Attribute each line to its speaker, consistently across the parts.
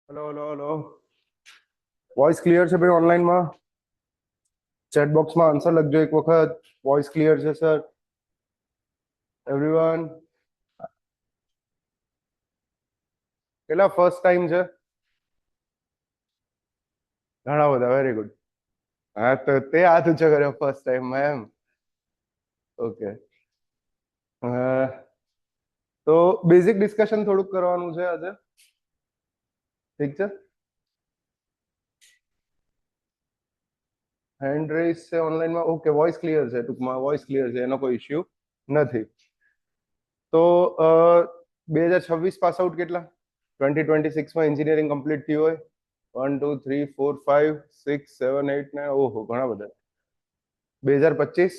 Speaker 1: Hello hello hello voice clear છે ભાઈ ઓનલાઈનમાં ચેટ બોક્સમાં આન્સર લખજો એક વખત વોઇસ ક્લિયર છે સર એવરીવન કેટલા ફર્સ્ટ ટાઈમ છે ઘણા બધા વેરી ગુડ હા તો તે હાથ ઊંચો કર્યો ફર્સ્ટ ટાઈમમાં એમ ઓકે તો બેઝિક ડિસ્કશન થોડુંક કરવાનું છે આજે ઠીક છે હેન્ડ રેઝ છે ઓનલાઈનમાં ઓકે વોઇસ ક્લિયર છે ટૂંકમાં વોઇસ ક્લિયર છે એનો કોઈ ઇશ્યુ નથી તો 2026 પાસ આઉટ કેટલા 2026માં એન્જિનિયરિંગ કમ્પ્લીટ થયું હોય 1 2 3 4 5 6 7 8 9 ઓહો ઘણા બધા 2025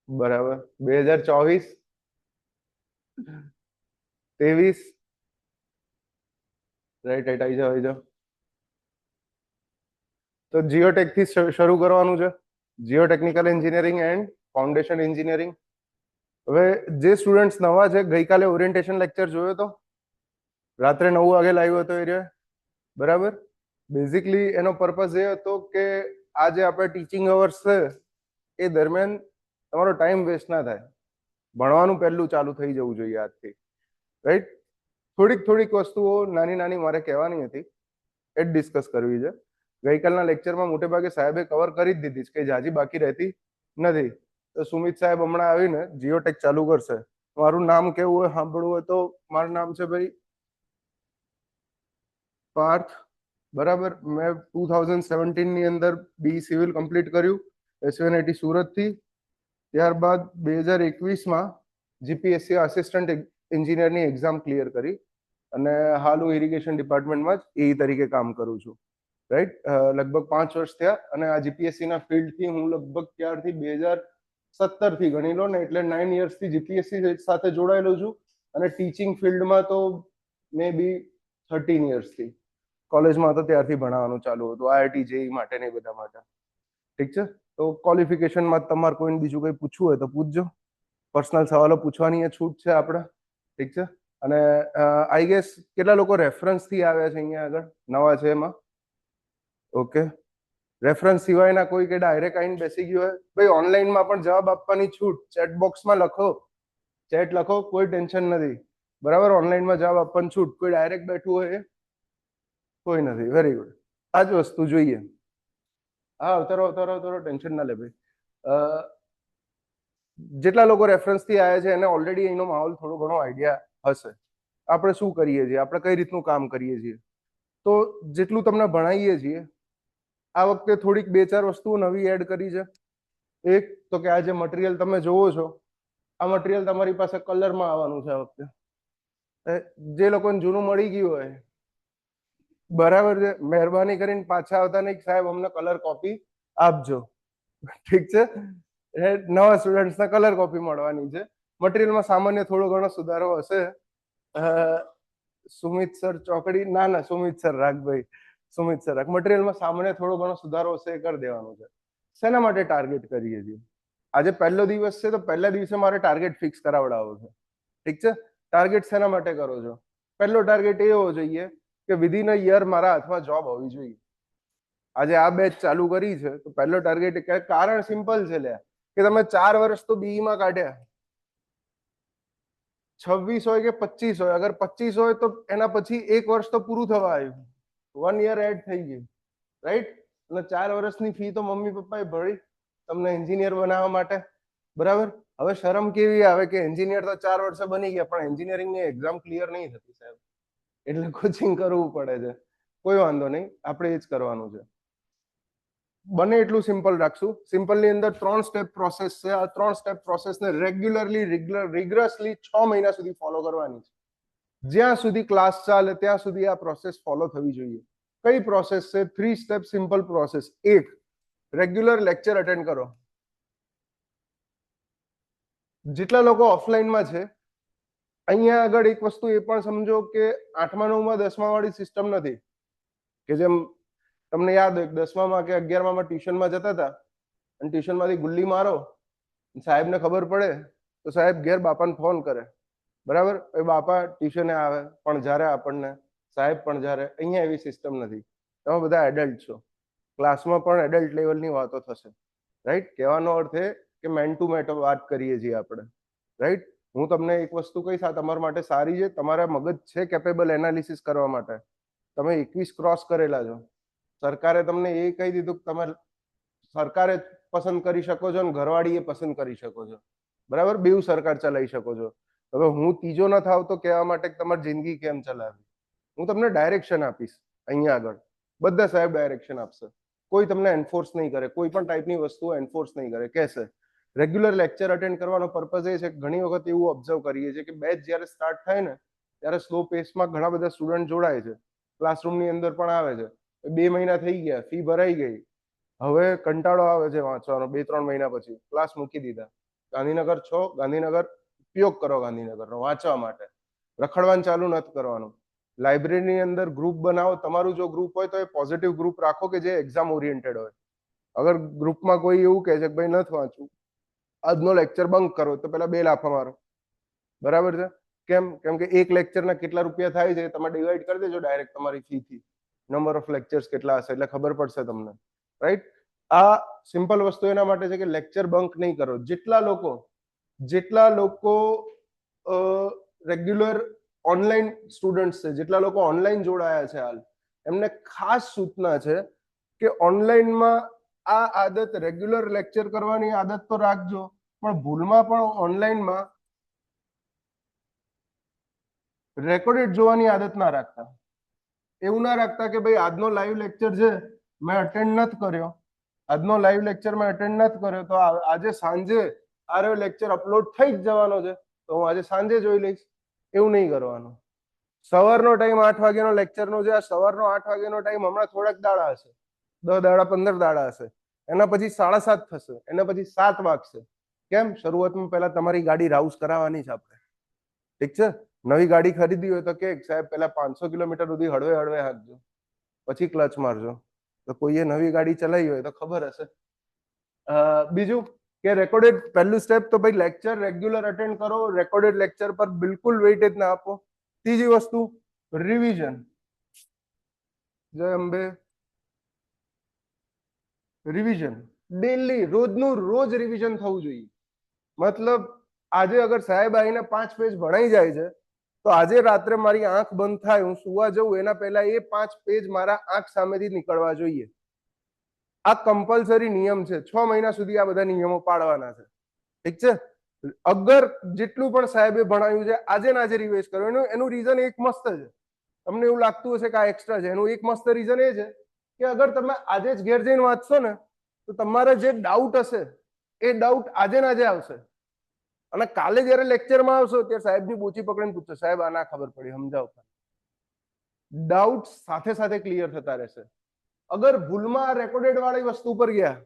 Speaker 1: બરાબર 2024 23 રાઈટ રાઈટ આવી જાઓ તો જીઓટેક થી શરૂ કરવાનું છે Jio technical engineering and foundation engineering હવે જે સ્ટુડન્ટ્સ નવા છે ગઈકાલે ઓરિએન્ટેશન લેક્ચર જોયો તો રાત્રે 9 વાગે લાવ્યો હતો એ બરાબર બેઝિકલી એનો પર્પઝ એ હતો કે આ જે આપણે ટીચિંગ અવર્સ છે એ દરમિયાન તમારો ટાઈમ વેસ્ટ ના થાય ભણવાનું પહેલું ચાલુ થઈ જવું જોઈએ આજથી રાઈટ થોડીક વસ્તુઓ નાની નાની મારે કહેવાની હતી એ જ ડિસ્કસ કરવી છે ગઈકાલના લેક્ચરમાં મોટે ભાગે સાહેબે કવર કરી જ દીધી કે જાજી બાકી રહેતી નથી તો સુમિત સાહેબ હમણાં આવીને જીઓટેક ચાલુ કરશે મારું નામ કેવું હોય સાંભળવું હોય તો મારું નામ છે ભાઈ પાર્થ બરાબર મેં 2017 ની અંદર બી સિવિલ કમ્પ્લીટ કર્યું એસવીએનઆઈટી સુરતથી ત્યારબાદ 2021માં જીપીએસસી આસિસ્ટન્ટ એન્જિનિયરની એક્ઝામ ક્લિયર કરી અને હાલ હું ઇરિગેશન ડિપાર્ટમેન્ટમાં જ એ તરીકે કામ કરું છું રાઈટ લગભગ 5 વર્ષ થયા અને આ જીપીએસસી ના ફિલ્ડથી હું લગભગ ત્યારથી 2017 થી ગણી લો ને એટલે 9 યર્સથી જીપીએસસી સાથે જોડાયેલો છું અને ટીચિંગ ફિલ્ડમાં તો મે બી 13 યર્સથી કોલેજમાં તો ત્યારથી ભણાવવાનું ચાલુ હતું આઈઆઈટી જેઈ માટે ને બધા માટે ઠીક છે તો ક્વોલિફિકેશનમાં તમારે કોઈને બીજું કંઈ પૂછવું હોય તો પૂછજો પર્સનલ સવાલો પૂછવાની એ છૂટ છે આપણે ઠીક છે અને આઈ ગેસ કેટલા લોકો રેફરન્સ થી આવ્યા છે અહીંયા આગળ નવા છે એમાં ઓકે રેફરન્સ સિવાયના કોઈ કે ડાયરેક્ટ આવીને બેસી ગયું હોય ભાઈ ઓનલાઈનમાં પણ જવાબ આપવાની છૂટ ચેટ બોક્સમાં લખો ચેટ લખો કોઈ ટેન્શન નથી બરાબર ઓનલાઈનમાં જવાબ આપવાની છૂટ કોઈ ડાયરેક્ટ બેઠું હોય કોઈ નથી વેરી ગુડ આ જ વસ્તુ જોઈએ હા અવતરો ટેન્શન ના લે ભાઈ જેટલા લોકો રેફરન્સ થી આવ્યા છે એને ઓલરેડી એનો માહોલ થોડો ઘણો આઈડિયા હશે આપણે શું કરીએ છીએ આપણે કઈ રીતનું કામ કરીએ છીએ તો જેટલું તમને ભણાવીએ છીએ આ વખતે થોડીક 2-4 વસ્તુઓ નવી એડ કરી છે એક તો કે આ જે મટીરિયલ તમે જોવો છો આ મટીરિયલ તમારી પાસે કલરમાં આવવાનું છે આ વખતે જે લોકોને જૂનું મળી ગયું હોય બરાબર છે મહેરબાની કરીને પાછા આવતા નહીં સાહેબ અમને કલર કોપી આપજો ઠીક છે નવા સ્ટુડન્ટ્સને કલર કોપી મળવાની છે મટીરિયલમાં સામાન્ય થોડો ઘણો સુધારો હશે સુમિત સર ચોકડી ના સુમિત સર રાખભાઈ સુમિત સર રાખ મટીરિયલમાં સામાન્ય થોડો ઘણો સુધારો હશે એ કરી દેવાનો છે શેના માટે ટાર્ગેટ કરીએ છીએ આજે પહેલો દિવસ છે તો પહેલા દિવસે મારે ટાર્ગેટ ફિક્સ કરાવડાવો છે ઠીક છે ટાર્ગેટ શેના માટે કરો છો પહેલો ટાર્ગેટ એ હોવો જોઈએ કે વિધિન અ યર મારા હાથમાં જોબ હોવી જોઈએ આજે આ બેચ ચાલુ કરી છે તો પહેલો ટાર્ગેટ કારણ સિમ્પલ છે લ્યા કે તમે 4 વર્ષ તો બીઈ માં કાઢ્યા 26 હોય કે 25 હોય અગર 25 હોય તો એના પછી 1 વર્ષ તો પૂરું થવા આવ્યું 1 યર એડ થઈ ગયું રાઈટ અને 4 વર્ષની ફી તો મમ્મી પપ્પાએ ભરી તમને એન્જિનિયર બનાવવા માટે બરાબર હવે શરમ કેવી આવે કે એન્જિનિયર તો 4 વર્ષે બની ગયા પણ એન્જિનિયરિંગની એક્ઝામ ક્લિયર નહીં થતી સાહેબ એટલે કોચિંગ કરવું પડે છે કોઈ વાંધો નહીં આપણે એ જ કરવાનું છે બને એટલું સિમ્પલ રાખશું સિમ્પલની અંદર 3 સ્ટેપ પ્રોસેસ છે આ 3 સ્ટેપ પ્રોસેસને રેગ્યુલરલી રિગ્રસલી 6 મહિના સુધી ફોલો કરવાની છે જ્યાં સુધી ક્લાસ ચાલે ત્યાં સુધી આ પ્રોસેસ ફોલો થવી જોઈએ કઈ પ્રોસેસ છે 3 સ્ટેપ સિમ્પલ પ્રોસેસ એક રેગ્યુલર લેક્ચર અટેન્ડ કરો જેટલા લોકો ઓફલાઈનમાં છે અહીંયા આગળ એક વસ્તુ એ પણ સમજો કે 8મા 9મા 10મા વાળી સિસ્ટમ નથી કે જેમ તમને યાદ હોય 10મામાં કે 11મામાં ટ્યુશનમાં જતા હતા અને ટ્યુશનમાંથી ગુલ્લી મારો સાહેબને ખબર પડે તો સાહેબ ઘેર બાપાને ફોન કરે બરાબર એ બાપા ટ્યુશને આવે પણ જ્યારે આપણને સાહેબ પણ જ્યારે, અહીંયા એવી સિસ્ટમ નથી. તમે બધા એડલ્ટ છો, ક્લાસમાં પણ એડલ્ટ લેવલની વાતો થશે, રાઈટ? કહેવાનો અર્થ એ કે મેન ટુ મેન વાત કરીએ છીએ આપણે, રાઈટ? હું તમને એક વસ્તુ કહીશ, આ તમારા માટે સારી છે, તમારા મગજ છે કેપેબલ એનાલિસિસ કરવા માટે. તમે 21 ક્રોસ કરેલા છો, સરકારે તમને એ કહી દીધું કે તમે સરકારે પસંદ કરી શકો છો અને ઘરવાળીએ પસંદ કરી શકો છો, બરાબર? બેઉ સરકાર ચલાવી શકો છો. હવે હું ત્રીજો ન થાવ તો કહેવા માટે કે તમારી જિંદગી કેમ ચલાવવી. હું તમને ડાયરેક્શન આપીશ. અહીંયા આગળ બધા સાહેબ ડાયરેક્શન આપશે, કોઈ તમને એન્ફોર્સ નહીં કરે, કોઈ પણ ટાઈપની વસ્તુ એન્ફોર્સ નહીં કરે. કહેશે રેગ્યુલર લેક્ચર અટેન્ડ કરવાનો પર્પઝ એ છે કે ઘણી વખત એવું ઓબ્ઝર્વ કરીએ છીએ કે બેચ જ્યારે સ્ટાર્ટ થાય ને ત્યારે સ્લો પેસમાં ઘણા બધા સ્ટુડન્ટ જોડાય છે, ક્લાસરૂમની અંદર પણ આવે છે. 2 મહિના થઈ ગયા, ફી ભરાઈ ગઈ, હવે કંટાળો આવે છે વાંચવાનો. 2-3 મહિના પછી ક્લાસ મૂકી દીધા. ગાંધીનગર છો, ગાંધીનગર ઉપયોગ કરો, ગાંધીનગરનો વાંચવા માટે. રખડવાનું ચાલુ નથી કરવાનું. લાઇબ્રેરીની અંદર ગ્રુપ બનાવો. તમારું જો ગ્રુપ હોય તો એ પોઝિટિવ ગ્રુપ રાખો કે જે એક્ઝામ ઓરિએન્ટેડ હોય. અગર ગ્રુપમાં કોઈ એવું કહે છે કે ભાઈ નથી વાંચવું, આજનો લેક્ચર બંક કરો, તો પેલા 2 લાફા મારો, બરાબર છે? કેમ કે એક લેક્ચરના કેટલા રૂપિયા થાય છે તમે ડિવાઈડ કરી દેજો ડાયરેક્ટ તમારી ફી થી. નંબર ઓફ લેક્ચર્સ કેટલા હશે એટલે ખબર પડશે તમને, રાઈટ? આ સિમ્પલ વસ્તુ એના માટે છે કે લેક્ચર બંક નહીં કરો. જેટલા લોકો રેગ્યુલર ઓનલાઈન સ્ટુડન્ટ્સ છે, જેટલા લોકો ઓનલાઈન જોડાયા છે હાલ, એમને ખાસ સૂચના છે કે ઓનલાઈનમાં આ આદત, રેગ્યુલર લેક્ચર કરવાની આદત તો રાખજો, પણ ભૂલમાં પણ ઓનલાઈનમાં રેકોર્ડેડ જોવાની આદત ના રાખતા. એવું ના રાખતા કે ભાઈ આજનો લાઈવ લેક્ચર છે મેં અટેન્ડ નથી કર્યો, આજનો લાઈવ લેક્ચર મેં અટેન્ડ નથી કર્યો તો આજે સાંજે આ લેક્ચર અપલોડ થઈ જ જવાનો છે તો હું આજે સાંજે જોઈ લઈશ. એવું નહીં કરવાનું. સવારનો ટાઈમ 8 વાગ્યાનો લેક્ચરનો છે, આ સવારનો 8 વાગ્યાનો ટાઈમ હમણાં થોડાક દાડા હશે, 10 દાડા 15 દાડા હશે, એના પછી 7:30 થશે, એના પછી 7 વાગશે. કેમ? શરૂઆતમાં પહેલા તમારી ગાડી રાઉસ કરાવવાની છે આપણે, ઠીક છે? નવી ગાડી ખરીદી હોય તો કે સાહેબ પહેલા 500 કિલોમીટર સુધી હળવે હળવે હાંકજો, પછી ક્લચ મારજો. તો કોઈએ નવી ગાડી ચલાવી હોય તો ખબર હશે. બીજું કે રેકોર્ડેડ, પહેલું સ્ટેપ તો ભાઈ લેક્ચર રેગ્યુલર અટેન્ડ કરો, રેકોર્ડેડ લેક્ચર પર બિલકુલ વેઇટેજ ના આપો. ત્રીજી વસ્તુ રિવિઝન. જય અંબે. રિવિઝન ડેલી, રોજનું રોજ રિવિઝન થવું જોઈએ. મતલબ આજે અગર સાહેબ આવીને 5 પેજ ભણાઈ જાય છે તો આજે રાત્રે મારી આંખ બંધ થાય, હું સુવા જઉં એના પહેલા એ 5 પેજ મારા આંખ સામેથી નીકળવા જોઈએ. આ કમ્પલસરી નિયમ છે. 6 મહિના સુધી આ બધા નિયમો પાડવાના છે, ઠીક છે? અગર જેટલું પણ સાહેબે ભણાવ્યું છે આજે ને આજે રિવાઇઝ કરો. એનું રીઝન એક મસ્ત છે. તમને એવું લાગતું હશે કે આ એક્સ્ટ્રા છે, એનું એક મસ્ત રીઝન એ છે કે અગર તમે આજે જ ઘેર જઈને વાંચશો ને તો તમારા જે ડાઉટ હશે એ ડાઉટ આજે ને આજે આવશે, અને કાલે જયારે લેક્ચરમાં આવશો ત્યારે સાહેબની બોચી પકડીને પૂછશો, સાહેબ આ ના ખબર પડી, સમજાવો. ડાઉટ સાથે સાથે ક્લિયર થતા રહેશે. અગર ભૂલમાં રેકોર્ડેડ વાળી વસ્તુ પર ગયા,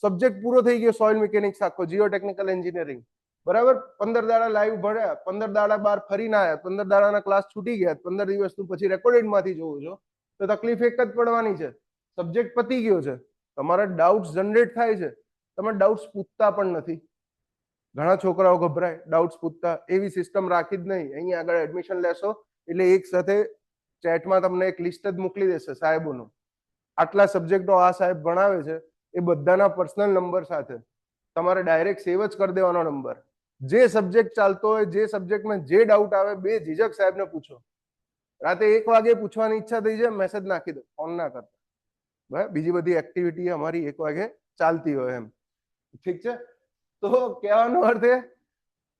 Speaker 1: સબ્જેક્ટ પૂરો થઈ ગયો, સોઇલ મિકેનિક્સ આખો, જીઓટેકનિકલ એન્જિનિયરિંગ, બરાબર? 15 દાડા લાઈવ ભણ્યા, 15 દાડા બહાર ફરીને આવ્યા, 15 દાડાના ક્લાસ છૂટી ગયા, 15 દિવસનું પછી રેકોર્ડેડ માંથી જોવો છો તો તકલીફ એક જ પડવાની છે, સબ્જેક્ટ પતી ગયો છે, તમારા ડાઉટ્સ જનરેટ થાય છે, તમે ડાઉટ્સ પૂછતા પણ નથી. ઘણા છોકરાઓ ગભરાય ડાઉટ્સ પૂછતા. એવી સિસ્ટમ રાખી જ નહીં. અહીં આગળ એડમિશન લેશો એટલે એક સાથે ચેટમાં તમને એક લિસ્ટ જ મોકલી દેશે સાહેબોનું, આટલા સબ્જેક્ટો આ સાહેબ ભણાવે છે, એ બધાના પર્સનલ નંબર સાથે તમારે ડાયરેક્ટ સેવ જ કરી દેવાનો નંબર. જે સબ્જેક્ટ ચાલતો હોય, જે સબ્જેક્ટમાં જે ડાઉટ આવે, બે ઝીઝક સાહેબને પૂછો. રાતે 1 વાગે પૂછવાની ઈચ્છા થઈ જાય, મેસેજ નાખી દો, ફોન ના કરતા. બરાબર? બીજી બધી એક્ટિવિટી અમારી 1 વાગે ચાલતી હોય એમ, ઠીક છે? તો કહેવાનો અર્થ એ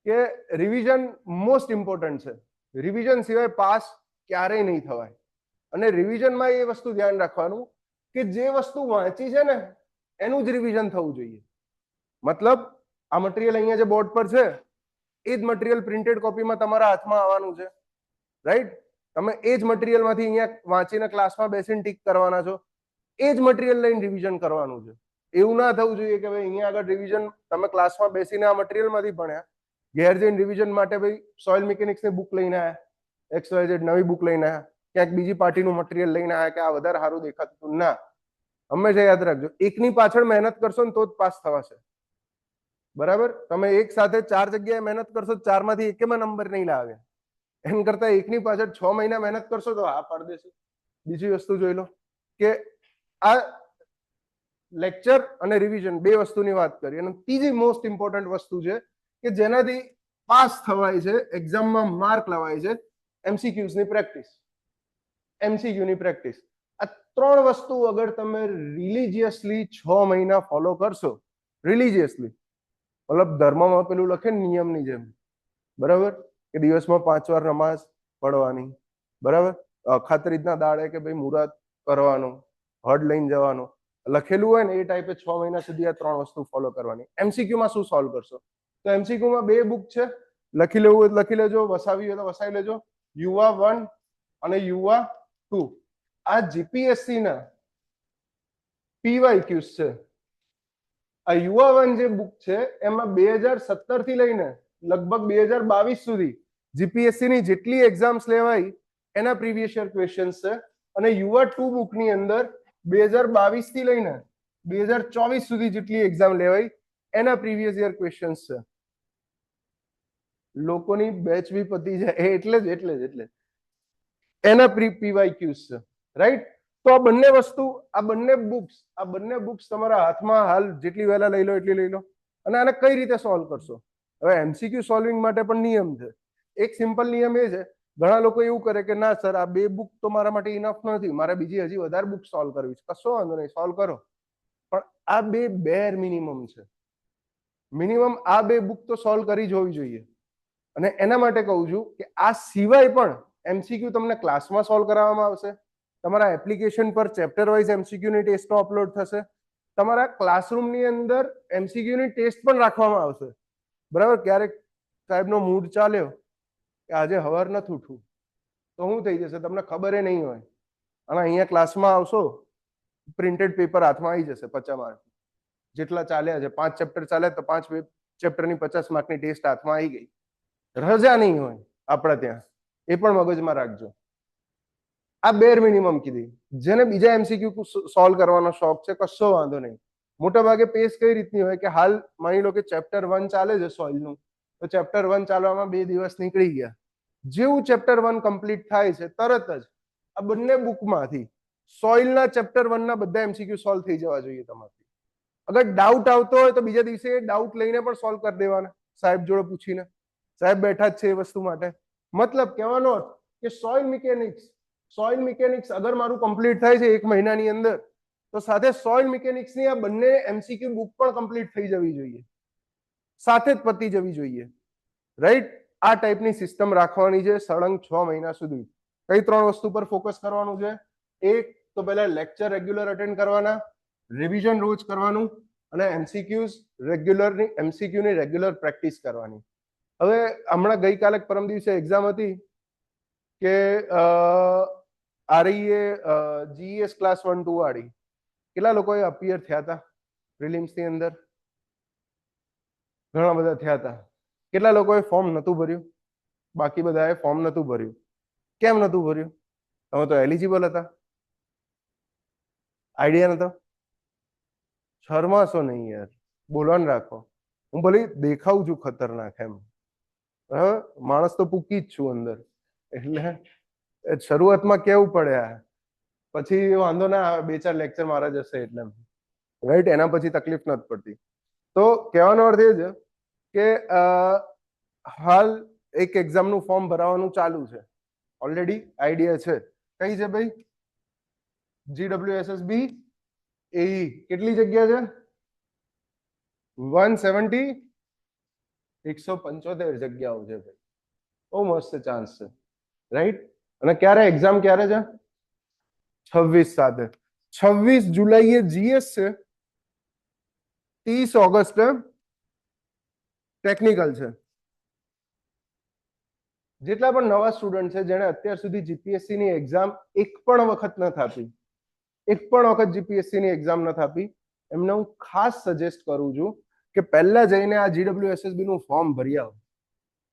Speaker 1: કે રિવિઝન મોસ્ટ ઇમ્પોર્ટન્ટ છે. રિવિઝન સિવાય પાસ ક્યારેય નહીં થવાય. અને રિવિઝનમાં એ વસ્તુ ધ્યાન રાખવાનું કે જે વસ્તુ વાંચી છે ને એનું જ રિવિઝન થવું જોઈએ. મતલબ આ મટીરિયલ અહીંયા જે બોર્ડ પર છે એ જ મટીરિયલ પ્રિન્ટેડ કોપીમાં તમારા હાથમાં આવવાનું છે, રાઈટ? તમે એ જ મટીરિયલમાંથી અહીંયા વાંચીને ક્લાસમાં બેસીને ટીક કરવાના છો, એ જ મટીરિયલ લઈને રિવિઝન કરવાનું છે. એવું ના થવું જોઈએ કે ભાઈ અહીંયા આગળ રિવિઝન તમે ક્લાસમાં બેસીને આ મટીરિયલમાંથી ભણ્યા, ઘેર જઈને રિવિઝન માટે ભાઈ સોઇલ મિકેનિક્સની બુક લઈને આવ્યા, XYZ નવી બુક લઈને આવ્યા, ક્યાંક બીજી પાર્ટીનું મટીરિયલ લઈને આવ્યા કે આ વધારે સારું દેખાતું. ના, હંમેશા યાદ રાખજો, એકની પાછળ મહેનત કરશો ને તો જ પાસ થવાશે, બરાબર? તમે એક સાથે 4 જગ્યાએ મહેનત કરશો, 4 માંથી એકેમાં નંબર નહીં લાવે. એમ કરતા એકની પાછળ 6 મહિના મહેનત કરશો તો હા પાડી દેશે. બીજી વસ્તુ જોઈ લો કે આ લેક્ચર અને રિવિઝન બે વસ્તુની વાત કરી, અને ત્રીજી મોસ્ટ ઇમ્પોર્ટન્ટ વસ્તુ છે કે જેનાથી પાસ થવાય છે, એક્ઝામમાં માર્ક લવાય છે, એમસીક્યુઝ ની પ્રેક્ટિસ. એમસીક્યુ ની પ્રેક્ટિસ. આ ત્રણ વસ્તુ અગર તમે રિલિજિયસલી 6 મહિના ફોલો કરશો, રિલિજિયસલી મતલબ ધર્મમાં પેલું લખે નિયમની જેમ, બરાબર, કે દિવસમાં 5 વાર નમાઝ પઢવાની, બરાબર, ખાતરીજના દાડે કે ભાઈ મુરાદ કરવાનું, હડ લઈને જવાનું, લખેલું હોય ને એ ટાઈપે 6 મહિના સુધી આ ત્રણ વસ્તુ ફોલો કરવાની. એમસીક્યુ માં શું સોલ્વ કરશો? તો એમસીક્યુ માં બે બુક છે, લખી લેવું હોય તો લખી લેજો, વસાવી હોય તો વસાવી લેજો. યુવા 1 અને યુવા 2 આ જીપીએસસી ના પીવાયક્યુઝ છે. આ યુવા 1 જે બુક છે એમાં 2017 થી લઈને લગભગ 2022 સુધી જીપીએસસી ની જેટલી એક્ઝામ્સ લેવાય એના પ્રીવિયસ યર ક્વેશ્ચન્સ છે, અને યુવા 2 બુક ની અંદર 2022 થી લઈને 2024 સુધી જેટલી એક્ઝામ લેવાય એના પ્રીવિયસ યર ક્વેશ્ચન્સ છે. લોકોની બેચ બી પતી જાય એટલે જ એના પીવાયક્યુઝ છે, રાઈટ? તો આ બંને વસ્તુ, આ બંને બુક્સ તમારા હાથમાં હાલ જેટલી વહેલા લઈ લો એટલી લઈ લો. અને આને કઈ રીતે સોલ્વ કરશો? હવે એમસીક્યુ સોલ્વિંગ માટે પણ નિયમ છે. એક સિમ્પલ નિયમ એ છે, ઘણા લોકો એવું કરે કે ના સર આ બે બુક તો મારા માટે ઇનફ નથી, મારે બીજી હજી વધારે બુક સોલ્વ કરવી છે. કશો વાંધો નહીં, સોલ્વ કરો, પણ આ બે બેર મિનિમમ છે. મિનિમમ આ બે બુક તો સોલ્વ કરી જ હોવી જોઈએ. અને એના માટે કહું છું કે આ સિવાય પણ એમસીક્યુ તમને ક્લાસમાં સોલ્વ કરાવવામાં આવશે, તમારા એપ્લિકેશન પર ચેપ્ટર વાઇઝ એમસીક્યુ ની ટેસ્ટો અપલોડ થશે, તમારા ક્લાસરૂમની અંદર એમસીક્યુ ની ટેસ્ટ પણ રાખવામાં આવશે, બરાબર? ક્યારેક સાહેબનો મૂડ ચાલ્યો કે આજે હવાર નથી ઉઠવું તો શું થઈ જશે તમને ખબર નહીં હોય, અને અહીંયા ક્લાસમાં આવશો, પ્રિન્ટેડ પેપર હાથમાં આવી જશે 50 માર્ક જેટલા ચાલ્યા છે, 5 ચેપ્ટર ચાલ્યા તો 5 ચેપ્ટરની 50 માર્કની ટેસ્ટ હાથમાં આવી ગઈ. રજા નહીં હોય આપણા ત્યાં, એ પણ મગજમાં રાખજો. આ બેર મિનિમમ કીધી. જેને બીજા એમસીક્યુ સોલ્વ કરવાનો શોખ છે કશો વાંધો નહીં. મોટા ભાગે પેસ કઈ રીતની હોય કે હાલ માની લો કે ચેપ્ટર 1 ચાલે છે સોઇલનું, તો ચેપ્ટર 1 ચાલવામાં 2 દિવસ નીકળી ગયા. જેવું ચેપ્ટર 1 કમ્પ્લીટ થાય છે તરત જ આ બંને બુકમાંથી સોઇલના ચેપ્ટર 1 ના બધા એમસીક્યુ સોલ્વ થઈ જવા જોઈએ તમારથી. અગર ડાઉટ આવતો હોય તો બીજા દિવસે ડાઉટ લઈને પણ સોલ્વ કરી દેવાના, સાહેબ જોડે પૂછીને. સાહેબ બેઠા જ છે એ વસ્તુ માટે. મતલબ કહેવાનો અર્થ કે સોઇલ મિકેનિક્સ અગર મારું કમ્પ્લીટ થાય છે 1 મહિનાની અંદર, તો સાથે સોઇલ મિકેનિક્સની આ બંને એમસીક્યુ બુક પણ કમ્પ્લીટ થઈ જવી જોઈએ, સાથે જ પતી જવી જોઈએ, રાઈટ? આ ટાઈપની સિસ્ટમ રાખવાની છે સળંગ 6 મહિના સુધી. કઈ ત્રણ વસ્તુ પર ફોકસ કરવાનું છે? એક તો પહેલા લેક્ચર રેગ્યુલર અટેન્ડ કરવાના, રિવિઝન રોજ કરવાનું, અને એમસીક્યુની રેગ્યુલર પ્રેક્ટિસ કરવાની. હવે હમણાં ગઈકાલે પરમ દિવસે એક્ઝામ હતી કે આરઈએ જીએસ ક્લાસ 1-2 વાળી, કેટલા લોકોએ અપિયર થયા હતા પ્રિલિમ્સ ની અંદર? ઘણા બધા થયા હતા. કેટલા લોકોએ ફોર્મ નતું ભર્યું? બાકી બધાએ ફોર્મ નતું ભર્યું. કેમ નતું ભર્યું? તમે તો એલિજિબલ હતા, આઈડિયા નતો? શરમાશો નહીં યાર, બોલવાનું રાખો. હું ભલે દેખાઉં છું ખતરનાક એમ, બરાબર, માણસ તો પૂકી જ છું અંદર, એટલે શરૂઆતમાં કેવું પડે, પછી વાંધો ના આવે, 2-4 લેક્ચર મારા જશે એટલે, રાઈટ? એના પછી તકલીફ નથી પડતી. તો કહેવાનો અર્થ એ છે કે હાલ એક એક્ઝામનું ફોર્મ ભરાવાનું ચાલુ છે, ઓલરેડી આઈડિયા છે. કઈ છે ભાઈ? GWSSB AE. કેટલી જગ્યા છે? 175 જગ્યાઓ છે ભાઈ, બહુ મસ્ત ચાન્સ છે, રાઈટ? અને ક્યારે એક્ઝામ ક્યારે છે? 26 જુલાઈએ જીએસ છે, 30 ઓગસ્ટે ટેકનિકલ છે. જેટલા પણ નવા સ્ટુડન્ટ છે જેને અત્યાર સુધી જીપીએસસી ની એક્ઝામ એક પણ વખત જીપીએસસી ની એક્ઝામ નથી આપી, એમને હું ખાસ સજેસ્ટ કરું છું કે પહેલા જઈને આ GWSSB નું ફોર્મ ભરી આવો.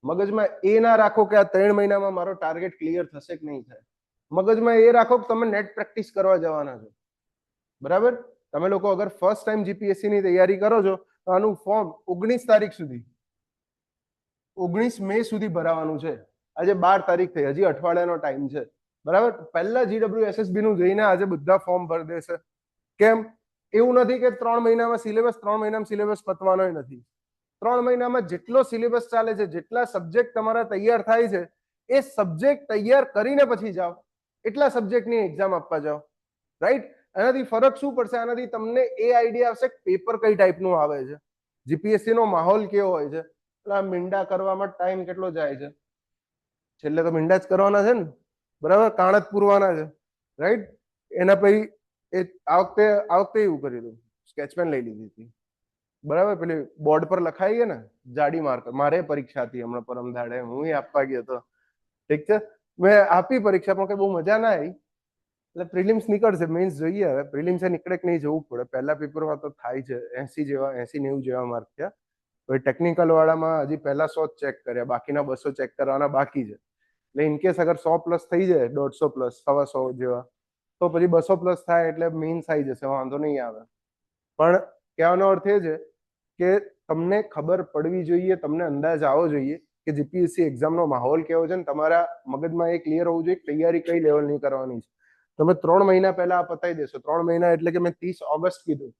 Speaker 1: મગજમાં એ ના રાખો કે આ 3 મહિનામાં મારો ટાર્ગેટ ક્લિયર થશે કે નહીં થાય. મગજમાં એ રાખો કે તમે નેટ પ્રેક્ટિસ કરવા જવાના છો, બરાબર? તમે લોકો અગર ફર્સ્ટ ટાઈમ જીપીએસસી ની તૈયારી કરો છો તો આનું ફોર્મ 19 તારીખ સુધી, 19 મે સુધી ભરાવાનું છે. આજે 12 તારીખ થઈ, હજી અઠવાડિયાનો ટાઈમ છે, બરાબર. પહેલા GWSSB નું જઈને આજે બધા ફોર્મ ભરી દેશે. કેમ? એવું નથી કે 3 મહિનામાં સિલેબસ, 3 મહિનામાં સિલેબસ પતવાનો નથી. 3 મહિનામાં જેટલો સિલેબસ ચાલે છે, જેટલા સબ્જેક્ટ તમારા તૈયાર થાય છે, એ સબ્જેક્ટ તૈયાર કરીને પછી જાઓ, એટલા સબ્જેક્ટની એક્ઝામ આપવા જાઓ, રાઈટ. એનાથી ફરક શું પડશે? આનાથી તમને એ આઈડિયા આવશે કે પેપર કઈ ટાઈપનું આવે છે, જીપીએસસી નો માહોલ કેવો હોય છે. એટલે આ મીંડા કરવામાં ટાઈમ કેટલો જાય છે? છેલ્લે તો મીંડા જ કરવાના છે ને, બરાબર, કાણ જ પૂરવાના છે, રાઈટ. એના પછી આ વખતે એવું કર્યું હતું, સ્કેચ પેન લઈ લીધી હતી, બરાબર. પેલી બોર્ડ પર લખાઈ ગઈ ને જાડી માર્કર. મારે પરીક્ષા હતી હમણાં પરમ દાડે, હું આપવા ગયો હતો, ઠીક છે. મેં આપી પરીક્ષા, પણ કઈ બહુ મજા ના આવી. એટલે પ્રિલિમ્સ નીકળશે, મેન્સ જોઈએ હવે પ્રિલિમ્સ નીકળે કે નહીં જોવું પડે. પહેલા પેપરમાં તો થાય છે 80-90 જેવા માર્ક થયા. હવે ટેકનિકલ વાળામાં હજી પહેલા 100 ચેક કર્યા, બાકીના 200 ચેક કરવાના બાકી છે. એટલે ઇનકેસ અગર 100 પ્લસ થઈ જાય, 150 પ્લસ, 125 જેવા, તો પછી 200 પ્લસ થાય એટલે મેઇન્સ આવી જશે, વાંધો નહીં આવે. પણ કહેવાનો અર્થ એ છે કે તમને ખબર પડવી જોઈએ, તમને અંદાજ આવવો જોઈએ કે જીપીએસસી એક્ઝામનો માહોલ કેવો છે, ને તમારા મગજમાં એ ક્લિયર હોવું જોઈએ કે તૈયારી કઈ લેવલની કરવાની છે. તમે 3 મહિના પહેલા આ પતાવી દેશો. 3 મહિના એટલે કે મેં 30 ઓગસ્ટ કીધું,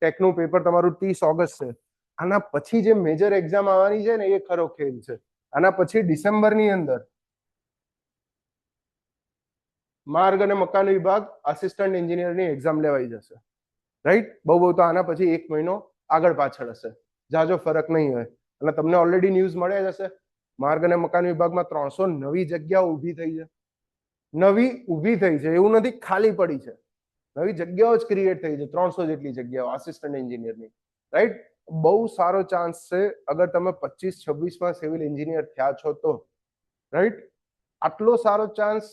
Speaker 1: ટેકનું પેપર તમારું 30 ઓગસ્ટ છે. આના પછી જે મેજર એક્ઝામ આવવાની છે ને, એ ખરો ખેલ છે. આના પછી ડિસેમ્બરની અંદર માર્ગ અને મકાન વિભાગ આસિસ્ટન્ટ એન્જિનિયરની એક્ઝામ લેવાઈ જશે, રાઈટ. બહુ તો આના પછી 1 મહિનો આગળ પાછળ હશે, જાજો ફરક નહીં હોય. અને તમને ઓલરેડી ન્યૂઝ મળ્યા જ હશે, માર્ગ અને મકાન વિભાગમાં 300 નવી જગ્યાઓ ઊભી થઈ છે. નવી ઊભી થઈ છે, એવું નથી ખાલી પડી છે, નવી જગ્યાઓ જ ક્રિએટ થઈ છે, 300 જેટલી જગ્યાઓ આસિસ્ટન્ટ એન્જિનિયરની, રાઈટ. બહુ સારો ચાન્સ છે અગર તમે 25-26માં સિવિલ એન્જિનિયર થયા છો તો, રાઈટ. આટલો સારો ચાન્સ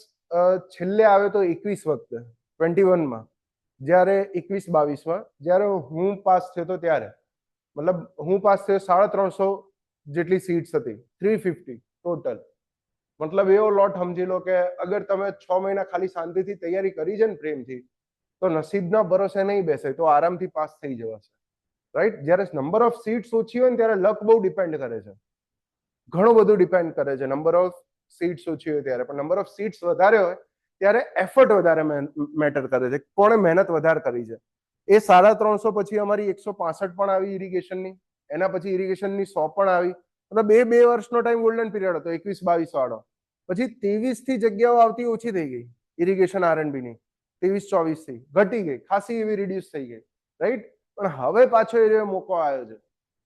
Speaker 1: છેલ્લે આવે તો 21 વખતે, 21માં, જ્યારે 21-22માં જ્યારે હું પાસ થયો તો ત્યારે, મતલબ હું પાસ થયો 350 જેટલી સીટ્સ હતી, 350 ટોટલ. મતલબ એવો લોટ સમજી લો કે અગર તમે 6 મહિના ખાલી શાંતિથી તૈયારી કરી છે ને પ્રેમથી, તો નસીબના ભરોસે નહીં બેસે તો આરામથી પાસ થઈ જવાશે, રાઈટ. જ્યારે નંબર ઓફ સીટ્સ ઓછી હોય ને ત્યારે લક બહુ ડિપેન્ડ કરે છે, ઘણું બધું ડિપેન્ડ કરે છે. નંબર ઓફ સીટ્સ ઓછી હોય ત્યારે, પણ નંબર ઓફ સીટ્સ વધારે હોય ત્યારે એફર્ટ વધારે મેટર કરે છે, કોણે મહેનત વધારે કરી છે. એ 350 પછી અમારી 165 પણ આવી ઇરિગેશનની, એના પછી ઇરિગેશનની 100 પણ આવી. મતલબ બે વર્ષનો ટાઈમ ગોલ્ડન પીરિયડ હતો 21-22 વાળો. પછી 23 થી જગ્યાઓ આવતી ઓછી થઈ ગઈ ઇરિગેશન આરએનબી ની, 23-24 થી ઘટી ગઈ, ખાસી એવી રિડ્યુસ થઈ ગઈ, રાઈટ. પણ હવે પાછો એ મોકો આવ્યો છે.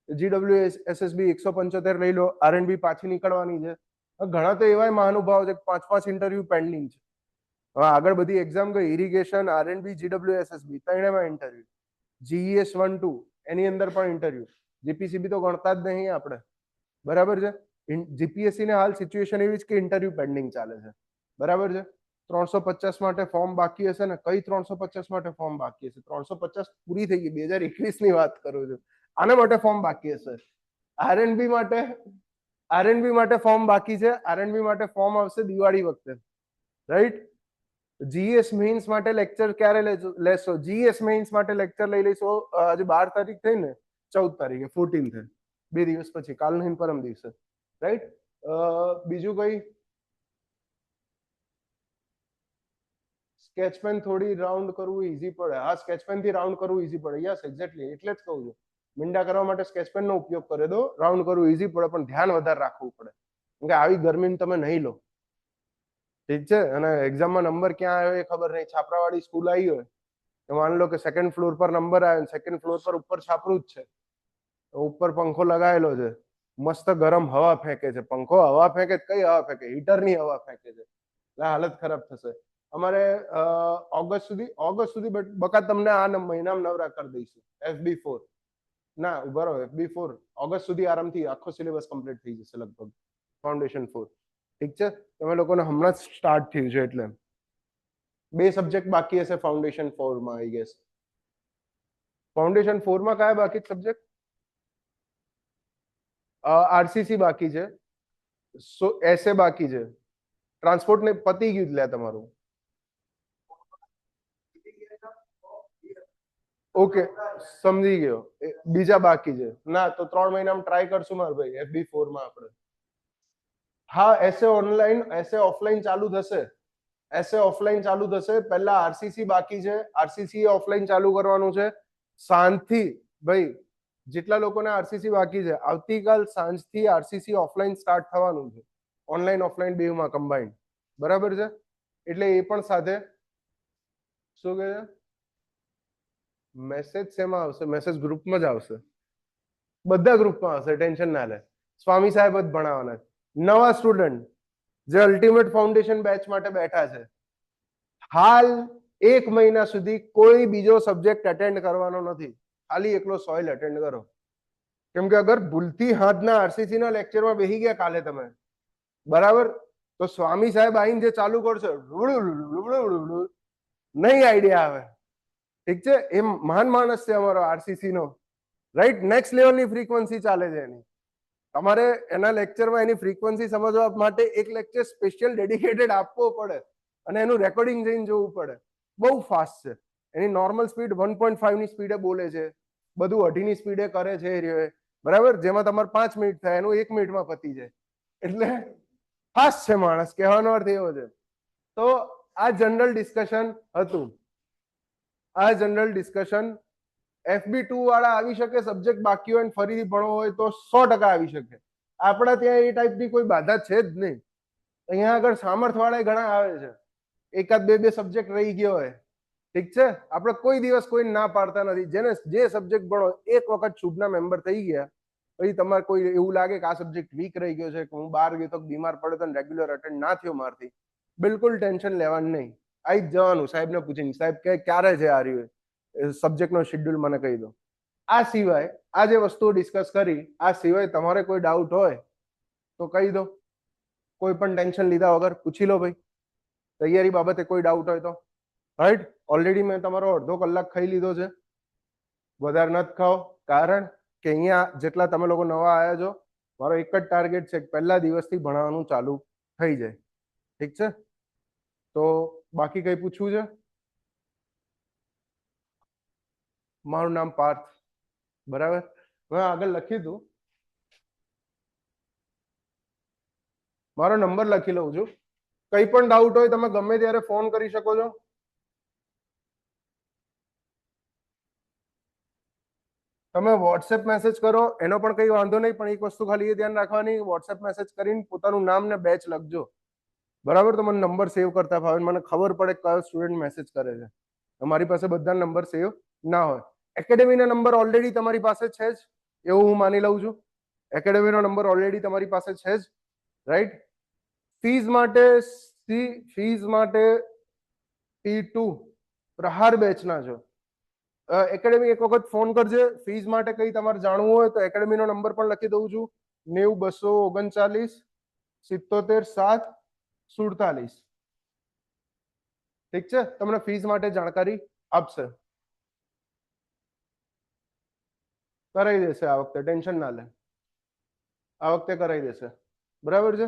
Speaker 1: GWSSB 175 લઈ લો, આરએનબી પાછી નીકળવાની છે. ઘણા તો એવા મહાનુભાવ છે, 5 ઇન્ટરવ્યુ પેન્ડિંગ છે. હવે આગળ બધી એક્ઝામ ગઈ, ઇરિગેશન, આરએનબી, GWSSB ત્રણેયમાં ઇન્ટરવ્યુ, GES 1-2 એની અંદર પણ ઇન્ટરવ્યુ, જીપીસીબી તો ગણતા જ નહીં આપણે, બરાબર છે. જીપીએસસી ને હાલ સિચ્યુએશન એવી છે કે ઇન્ટરવ્યુ પેન્ડિંગ ચાલે છે, બરાબર છે. 350 માટે ફોર્મ બાકી હશે ને, કઈ 350 માટે ફોર્મ બાકી હશે? 350 પૂરી થઈ ગઈ, 2021 ની વાત કરું છું. આના માટે ફોર્મ બાકી હશે. આરએનબી માટે ફોર્મ બાકી છે. આરએનબી માટે ફોર્મ આવશે દિવાળી વખતે, રાઈટ. જીએસ મેઇન્સ માટે લેક્ચર ક્યારે લેશો? જીએસ મેઇન્સ માટે લેક્ચર લઈ લઈશું આજે 12 તારીખ થઈ ને, 14 તારીખે, 14th, 2 દિવસ પછી, કાલ નહીં પરમ દિવસે, રાઈટ. બીજું કઈ? સ્કેચપેન થોડી રાઉન્ડ કરવું ઈઝી પડે. હા, સ્કેચપેન થી રાઉન્ડ કરવું ઈઝી પડે. યસ, એક્ઝેક્ટલી, એટલે જ કહું છું મીંડા કરવા માટે સ્કેચપેન નો ઉપયોગ કરે દો, રાઉન્ડ કરવું ઈઝી પડે, પણ ધ્યાન વધારે રાખવું પડે, કેમ કે આવી ગરમી તમે નહીં લો, ઠીક છે. અને એક્ઝામમાં નંબર ક્યાં આવ્યો એ ખબર નહીં, છાપરાવાળી સ્કૂલ આવી હોય તો માની લો કે 2nd ફ્લોર પર નંબર આવ્યો, 2nd ફ્લોર પર ઉપર છાપરું જ છે, ઉપર પંખો લગાવેલો છે, મસ્ત ગરમ હવા ફેંકે છે, પંખો હવા ફેંકે, કઈ હવા ફેંકે? હીટરની હવા ફેંકે છે, એટલે હાલત ખરાબ થશે. અમારે ઓગસ્ટ સુધી બકા તમને આ મહિનામાં નવરા કરી દઈશું. FB4 ના ઉભા રહો, FB4 ઓગસ્ટ સુધી આરામથી આખો સિલેબસ કમ્પ્લીટ થઈ જશે લગભગ, ફાઉન્ડેશન 4, ઠીક છે. તમે લોકોને હમણાં જ સ્ટાર્ટ થયું છે એટલે 2 સબ્જેક્ટ બાકી હશે ફાઉન્ડેશન 4 માં, આઈ ગેસ. ફાઉન્ડેશન 4 માં કયા બાકી સબ્જેક્ટ? આરસીસી બાકી છે, એસએ બાકી છે, ટ્રાન્સપોર્ટ ને પતી ગયું લે તમારું. ઓકે, સમજી ગયો. બીજા બાકી છે ના, તો 3 મહિનામાં ટ્રાય કરશું મારા ભાઈ, FB4 માં આપણે. હા, એસે ઓનલાઈન એસે ઓફલાઈન ચાલુ થશે. એસે ઓફલાઈન ચાલુ થશે. પહેલા આરસીસી બાકી છે. આરસીસી ઓફલાઈન ચાલુ કરવાનું છે સાંજથી. ભાઈ જેટલા લોકોને આરસીસી બાકી છે, આવતીકાલ સાંજથી આરસીસી ઓફલાઈન સ્ટાર્ટ થવાનું છે. ઓનલાઈન ઓફલાઈન બેવમાં કમ્બાઈન્ડ. બરાબર છે? એટલે એ પણ સાથે શું કહે છે? મેસેજ શેમાં આવશે? મેસેજ ગ્રુપમાં જ આવશે. બધા ગ્રુપમાં આવશે, ટેન્શન ના લે. સ્વામી સાહેબ જ ભણાવવાના. નવા સ્ટુડન્ટ જે અલ્ટિમેટ ફાઉન્ડેશન બેચ માટે બેઠા છે, હાલ 1 મહિના સુધી કોઈ બીજો સબ્જેક્ટ અટેન્ડ કરવાનો નથી. ખાલી એકલો સોઇલ અટેન્ડ કરો. કેમ કે અગર ભૂલથી હાથના આરસીસી ના લેક્ચરમાં બેસી ગયા કાલે તમે, બરાબર, તો સ્વામી સાહેબ આઈને જે ચાલુ કરશે નહીં આઈડિયા આવે. ઠીક છે? એ મહાન માણસ છે અમારો આરસીસી નો, રાઈટ? નેક્સ્ટ લેવલની ફ્રીક્વન્સી ચાલે છે એની. તમારે એના લેક્ચરમાં એની ફ્રીક્વન્સી સમજવા માટે એક લેક્ચર સ્પેશિયલ ડેડિકેટેડ આપવો પડે અને એનું રેકોર્ડિંગ જઈને જોવું પડે. બહુ ફાસ્ટ છે. એની નોર્મલ સ્પીડ 1.5 ની સ્પીડે બોલે છે, બધું 2.5 ની સ્પીડે કરે છે એ, બરાબર? જેમાં તમારે 5 મિનિટ થાય એનું 1 મિનિટમાં પતી જાય. એટલે ફાસ્ટ છે માણસ, કહેવાનો અર્થ એવો છે. તો આ જનરલ ડિસ્કશન હતું. આ જનરલ ડિસ્કશન FB2 વાળા આવી શકે, સબ્જેક્ટ બાકી હોય ફરીથી ભણવો હોય તો 100% આવી શકે. આપણા ત્યાં એ ટાઈપની કોઈ બાધા છે જ નહીં. અહીંયા આગળ સામર્થ વાળા ઘણા આવે છે. એકાદ બે સબ્જેક્ટ રહી ગયો હોય, ઠીક છે? આપણે કોઈ દિવસ કોઈ ના પાડતા નથી. જેને જે સબ્જેક્ટ ભણો, એક વખત શુભના મેમ્બર થઈ ગયા પછી તમારે કોઈ એવું લાગે કે આ સબ્જેક્ટ વીક રહી ગયો છે, કે હું બહાર ગયો તો બીમાર પડ્યો તો રેગ્યુલર અટેન્ડ ના થયો મારથી, બિલકુલ ટેન્શન લેવાનું નહીં. આવી જ જવાનું સાહેબને પૂછીને, સાહેબ કે ક્યારે છે આ રહ્યું સબ્જેક્ટનો શેડ્યુલ મને કહી દો. આ સિવાય આ જે વસ્તુઓ ડિસ્કસ કરી, આ સિવાય તમારે કોઈ ડાઉટ હોય તો કહી દો. કોઈ પણ ટેન્શન લીધા વગર પૂછી લો ભાઈ. તૈયારી બાબતે કોઈ ડાઉટ હોય તો, રાઈટ? ઓલરેડી મેં તમારો અડધો કલાક ખાઈ લીધો છે. વધારે નથી ખાઓ, કારણ કે અહીંયા જેટલા તમે લોકો નવા આવ્યા છો, મારો એક જ ટાર્ગેટ છે કે પહેલા દિવસથી ભણાવવાનું ચાલુ થઈ જાય. ઠીક છે? તો બાકી કઈ પૂછવું છે? મારું નામ પાર્થ, બરાબર? મેં આગળ લખ્યું હતું, મારો નંબર લખી લઉં છું. કઈ પણ ડાઉટ હોય તમે ગમે ત્યારે ફોન કરી શકો છો. તમે વોટ્સએપ મેસેજ કરો એનો પણ કઈ વાંધો નહીં, પણ એક વસ્તુ ખાલી એ ધ્યાન રાખવાની, વોટ્સએપ મેસેજ કરીને પોતાનું નામ ને બેચ લખજો, બરાબર? તો મને નંબર સેવ કરતા ફાવે, મને ખબર પડે કયો સ્ટુડન્ટ મેસેજ કરે છે. તમારી પાસે બધા નંબર સેવ ના હોય. એકેડેમીના નંબર ઓલરેડી તમારી પાસે છે જ, એવું હું માની લઉં છું. એકેડેમીનો નંબર ઓલરેડી તમારી પાસે છે જ, રાઈટ? ફીઝ માટે T2 પ્રહાર બેચના છો. એકેડેમી એક વખત ફોન કરજે. ફીઝ માટે કઈ તમારે જાણવું હોય તો એકેડેમીનો નંબર પણ લખી દઉં છું, 90-239-77-7-47. ઠીક છે? તમને ફીઝ માટે જાણકારી આપશે. કરાવી દેશે આ વખતે, ટેન્શન ના લે. આ વખતે કરાવી દેશે, બરાબર છે?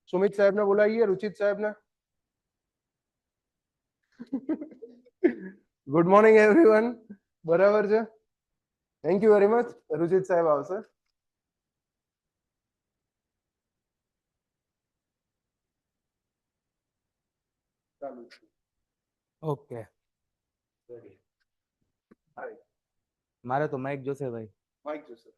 Speaker 1: સુમિત સાહેબને બોલાવીએ, રુચિત સાહેબને. ગુડ મોર્નિંગ એવરીવન, બરાબર છે? Thank you very much. Ruchit સાહેબ આવશે.
Speaker 2: ઓકે, મારે તો માઇક જોશે ભાઈ.
Speaker 1: માઇક જોશે.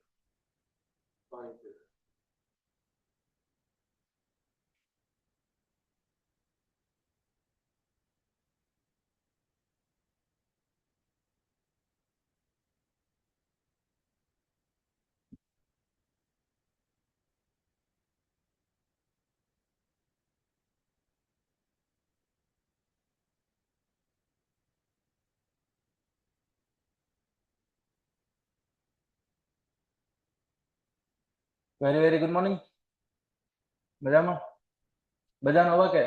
Speaker 2: Very very good morning. મજામાં? બધાનો હવે કે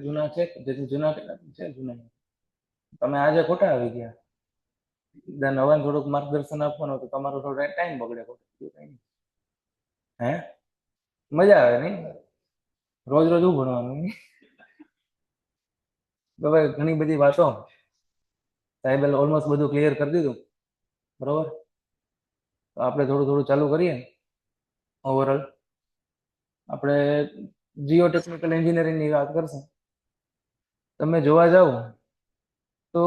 Speaker 2: જૂના છે, જે જૂના છે જૂના. તમે આજે ખોટા આવી ગયા. નવા થોડુંક માર્ગદર્શન આપવાનું તો તમારો થોડો ટાઈમ બગડે. હે મજા આવે નહીં? રોજ રોજ ભણવાનું. તો ભાઈ ઘણી બધી વાતો સાહેબે ઓલમોસ્ટ બધું ક્લિયર કરી દીધું, બરોબર? તો આપણે થોડું થોડું ચાલુ કરીએ. ઓવરઓલ આપણે જીઓ ટેકનિકલ એન્જિનિયરિંગ ની વાત કરશું. તમે જોવા જાવ તો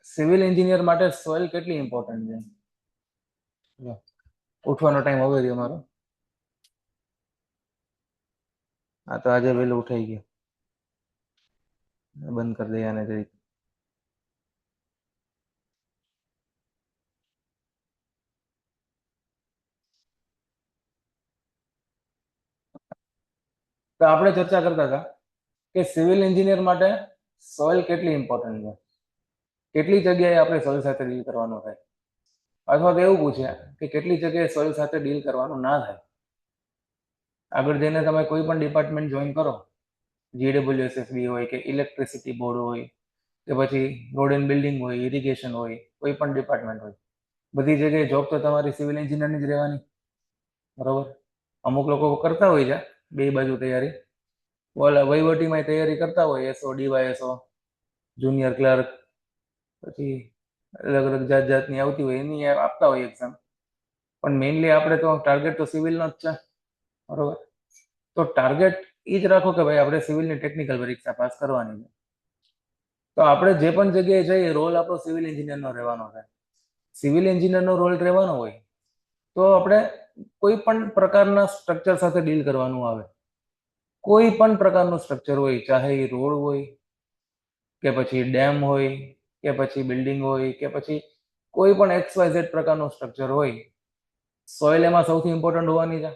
Speaker 2: સિવિલ એન્જિનિયર માટે સોઇલ કેટલી ઇમ્પોર્ટન્ટ છે. જો, ઉઠવાનો ટાઈમ હવે રહ્યો મારો. આ તો આજે વહેલું ઉઠાઈ ગયો. બંધ કરી દઈએ આને જરીક. તો આપણે ચર્ચા કરતા હતા કે સિવિલ એન્જિનિયર માટે સોઇલ કેટલી ઇમ્પોર્ટન્ટ છે. કેટલી જગ્યાએ આપણે સોઇલ સાથે ડીલ કરવાનું થાય, અથવા તો એવું પૂછ્યા કે કેટલી જગ્યાએ સોઇલ સાથે ડીલ કરવાનું ના થાય. આગળ જઈને તમે કોઈ પણ ડિપાર્ટમેન્ટ જોઈન કરો, GWSSB હોય કે ઇલેક્ટ્રિસિટી બોર્ડ હોય કે પછી રોડ એન્ડ બિલ્ડિંગ હોય, ઇરિગેશન હોય, કોઈ પણ ડિપાર્ટમેન્ટ હોય, બધી જગ્યાએ જોબ તો તમારી સિવિલ એન્જિનિયરની જ રહેવાની, બરોબર. અમુક લોકો કરતા હોય છે બે બાજુ તૈયારી, ઓલા વહીવટીમાં તૈયારી કરતા હોય, એસઓ, ડીવાયએસઓ, જુનિયર ક્લર્ક, પછી અલગ અલગ જાત જાતની આવતી હોય એની આપતા હોય એક્ઝામ. પણ મેઇનલી આપણે તો ટાર્ગેટ તો સિવિલનો જ છે, બરોબર. તો ટાર્ગેટ એ જ રાખો કે ભાઈ આપણે સિવિલની ટેકનિકલ પરીક્ષા પાસ કરવાની છે. તો આપણે જે પણ જગ્યાએ જઈએ રોલ આપણો સિવિલ એન્જિનિયરનો રહેવાનો છે. સિવિલ એન્જિનિયરનો રોલ રહેવાનો હોય તો આપણે કોઈ પણ પ્રકારના સ્ટ્રક્ચર સાથે ડીલ કરવાનું આવે. કોઈ પણ પ્રકારનું સ્ટ્રક્ચર હોય, ચાહે એ રોડ હોય કે પછી ડેમ હોય કે પછી બિલ્ડિંગ હોય કે પછી કોઈ પણ XYZ પ્રકારનું સ્ટ્રક્ચર હોય, સોઇલ એમાં સૌથી ઇમ્પોર્ટન્ટ હોવાની છે.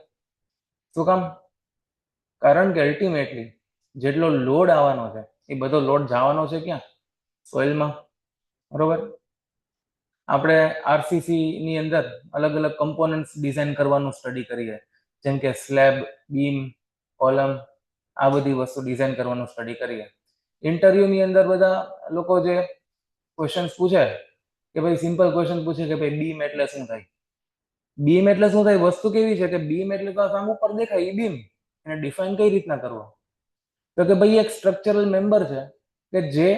Speaker 2: શું કામ? કારણ કે અલ્ટિમેટલી જેટલો લોડ આવવાનો છે એ બધો લોડ જવાનો છે ક્યાં? સોઇલમાં, બરોબર. આપણે આરસીસી ની અંદર અલગ અલગ કમ્પોનન્ટ્સ ડિઝાઇન કરવાનું સ્ટડી કરીએ, જેમ કે સ્લેબ, બીમ, કોલમ, આ બધી વસ્તુ ડિઝાઇન કરવાનું સ્ટડી કરીએ. ઇન્ટરવ્યુની અંદર બધા લોકો જે ક્વેશ્ચન્સ પૂછે કે ભાઈ સિમ્પલ ક્વેશ્ચન પૂછે કે ભાઈ બીમ એટલે શું થાય. બીમ એટલે શું થાય? વસ્તુ કેવી છે કે બીમ એટલે તો આમ ઉપર દેખાય એ બીમ, એને ડિફાઇન કઈ રીતના કરવો? તો કે ભાઈ એક સ્ટ્રક્ચરલ મેમ્બર છે કે જે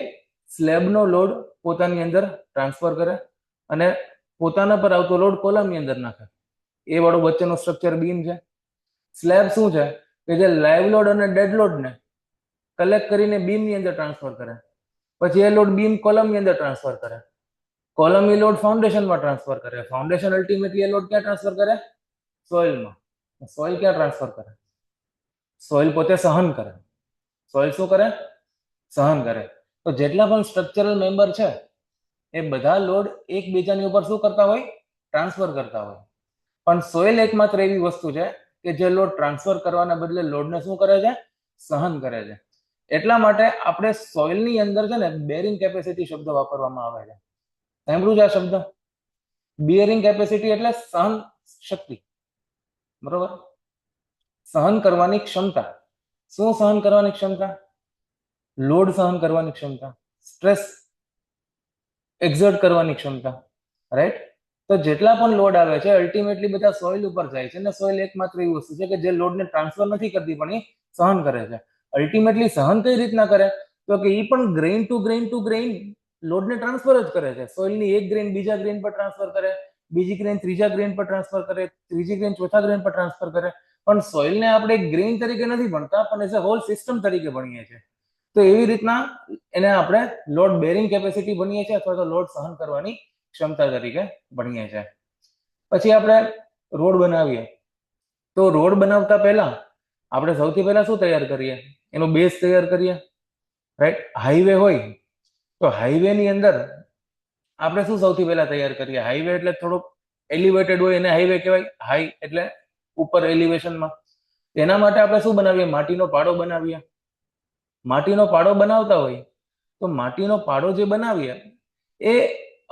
Speaker 2: સ્લેબનો લોડ પોતાની અંદર ટ્રાન્સફર કરે અને પોતાના પર આવતો લોડ કોલમની અંદર નાખે. એ વાળું વચ્ચેનું સ્ટ્રક્ચર બીમ છે. સ્લેબ શું છે કે જે લાઈવ લોડ અને ડેડ લોડને કલેક્ટ કરીને બીમની અંદર ટ્રાન્સફર કરે. પછી એ લોડ બીમ કોલમની અંદર ટ્રાન્સફર કરે. કોલમ એ લોડ ફાઉન્ડેશનમાં ટ્રાન્સફર કરે. ફાઉન્ડેશન અલ્ટિમેટલી એ લોડ ક્યાં ટ્રાન્સફર કરે? સોઇલમાં. સોઇલ ક્યાં ટ્રાન્સફર કરે? સોઇલ પોતે સહન કરે. સોઇલ શું કરે? સહન કરે. તો જેટલા પણ સ્ટ્રક્ચરલ મેમ્બર છે એ બધા લોડ એકબીજાની ઉપર શું કરતા હોય? ટ્રાન્સફર કરતા હોય. પણ સોઇલ એકમાત્ર એવી વસ્તુ છે કે જે લોડ ટ્રાન્સફર કરવાના બદલે લોડને શું કરે છે? સહન કરે છે. એટલા માટે આપણે સોઇલની અંદર છે ને બેરિંગ કેપેસિટી શબ્દ વાપરવામાં આવે છે. સાંભળ્યું છે આ શબ્દ? બેરિંગ કેપેસિટી એટલે સહન શક્તિ, બરોબર. સહન કરવાની ક્ષમતા. શું સહન કરવાની ક્ષમતા? લોડ સહન કરવાની ક્ષમતા, સ્ટ્રેસ એક્ઝર્ટ કરવાની ક્ષમતા, રાઈટ. તો જેટલા પણ લોડ આવે છે અલ્ટિમેટલી બધા સોઇલ ઉપર જાય છે, અને સોઇલ એકમાત્ર એવી વસ્તુ છે કે જે લોડને ટ્રાન્સફર નથી કરતી પણ એ સહન કરે છે. અલ્ટિમેટલી સહન કઈ રીતના કરે? તો કે એ પણ ગ્રેઇન ટુ ગ્રેઇન લોડને ટ્રાન્સફર જ કરે છે. સોઇલની એક ગ્રેઇન બીજા ગ્રેઇન પર ટ્રાન્સફર કરે, બીજી ગ્રેઇન ત્રીજા ગ્રેઇન પર ટ્રાન્સફર કરે, ત્રીજી ગ્રેઇન ચોથા ગ્રેઇન પર ટ્રાન્સફર કરે. પણ સોઇલને આપણે ગ્રેઇન તરીકે નથી ભણતા, પણ એઝ અ હોલ સિસ્ટમ તરીકે ભણીએ છીએ. તો એવી રીતના એને આપણે લોડ બેરિંગ કેપેસિટી ભણીએ છીએ અથવા તો લોડ સહન કરવાની ક્ષમતા તરીકે ભણીએ છીએ. પછી આપણે રોડ બનાવીએ તો રોડ બનાવતા પહેલા આપણે સૌથી પહેલા શું તૈયાર કરીએ? એનો બેઝ તૈયાર કરીએ, રાઈટ. હાઈવે હોય તો હાઈવે ની અંદર આપણે શું સૌથી પહેલા તૈયાર કરીએ? હાઈવે એટલે થોડુંક એલિવેટેડ હોય એને હાઈવે કહેવાય. હાઈ એટલે ઉપર એલિવેશનમાં. તેના માટે આપણે શું બનાવીએ? માટીનો પાડો બનાવીએ. માટીનો પાડો બનાવતા હોય તો માટીનો પાડો જે બનાવીએ એ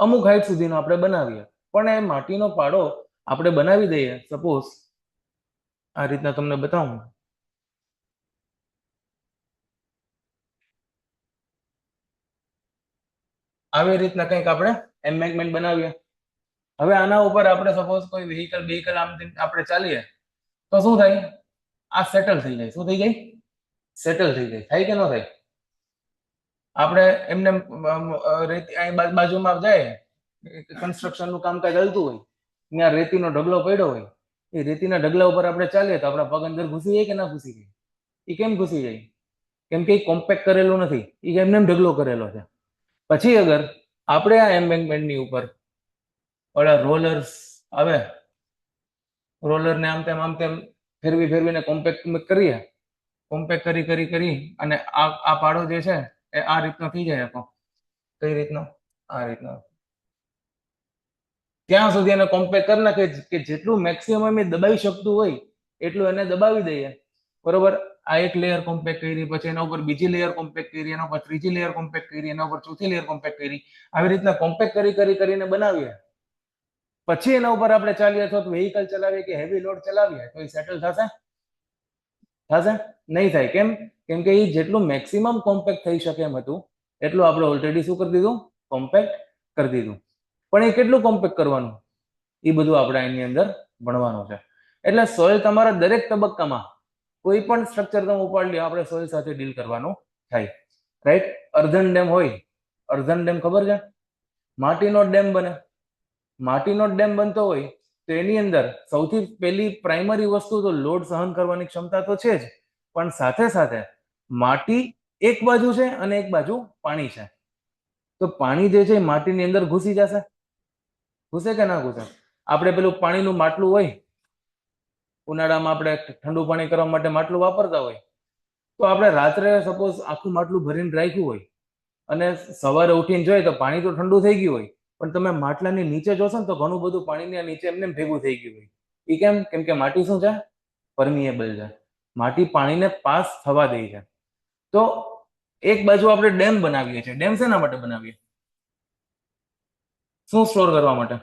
Speaker 2: અમુક હાઈટ સુધીનો આપણે બનાવીએ. પણ એ માટીનો પાડો આપણે બનાવી દઈએ, સપોઝ આ રીતના તમને બતાવું. આવી રીતના કંઈક આપણે એમ્બેંકમેન્ટ બનાવીએ. હવે આના ઉપર આપણે સપોઝ કોઈ વ્હીકલ આમ આપણે ચાલીએ તો શું થાય? આ સેટલ થઈ જાય. શું થઈ જાય? સેટલ થઈ જાય. થાય કે ન થાય? આપણે એમને બાજુમાં જાય, કન્સ્ટ્રક્શનનું કામકાજ ચાલતું હોય, ત્યાં રેતીનો ઢગલો પડ્યો હોય, એ રેતીના ઢગલા ઉપર આપણે ચાલીએ તો આપણા પગ અંદર ઘૂસી જાય કે ના ઘૂસી જાય? એ કેમ ઘૂસી જાય? કેમ કે એ કોમ્પેક્ટ કરેલું નથી, એ એમને એમ ઢગલો કરેલો છે. પછી અગર આપણે આ એમ્બેંકમેન્ટની ઉપર ઓલા રોલર્સ આવે, રોલરને આમ તેમ ફેરવીને કોમ્પેક્ટ કરીએ, કોમ્પેક્ટ કરી અને આ પાડો જે છે એ આ રીતનો થઈ જાય આખો. કઈ રીતનો? આ રીતનો. ત્યાં સુધી એને કોમ્પેક્ટ કરી નાખે કે જેટલું મેક્સિમમ એ દબાવી શકતું હોય એટલું એને દબાવી દઈએ. બરોબર? આ એક લેયર કોમ્પેક્ટ કરી, પછી એના ઉપર બીજી લેયર કોમ્પેક્ટ કરી, એના ઉપર ત્રીજી લેયર કોમ્પેક્ટ કરી, એના ઉપર ચોથી લેયર કોમ્પેક્ટ કરી. આવી રીતના કોમ્પેક્ટ કરીને બનાવીએ. પછી એના ઉપર આપણે ચાલીએ અથવા વ્હીકલ ચલાવીએ કે હેવી લોડ ચલાવીએ તો એ સેટલ થશે? નહીં થાય. કેમ કે એ જેટલું મેક્સિમમ કોમ્પેક્ટ થઈ શકે એમ હતું એટલું આપણે ઓલરેડી શું કરી દીધું? કોમ્પેક્ટ કરી દીધું. પણ એ કેટલું કોમ્પેક્ટ કરવાનું એ બધું આપણે એની અંદર ભણવાનું છે. એટલે સોઇલ તમારા દરેક તબક્કામાં કોઈ પણ સ્ટ્રક્ચર તમે ઉપાડી લો, આપણે સોઇલ સાથે ડીલ કરવાનું થાય. રાઈટ? અર્ધન ડેમ હોય, અર્ધન ડેમ ખબર છે? માટીનો ડેમ બને. માટીનો ડેમ બનતો હોય તો એની અંદર સૌથી પહેલી પ્રાઇમરી વસ્તુ તો લોડ સહન કરવાની ક્ષમતા તો છે જ, પણ સાથે સાથે માટી એક બાજુ છે અને એક બાજુ પાણી છે. તો પાણી જે છે માટીની અંદર ઘૂસી જશે. ઘૂસે કે ના ઘૂસે? આપણે પેલું પાણીનું માટલું હોય, ઉનાળામાં આપણે ઠંડુ પાણી કરવા માટે માટલું વાપરતા હોય, તો આપણે રાત્રે સપોઝ આખું માટલું ભરીને રાખ્યું હોય અને સવારે ઉઠીને જોઈએ તો પાણી તો ઠંડુ થઈ ગયું હોય, પણ તમે માટલાની નીચે જોશો ને તો ઘણું બધું પાણીની નીચે એમને ભેગું થઈ ગયું હોય. એ કેમ કે માટી શું છે? પરમિએબલ છે. માટી પાણીને પાસ થવા દે છે. તો એક બાજુ આપણે ડેમ બનાવીએ છીએ. ડેમ શેના માટે બનાવીએ? શું સ્ટોર કરવા માટે?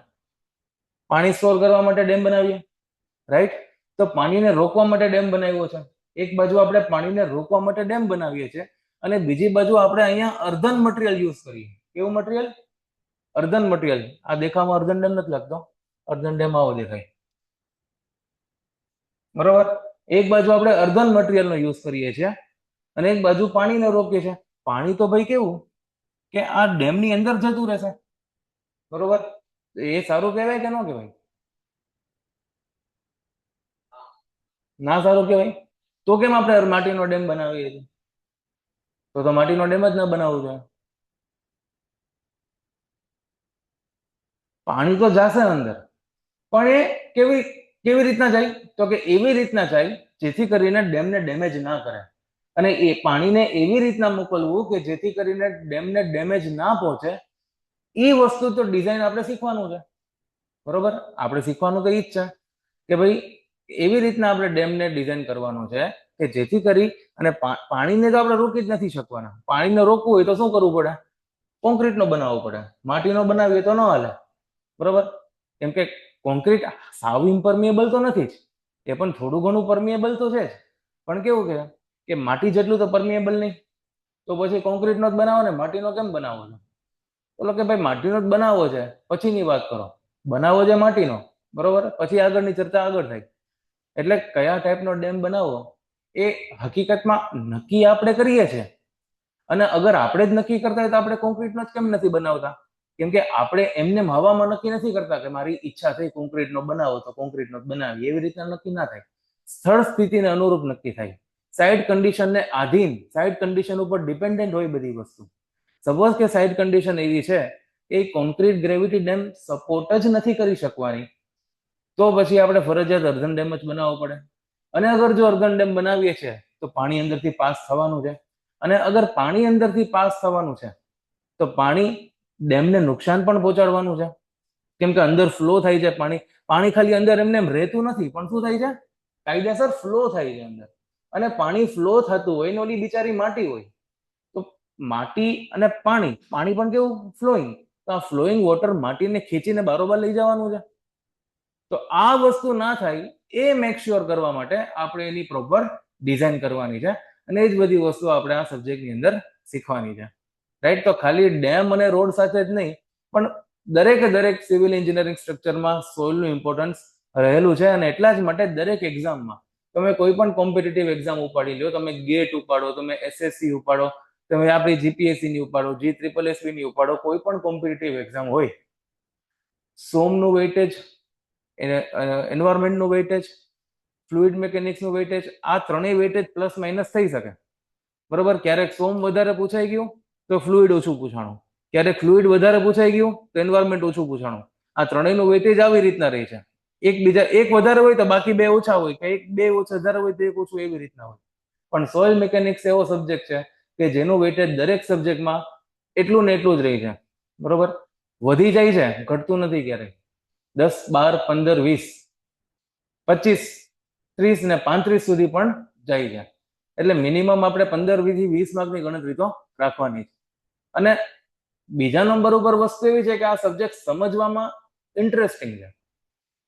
Speaker 2: પાણી સ્ટોર કરવા માટે ડેમ બનાવીએ. રાઈટ? તો પાણીને રોકવા માટે ડેમ બનાવ્યો છે. એક બાજુ આપણે પાણીને રોકવા માટે ડેમ બનાવીએ છીએ અને બીજી બાજુ આપણે અહીંયા અર્ધન મટીરિયલ યુઝ કરીએ. કેવું મટીરિયલ? Earthen material. આ દેખામાં અર્ધન ડેમ નથી લાગતો. અર્ધન ડેમ આવો દેખાય. બરોબર? એક બાજુ આપણે અર્ધન મટીરિયલનો યુઝ કરીએ છીએ અને એક બાજુ પાણીને રોકીએ છીએ. પાણી તો ભાઈ કેવું કે આ ડેમની અંદર જતું રહેશે. બરોબર? એ સારું કહેવાય કે ન કહેવાય? ના સારું કહેવાય. તો કેમ આપણે માટીનો ડેમ બનાવીએ છીએ? તો માટીનો ડેમ જ ના બનાવવો જોઈએ. પાણી તો જશે અંદર, પણ એ કેવી રીતના જાય? તો કે એવી રીતના જાય જેથી કરીને ડેમને ડેમેજ ના કરે. અને એ પાણીને એવી રીતના મોકલવું કે જેથી કરીને ડેમને ડેમેજ ના પહોંચે. એ વસ્તુ તો ડિઝાઇન આપણે શીખવાનું છે. બરોબર? આપણે શીખવાનું તો એ જ છે કે ભાઈ એવી રીતના આપણે ડેમને ડિઝાઇન કરવાનું છે કે જેથી કરી અને પાણીને તો આપણે રોકી જ નથી શકવાના. પાણીને રોકવું હોય તો શું કરવું પડે? કોન્ક્રીટનો બનાવવો પડે. માટીનો બનાવીએ તો ન હાલે. બરોબર? કેમ કે કોન્ક્રીટ સાવ ઇમ્પર્મિએબલ તો નથી જ, એ પણ થોડું ઘણું પરમિએબલ તો છે જ, પણ કેવું કે માટી જેટલું તો પરમિએબલ નહીં. તો પછી કોન્ક્રીટનો જ બનાવો ને, માટીનો કેમ બનાવો છો? બોલો કે ભાઈ માટીનો જ બનાવવો છે, પછીની વાત કરો. બનાવો છે માટીનો, બરોબર? પછી આગળની ચર્ચા આગળ થાય. એટલે કયા ટાઈપનો ડેમ બનાવવો એ હકીકતમાં નક્કી આપણે કરીએ છીએ. અને અગર આપણે જ નક્કી કરતા હોય તો આપણે કોન્ક્રીટનો જ કેમ નથી બનાવતા? કેમ કે આપણે એમને હવામાં નક્કી નથી કરતા કે મારી ઈચ્છા થઈ કોન્ક્રીટનો બનાવો તો કોન્ક્રીટનો જ બનાવીએ. એવી રીતના નક્કી ના થાય. સ્થળ સ્થિતિને અનુરૂપ નક્કી થાય. સાઇટ કન્ડિશનને આધીન, સાઇટ કન્ડિશન ઉપર ડિપેન્ડન્ટ હોય બધી વસ્તુ. સપોઝ કે સાઇટ કન્ડિશન એવી છે કે કોન્ક્રીટ ગ્રેવિટી ડેમ સપોર્ટ જ નથી કરી શકવાની, તો પછી આપણે ફરજિયાત અર્ધન ડેમ જ બનાવવો પડે. અને અગર જો અર્ધન ડેમ બનાવીએ છીએ તો પાણી અંદરથી પાસ થવાનું છે. અને અગર પાણી અંદરથી પાસ થવાનું છે તો પાણી ડેમને નુકસાન પણ પહોંચાડવાનું છે. કેમ કે અંદર ફ્લો થાય છે પાણી. પાણી ખાલી અંદર એમને એમ રહેતું નથી, પણ શું થાય છે? કાયદેસર ફ્લો થાય છે અંદર. અને પાણી ફ્લો થતું હોય ને ઓલી બિચારી માટી હોય, તો માટી અને પાણી પણ કેવું? ફ્લોઈંગ. તો આ ફ્લોઈંગ વોટર માટીને ખેંચીને બારોબાર લઈ જવાનું છે. તો આ વસ્તુ ના થાય એ મેક શ્યોર કરવા માટે આપણે એની પ્રોપર ડિઝાઇન કરવાની છે. અને એ જ બધી વસ્તુ આપણે આ સબ્જેક્ટની અંદર શીખવાની છે. રાઈટ? તો ખાલી ડેમ અને રોડ સાથે જ નહીં, પણ દરેક સિવિલ એન્જિનિયરિંગ સ્ટ્રક્ચરમાં સોઇલનું ઇમ્પોર્ટન્સ રહેલું છે. અને એટલા જ માટે દરેક એક્ઝામમાં તમે કોઈ પણ કોમ્પિટિટિવ એક્ઝામ ઉપાડી લો, તમે ગેટ ઉપાડો, તમે એસએસસી ઉપાડો, તમે આપણી જીપીએસસી ની ઉપાડો, GSSB ની ઉપાડો, કોઈ પણ કોમ્પિટિટિવ એક્ઝામ હોય, સોમનું વેઇટેજ, એન્વાયરમેન્ટનું વેઇટેજ, ફ્લુઇડ મિકેનિક્સનું વેઇટેજ, આ ત્રણેય વેઇટેજ પ્લસ માઇનસ થઈ શકે. બરોબર, ક્યારેક સોમ વધારે પૂછાઈ ગયું તો ફ્લુઇડ ઓછું પૂછાણું, ક્યારેક ફ્લુઇડ વધારે પૂછાઈ ગયું તો એન્વાયરમેન્ટ ઓછું પૂછાણું. આ ત્રણેયનું વેઇટેજ આવી રીતના રહે છે. એક વધારે હોય તો બાકી બે ઓછા હોય, કે બે વધારે હોય તો એક ઓછું, એવી રીતના હોય. પણ સોઇલ મિકેનિક્સ એવો સબ્જેક્ટ છે કે જેનું વેઇટેજ દરેક સબ્જેક્ટમાં એટલું ને એટલું જ રહે છે. બરોબર, વધી જાય છે, ઘટતું નથી ક્યારેય. 10, 12, 15, 20, 25, 30 ને 35 સુધી પણ જાય છે. એટલે મિનિમમ આપણે 15 થી 20 માર્કની ગણતરી તો રાખવાની છે. અને બીજા નંબર ઉપર વસ્તુ એવી છે કે આ સબ્જેક્ટ સમજવામાં ઇન્ટરેસ્ટિંગ છે.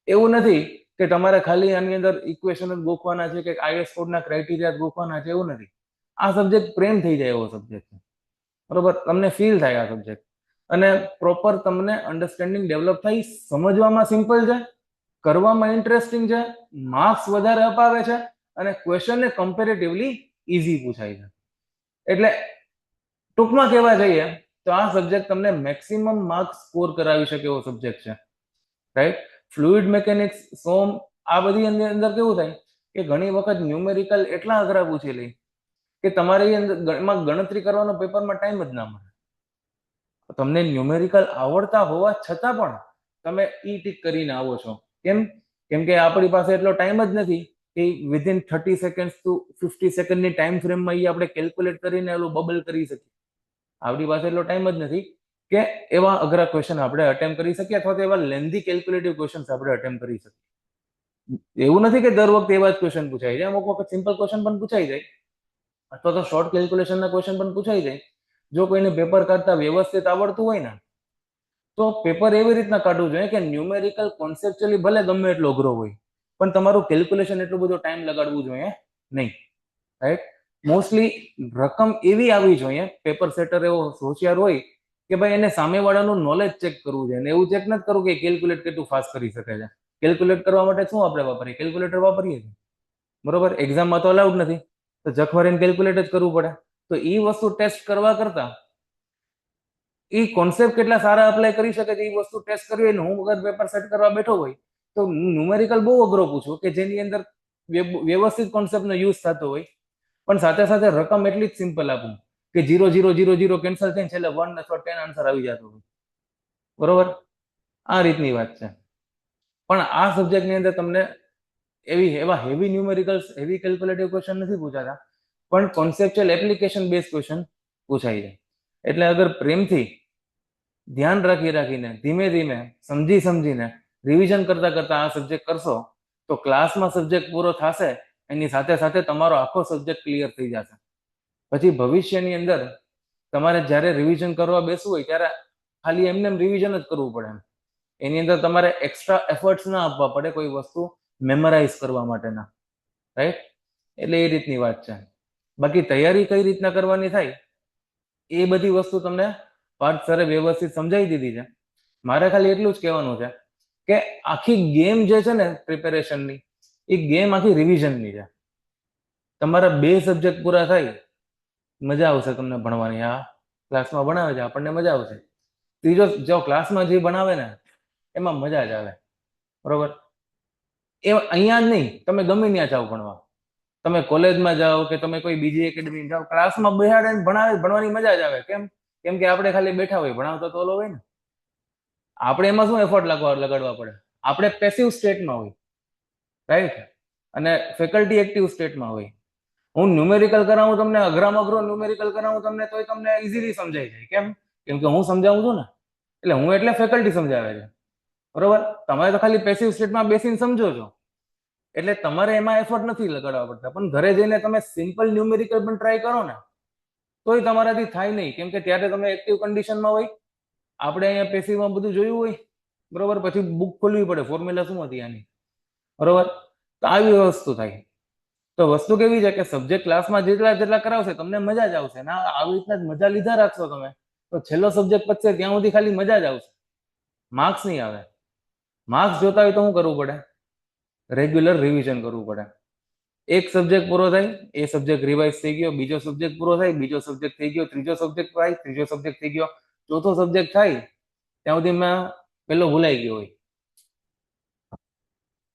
Speaker 2: એવું નથી કે તમારે ખાલી આની અંદર ઇક્વેશન જ ગોખવાના છે કે IS કોડના ક્રાઇટેરિયા ગોખવાના છે, એવું નથી. આ સબ્જેક્ટ પ્રેમ થઈ જાય એવો સબ્જેક્ટ છે. બરોબર, તમને ફીલ થાય આ સબ્જેક્ટ, અને પ્રોપર તમને અન્ડરસ્ટેન્ડિંગ ડેવલપ થાય. સમજવામાં સિમ્પલ છે, કરવામાં ઇન્ટરેસ્ટિંગ છે, માર્ક્સ વધારે અપાવે છે, અને ક્વેશ્ચન કમ્પેરેટિવલી ઈઝી પૂછાય છે. એટલે ટૂંકમાં કહેવા જઈએ તો આ સબ્જેક્ટ તમને મેક્સિમમ માર્ક્સ સ્કોર કરાવી શકે એવો સબ્જેક્ટ છે. રાઈટ, ફ્લુઇડ મિકેનિક્સ, સોમ, આ બધી અંદર કેવું થાય કે ઘણી વખત ન્યુમેરિકલ એટલા અઘરા પૂછી લે કે તમારે એમાં ગણતરી કરવાનો પેપરમાં ટાઈમ જ ના મળે. તમને ન્યુમેરિકલ આવડતા હોવા છતાં પણ તમે ઈ ટીક કરીને આવો છો. કેમ કે આપણી પાસે એટલો ટાઈમ જ નથી કે વિધિન 30 સેકન્ડ ટુ 50 સેકન્ડની ટાઈમ ફ્રેમમાં એ આપણે કેલ્ક્યુલેટ કરીને એલું બબલ કરી શકીએ. આપણી પાસે એટલો ટાઈમ જ નથી કે એવા અઘરા ક્વેશ્ચન આપણે અટેમ્પ કરી શકીએ, અથવા તો એવા લેન્ધી કેલ્ક્યુલેટિવ ક્વેશ્ચન આપણે અટેમ્પ કરી શકીએ. એવું નથી કે દર વખતે એવા જ ક્વેશ્ચન પૂછાઈ જાય, અમુક વખત સિમ્પલ ક્વેશ્ચન પણ પૂછાઈ જાય, અથવા તો શોર્ટ કેલ્ક્યુલેશનના ક્વેશ્ચન પણ પૂછાઈ જાય. જો કોઈને પેપર કાઢતા વ્યવસ્થિત આવડતું હોય ને તો પેપર એવી રીતના કાઢવું જોઈએ કે ન્યુમેરિકલ કોન્સેપ્ચ્યુઅલી ભલે ગમે એટલો અઘરો હોય, પણ તમારું કેલ્ક્યુલેશન એટલો બધો ટાઈમ લગાડવું જોઈએ નહીં. રાઈટ, મોસ્ટલી રકમ એવી આવી જોઈએ, પેપર સેટર એવો હોશિયાર હોય કે ભાઈ એને સામેવાળાનું નોલેજ ચેક કરવું જોઈએ. એવું ચેક નથી કરવું કે કેલ્ક્યુલેટ કેટલું ફાસ્ટ કરી શકે છે. કેલ્ક્યુલેટ કરવા માટે શું આપણે વાપરીએ? કેલ્ક્યુલેટર વાપરીએ છીએ. બરોબર, એક્ઝામમાં તો અલાઉડ નથી, તો જખવારીને કેલ્ક્યુલેટ જ કરવું પડે. તો એ વસ્તુ ટેસ્ટ કરવા કરતા એ કોન્સેપ્ટ કેટલા સારા અપ્લાય કરી શકે છે એ વસ્તુ ટેસ્ટ કરવી હોય ને હું વગર પેપર સેટ કરવા બેઠો હોય તો ન્યુમેરિકલ બહુ અઘરો પૂછું કે જેની અંદર વ્યવસ્થિત કોન્સેપ્ટનો યુઝ થતો હોય, પણ સાથે સાથે રકમ એટલી જ સિમ્પલ આપું કે 0, 0, 0, 0 કેન્સલ થઈને છેલ્લે 1 અથવા 10 આન્સર આવી જતો હોય. બરોબર, આ રીતની વાત છે. પણ આ સબ્જેક્ટની અંદર તમને એવા heavy numericals, heavy calculative question નથી પૂછાતા, પણ કોન્સેપ્ચ્યુઅલ એપ્લિકેશન બેઝ ક્વેશ્ચન પૂછાઈ જાય. એટલે અગર પ્રેમથી ધ્યાન રાખીને ધીમે ધીમે સમજીને રિવિઝન કરતા આ સબ્જેક્ટ કરશો તો ક્લાસમાં સબ્જેક્ટ પૂરો થશે, એની સાથે સાથે તમારો આખો સબ્જેક્ટ ક્લિયર થઈ જશે. પછી ભવિષ્યની અંદર તમારે જ્યારે રિવિઝન કરવા બેસવું હોય ત્યારે ખાલી એમને રિવિઝન જ કરવું પડે. એની અંદર તમારે એક્સ્ટ્રા એફર્ટ્સ ના આપવા પડે કોઈ વસ્તુ મેમરાઇઝ કરવા માટેના. રાઈટ, એટલે એ રીતની વાત છે. બાકી તૈયારી કઈ રીતના કરવાની થાય એ બધી વસ્તુ તમને પાર્થ સરે વ્યવસ્થિત સમજાવી દીધી છે. મારે ખાલી એટલું જ કહેવાનું છે કે આખી ગેમ જે છે ને પ્રિપેરેશનની, એ ગેમ આખી રિવિઝનની છે. તમારા 2 સબ્જેક્ટ પૂરા થાય, મજા આવશે તમને ભણવાની. આ ક્લાસમાં ભણાવે છે આપણને મજા આવશે. ત્રીજો જો ક્લાસમાં જે ભણાવે ને એમાં મજા જ આવે. બરોબર, એ અહીંયા જ નહીં, તમે ગમે ત્યાં જાઓ ભણવા, તમે કોલેજમાં જાઓ કે તમે કોઈ બીજી એકેડમી જાઓ, ક્લાસમાં બેહાડે ભણવાની મજા જ આવે. કેમ કે આપણે ખાલી બેઠા હોય, ભણાવતા તો ઓલો હોય ને. આપણે એમાં શું એફર્ટ લગાડવા પડે? આપણે પેસિવ સ્ટેટમાં હોય, રાઈટ, અને ફેકલ્ટી એક્ટિવ સ્ટેટમાં હોય. હું ન્યુમેરિકલ કરાવું તમને, અઘરામાં અઘરો ન્યુમેરિકલ કરાવું તમને, તોય તમને ઇઝીલી સમજાઈ જાય. કેમ કે હું સમજાવું છું ને, એટલે હું એટલે ફેકલ્ટી સમજાવે છે. બરોબર, તમે તો ખાલી પેસિવ સ્ટેટમાં બેસીને સમજો છો, એટલે તમારે એમાં એફર્ટ નથી લગાડવા પડતા. પણ ઘરે જઈને તમે સિમ્પલ ન્યુમેરિકલ પણ ટ્રાય કરો ને તોય તમારાથી થાય નહીં, કેમ કે ત્યારે તમે એક્ટિવ કન્ડિશનમાં હોય. આપણે અહીંયા પેસિવમાં બધું જોયું હોય. બરોબર, પછી બુક ખોલવી પડે, ફોર્મ્યુલા શું હતી આની. બરોબર, તો આવી વસ્તુ થાય. તો વસ્તુ કેવી છે કે સબ્જેક્ટ ક્લાસમાં જેટલા કરાવશે તમને મજા જ આવશે. ના આવી રીતના જ મજા લીધા રાખશો તમે તો છેલ્લો સબ્જેક્ટ પતશે ત્યાં સુધી ખાલી મજા જ આવશે, માર્ક્સ નહીં આવે. માર્ક્સ જોતા હોય તો શું કરવું પડે? રેગ્યુલર રિવિઝન કરવું પડે. એક સબ્જેક્ટ પૂરો થાય, એ સબ્જેક્ટ રિવાઇઝ થઈ ગયો, બીજો સબ્જેક્ટ પૂરો થાય, બીજો સબ્જેક્ટ થઈ ગયો, ત્રીજો સબ્જેક્ટ થાય, ત્રીજો સબ્જેક્ટ થઈ ગયો, ચોથો સબ્જેક્ટ થાય ત્યાં સુધીમાં પેલો ભૂલાઈ ગયો હોય.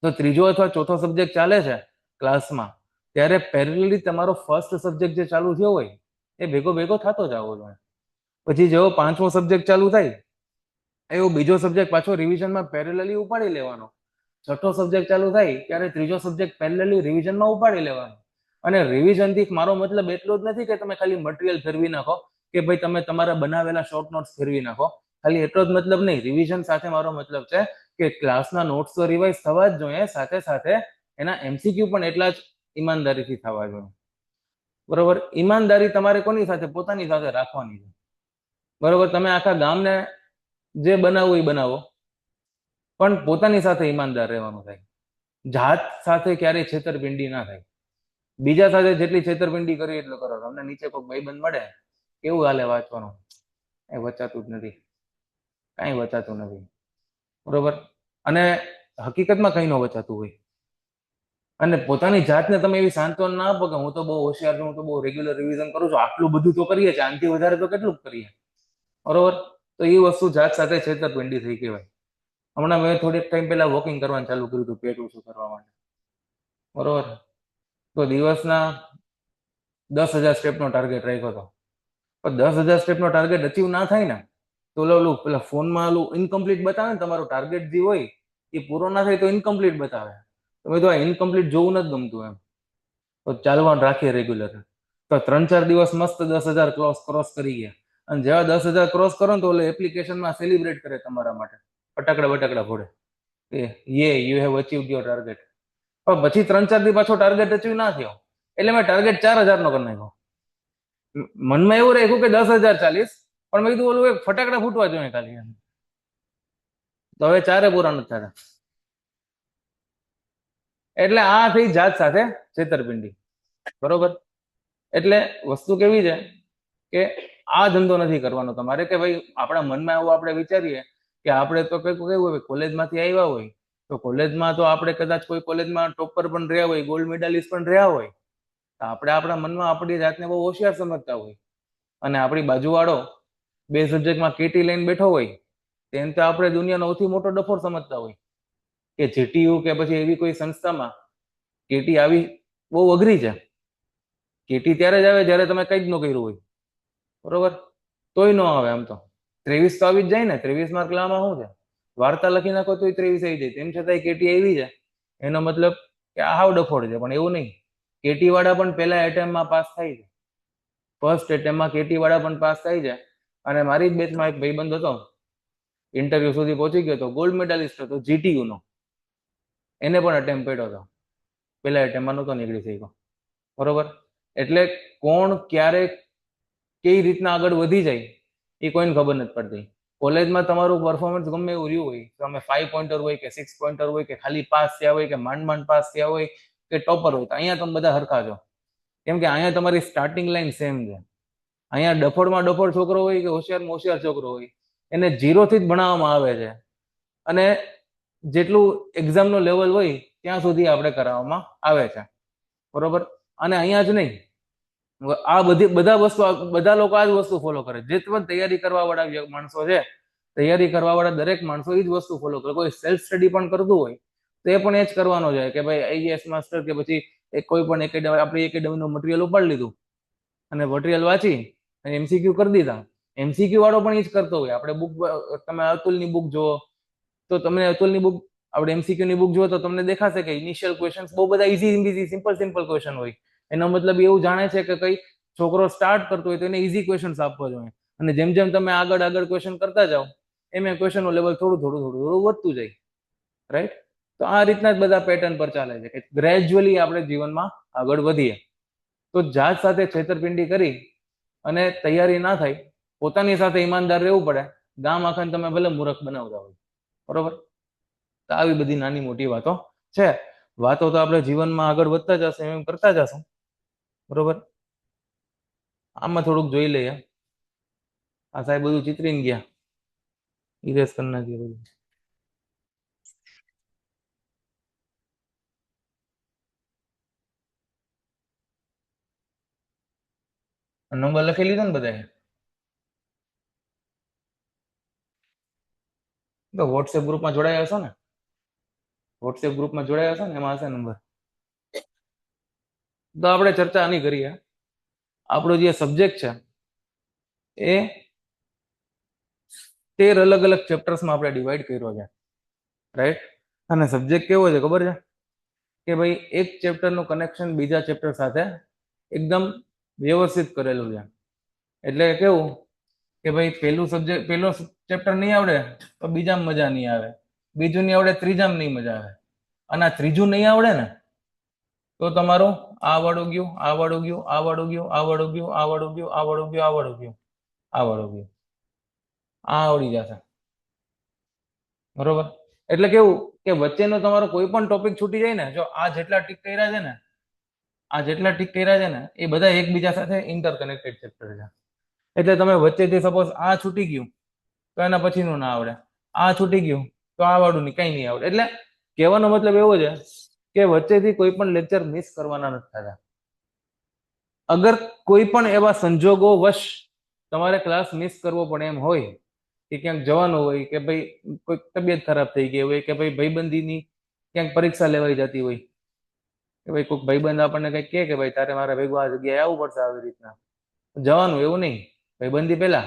Speaker 2: તો ત્રીજો અથવા ચોથો સબ્જેક્ટ ચાલે છે ક્લાસમાં, ત્યારે પેરેલલી તમારો ફર્સ્ટ સબ્જેક્ટ જે ચાલુ થયો હોય એ ભેગો ભેગો થતો જ આવવો જોઈએ. પછી જેવો 5મો સબ્જેક્ટ ચાલુ થાય એવો બીજો સબ્જેક્ટ પાછો રિવિઝનમાં પેરેલલી ઉપાડી લેવાનો. 6થો સબ્જેક્ટ ચાલુ થાય ત્યારે 3જો સબ્જેક્ટ પેરેલલી રિવિઝનમાં ઉપાડી લેવાનો. અને રિવિઝનથી મારો મતલબ એટલો જ નથી કે તમે ખાલી મટીરિયલ ફેરવી નાખો કે ભાઈ તમે તમારા બનાવેલા શોર્ટ નોટ્સ ફેરવી નાખો. ખાલી એટલો જ મતલબ નહીં. રિવિઝન સાથે મારો મતલબ છે કે ક્લાસના નોટ્સ તો રિવાઇઝ થવા જ જોઈએ, સાથે સાથે એના એમસીક્યુ પણ એટલા જ ઈમાનદારીથી થવા જોઈએ. બરોબર. ઈમાનદારી તમારે કોની સાથે? પોતાની સાથે રાખવાની છે. બરોબર. તમે આખા ગામને જે બનાવવું એ બનાવો, પણ પોતાની સાથે ઈમાનદાર રહેવાનું થાય. જાત સાથે ક્યારેય છેતરપિંડી ના થાય. બીજા સાથે જેટલી છેતરપિંડી કરી એટલું કરો. તમને નીચે કોઈ ભાઈબંધ મળે, કેવું હાલે વાંચવાનું? એ વચાતું જ નથી, કાંઈ વચાતું નથી. બરોબર. અને હકીકતમાં કંઈ ન વચાતું હોય. અને પોતાની જાતને તમે એવી સાંત્વના ના આપો કે હું તો બહુ હોશિયાર છું, હું તો બહુ રેગ્યુલર રિવિઝન કરું છું, આટલું બધું તો કરીએ છીએ, આનાથી વધારે તો કેટલું કરીએ. બરોબર. તો એ વસ્તુ જાત સાથે છેતરપિંડી થઈ કહેવાય. હમણાં મેં થોડીક ટાઈમ પહેલા વોકિંગ કરવાનું ચાલુ કર્યું હતું પેટ ઓછું કરવા માટે. બરોબર. તો દિવસના 10,000 સ્ટેપનો ટાર્ગેટ રાખ્યો હતો. પણ 10,000 સ્ટેપનો ટાર્ગેટ અચીવ ના થાય ને તો ઓલું પેલા ફોનમાં ઓલું ઇનકમ્પ્લીટ બતાવે ને, તમારું ટાર્ગેટ જે હોય એ પૂરો ના થાય તો ઇનકમ્પ્લીટ બતાવે. તમે તો આ ઇનકમ્પ્લીટ જોવું નથી ગમતું એમ. તો ચાલવાનું રાખીએ રેગ્યુલર. તો 3-4 દિવસ મસ્ત 10,000 ક્રોસ કરી ગયા. અને જેવા 10,000 ક્રોસ કરો ને તો ઓલે એપ્લિકેશનમાં સેલિબ્રેટ કરે તમારા માટે, ફટાકડા બટાકડા ફોડે કે યુ હેવ અચીવ્ડ યોર ટાર્ગેટ. પણ પછી 3-4 દિવસ પાછો ટાર્ગેટ અચીવ ના થયો એટલે મેં ટાર્ગેટ 4,000 નો કરી નાખ્યો. મનમાં એવું રાખ્યું કે 10,000 ચાલીસ, પણ મેં કીધું ઓલું એક ફટાકડા ફૂટવા જોઈએ ખાલી. તો હવે 4 પૂરા નથી થતા. એટલે આ થઈ જાત સાથે છેતરપિંડી. બરોબર. એટલે વસ્તુ કેવી છે કે આ ધંધો નથી કરવાનો તમારે કે ભાઈ આપણા મનમાં એવું આપણે વિચારીએ કે આપણે તો કેવું હોય, કોલેજમાંથી આવ્યા હોય તો કોલેજમાં તો આપણે કદાચ કોઈ કોલેજમાં ટોપર પણ રહ્યા હોય, ગોલ્ડ મેડાલિસ્ટ પણ રહ્યા હોય, તો આપણે આપણા મનમાં આપણી જાતને બહુ હોશિયાર સમજતા હોય. અને આપણી બાજુવાળો 2 સબ્જેક્ટમાં કેટી લઈને બેઠો હોય તેને તો આપણે દુનિયાનો સૌથી મોટો ડફોર સમજતા હોય કે જેટીયુ કે પછી એવી કોઈ સંસ્થામાં કેટી આવી બહુ અઘરી છે. કેટી ત્યારે જ આવે જ્યારે તમે કંઈ જ ન કર્યું હોય. બરોબર. તોય ન આવે. આમ તો 23 તો આવી જ જાય ને. 23 માર્ક લાવવામાં શું છે? વાર્તા લખી નાખો તોય 23 આવી જાય. તેમ છતાંય કેટી આવી જાય એનો મતલબ કે આ હાવ ડફોડ છે. પણ એવું નહીં. કેટી વાળા પણ પહેલા એટેમ્પમાં પાસ થાય છે. ફર્સ્ટ એટેમ્પમાં કેટી વાળા પણ પાસ થાય છે. અને મારી જ બેચમાં એક ભાઈબંધ હતો, ઇન્ટરવ્યુ સુધી પહોંચી ગયો હતો, ગોલ્ડ મેડાલિસ્ટ હતો જીટીયુ નો. એને પણ અટેમ્પ પડ્યો હતો. પહેલા એટેમ્પમાં નહોતો નીકળી શક્યો. બરોબર. એટલે કોણ ક્યારે કઈ રીતના આગળ વધી જાય એ કોઈને ખબર નથી પડતી. કોલેજમાં તમારું પરફોર્મન્સ ગમે એવું રહ્યું હોય, તમે 5 પોઈન્ટર હોય કે 6 પોઈન્ટર હોય કે ખાલી પાસ થયા હોય કે માંડ પાસ થયા હોય કે ટોપર હોય, તો અહીંયા તમે બધા હરખા છો. કેમ કે અહીંયા તમારી સ્ટાર્ટિંગ લાઈન સેમ છે. અહીંયા ડફોડમાં ડફોડ છોકરો હોય કે હોશિયારમાં હોશિયાર છોકરો હોય, એને 0 થી જ ભણાવવામાં આવે છે. અને જેટલું એક્ઝામનો લેવલ હોય ત્યાં સુધી આપણે કરાવવામાં આવે છે. બરોબર. અને અહીંયા જ નહીં, આ બધા લોકો આ જ વસ્તુ ફોલો કરે. જે પણ તૈયારી કરવા વાળા માણસો છે, તૈયારી કરવા વાળા દરેક માણસો એ જ વસ્તુ ફોલો કરે. કોઈ સેલ્ફ સ્ટડી પણ કરતું હોય તો એ પણ એ જ કરવાનો છે કે ભાઈ આઈએએસ માસ્ટર કે પછી કોઈ પણ એકેડમી, આપણી એકેડમીનું મટીરિયલ ઉપાડી લીધું અને મટીરિયલ વાંચી અને એમસીક્યુ કરી દીધા. એમસીક્યુ વાળો પણ એ જ કરતો હોય. આપણે બુક, તમે અતુલની બુક જુઓ તો તમને અતુલની બુક, આપણે એમસીક્યુ ની બુક જુઓ તો તમને દેખાશે કે ઇનિશિયલ ક્વેશ્ચન્સ બહુ બધા ઇઝી સિમ્પલ ક્વેશ્ચન હોય. એનો મતલબ એવું જાણે છે કે કઈ છોકરો સ્ટાર્ટ કરતો હોય તો એને ઇઝી ક્વેશ્ચન્સ આપવા જોઈએ. અને જેમ જેમ તમે આગળ ક્વેશ્ચન કરતા જાઓ એમ ક્વેશ્ચનનું લેવલ થોડું વધતું જાય. રાઈટ. તો આ રીતના જ બધા પેટર્ન પર ચાલે છે કે ગ્રેજ્યુઅલી આપણે જીવનમાં આગળ વધીએ. તો જાત સાથે છેતરપિંડી કરી અને તૈયારી ના થાય, પોતાની સાથે ઈમાનદાર રહેવું પડે. ગામ આખાને તમે ભલે મૂર્ખ બનાવતા હોય. બરોબર. તો આવી બધી નાની મોટી વાતો છે. વાતો તો આપણે જીવનમાં આગળ વધતા જશે એમ કરતા જશું. બરોબર. આમાં થોડુંક જોઈ લઈએ. આ સાહેબ બધું ચિતરીને ગયા, ઇરેઝ કરી નાખીએ બધું. નંબર લખી લીધો ને બધાએ? તો વોટ્સએપ ગ્રુપમાં જોડાયા હશો ને? વોટ્સએપ ગ્રુપમાં જોડાયા હશો ને? એમાં હશે નંબર. તો આપણે ચર્ચા આની કરીએ. આપણો જે સબ્જેક્ટ છે એ 13 અલગ અલગ ચેપ્ટર્સમાં આપણે ડિવાઈડ કર્યો છે, રાઈટ? અને સબ્જેક્ટ કેવો છે ખબર છે કે ભાઈ એક ચેપ્ટરનું કનેક્શન બીજા ચેપ્ટર સાથે એકદમ વ્યવસ્થિત કરેલું છે. એટલે કેવું કે ભાઈ પહેલો ચેપ્ટર નહીં આવડે તો બીજામાં મજા નહીં આવે, બીજું નહીં આવડે ત્રીજામાં નહીં મજા આવે, અને આ ત્રીજું નહીં આવડે ને તો તમારું આ વાળું ગયું, આ વાળું ગયું, આ વાળું ગયું, આ વાળું ગયું, આ વાળું ગયું, આ વાળું ગયું, આ વાળું ગયું, આ વાળું ગયું, આ આવડી જશે. બરોબર? એટલે કેવું કે વચ્ચેનો તમારો કોઈ પણ ટોપિક છૂટી જાય ને, જો આ જેટલા ટીક કર્યા છે ને, આ જેટલા ટીક કર્યા છે ને એ બધા એકબીજા સાથે ઇન્ટરકનેક્ટેડ ચેપ્ટર છે. એટલે તમે વચ્ચેથી સપોઝ આ છૂટી ગયું તો એના પછીનું ના આવડે, આ છૂટી ગયું તો આ વાળું કઈ નહીં આવડે. એટલે કહેવાનો મતલબ એવો છે કે વચ્ચેથી કોઈ પણ લેક્ચર મિસ કરવાના નથી થતા. અગર કોઈ પણ એવા સંજોગો વશ તમારે ક્લાસ મિસ કરવો પડે એમ હોય કે ક્યાંક જવાનું હોય કે ભાઈ કોઈ તબિયત ખરાબ થઈ ગઈ હોય કે ભાઈ ભાઈબંધીની ક્યાંક પરીક્ષા લેવાઈ જતી હોય કે ભાઈ કોઈક ભાઈબંધ આપણને કંઈક કહે કે ભાઈ તારે મારા ભેગું આ જગ્યાએ આવવું પડશે, આવી રીતના જવાનું, એવું નહીં. ભાઈબંધી પહેલા,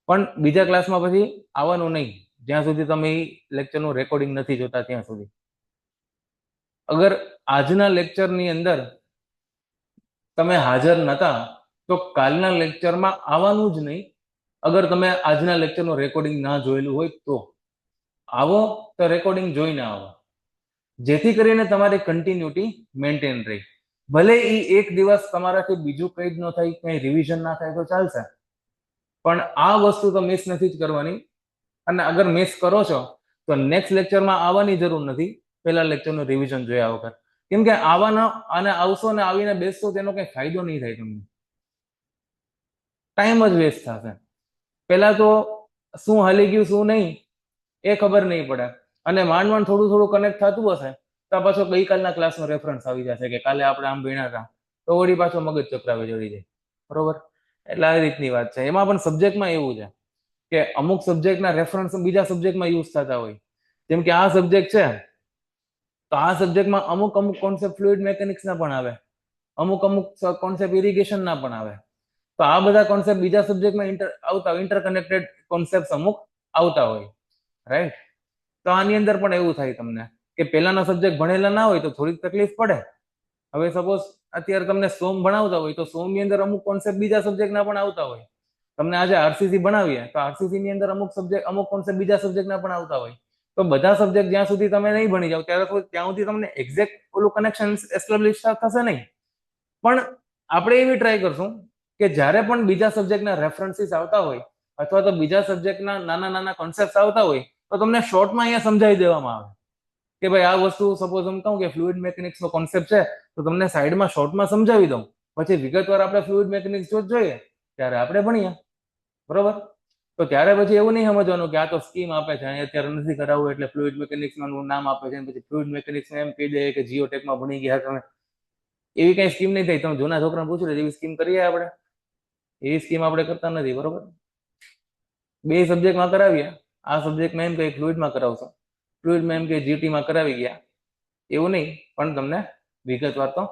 Speaker 2: પણ બીજા ક્લાસમાં પછી આવવાનું નહીં જ્યાં સુધી તમે એ લેક્ચરનું રેકોર્ડિંગ નથી જોતા ત્યાં સુધી. અગર આજના લેક્ચરની અંદર તમે હાજર નતા તો કાલના લેક્ચરમાં આવવાનું જ નહીં. અગર તમે આજના લેક્ચરનું રેકોર્ડિંગ ના જોયેલું હોય તો આવો તો રેકોર્ડિંગ જોઈને આવો, જેથી કરીને તમારી કન્ટિન્યુટી મેન્ટેન રહે. ભલે એ એક દિવસ તમારાથી બીજું કંઈ જ ન થાય, કંઈ રિવિઝન ના થાય તો ચાલશે, પણ આ વસ્તુ તો મિસ નથી જ કરવાની. અને અગર મિસ કરો છો તો નેક્સ્ટ લેક્ચરમાં આવવાની જરૂર નથી પહેલા લેક્ચરનું રિવિઝન જોયા વગર. કેમ કે આવવાનો અને આવશો ને આવીને બેસશો તેનો કઈ ફાયદો નહીં થાય, તમને ટાઈમ જ વેસ્ટ થશે. પહેલા તો શું હાલી ગયું શું નહીં એ ખબર નહીં પડે, અને માંડ થોડું થોડું કનેક્ટ થતું હશે તો પાછો ગઈકાલના ક્લાસનો રેફરન્સ આવી જશે કે કાલે આપણે આમ ભણ્યા હતા, તો વળી પાછો મગજ ચક્રાવે ચડી જાય. બરોબર? એટલે આ રીતની વાત છે. એમાં પણ સબ્જેક્ટમાં એવું છે કે અમુક સબ્જેક્ટના રેફરન્સ બીજા સબ્જેક્ટમાં યુઝ થતા હોય. જેમ કે આ સબ્જેક્ટ છે તો આ સબ્જેક્ટમાં અમુક કોન્સેપ્ટ ફ્લુઇડ મેકેનિક્સના પણ આવે, અમુક કોન્સેપ્ટ ઇરિગેશનના પણ આવે. તો આ બધા કોન્સેપ્ટ બીજા સબ્જેક્ટમાં આવતા હોય, ઇન્ટરકનેક્ટેડ કોન્સેપ્ટ અમુક આવતા હોય, રાઈટ? તો આની અંદર પણ એવું થાય તમને કે પહેલાના સબ્જેક્ટ ભણેલા ના હોય તો થોડીક તકલીફ પડે. હવે સપોઝ અત્યારે તમને સોમ ભણાવતા હોય તો સોમની અંદર અમુક કોન્સેપ્ટ બીજા સબ્જેક્ટના પણ આવતા હોય. તમને આજે આરસીસી ભણાવીએ તો આરસીસી ની અંદર અમુક કોન્સેપ્ટ બીજા સબ્જેક્ટના પણ આવતા હોય. તો બધા સબ્જેક્ટ જ્યાં સુધી તમે નહીં ભણી જાવ ત્યાં સુધી તમને એક્ઝેક્ટ ઓલું કનેક્શન એસ્ટાબ્લિશ થશે નહીં. પણ આપણે એવી ટ્રાય કરશું કે જ્યારે પણ બીજા સબ્જેક્ટના રેફરન્સીસ આવતા હોય અથવા તો બીજા સબ્જેક્ટના નાના નાના કોન્સેપ્ટ આવતા હોય તો તમને શોર્ટમાં અહીંયા સમજાવી દેવામાં આવે કે ભાઈ આ વસ્તુ સપોઝ હું કહું કે ફ્લુઇડ મેકેનિક્સનો કોન્સેપ્ટ છે તો તમને સાઈડમાં શોર્ટમાં સમજાવી દઉં, પછી વિગતવાર આપણે ફ્લુઇડ મેકેનિક્સ જોઈએ ત્યારે આપણે ભણીએ. બરોબર? તો ત્યારે પછી એવું નહીં સમજવાનું કે આ તો સ્કીમ આપે છે, અત્યારે નથી કરાવવું એટલે ફ્લુઇડ મેકેનિક્સનું નામ આપે છે, પછી ફ્લુઇડ મેકેનિક્સ એમ કહી દે કે જીઓટેકમાં ભણી ગયા તમે. એવી કઈ સ્કીમ નહીં થાય. તમે જૂના છોકરાને પૂછો એવી સ્કીમ કરીએ આપણે? એવી સ્કીમ આપણે કરતા નથી. બરોબર? બે સબ્જેક્ટમાં કરાવીએ, આ સબ્જેક્ટમાં એમ કે ફ્લુઇડમાં કરાવશો, ફ્લુઇડમાં એમ કે જીટીમાં કરાવી ગયા, એવું નહીં. પણ તમને વિગતવાર તો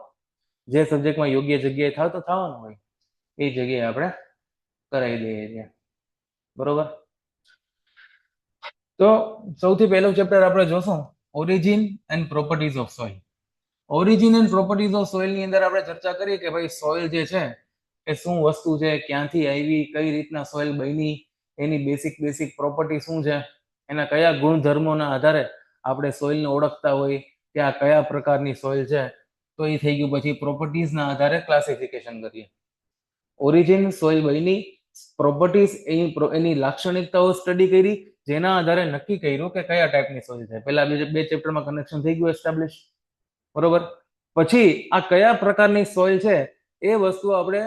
Speaker 2: જે સબ્જેક્ટમાં યોગ્ય જગ્યાએ થવાનું હોય એ જગ્યાએ આપણે કરાવી દઈએ છીએ. બરોબર? તો સૌથી પહેલું ચેપ્ટર આપણે જોશું origin and properties of soil. Origin and properties of soil ની અંદર આપણે ચર્ચા કરીએ કે ભાઈ સોઇલ જે છે એ શું વસ્તુ છે, ક્યાંથી આવી, કઈ રીતના સોઇલ બની, એની બેસિક પ્રોપર્ટી શું છે, એના કયા ગુણધર્મોના આધારે આપણે સોઇલને ઓળખતા હોય કે આ કયા પ્રકારની સોઇલ છે. તો એ થઈ ગયું. પછી પ્રોપર્ટીઝના આધારે ક્લાસિફિકેશન કરીએ. ઓરિજિન, સોઇલ બની, પ્રોપર્ટીઝ એની લાક્ષણિકતાઓ સ્ટડી કરી, જેના આધારે નક્કી કર્યું કે કયા ટાઈપની સોઇલ છે. પહેલા બે ચેપ્ટરમાં કનેક્શન થઈ ગયું એસ્ટાબ્લિશ. બરોબર? પછી આ કયા પ્રકારની સોઇલ છે એ વસ્તુ આપણે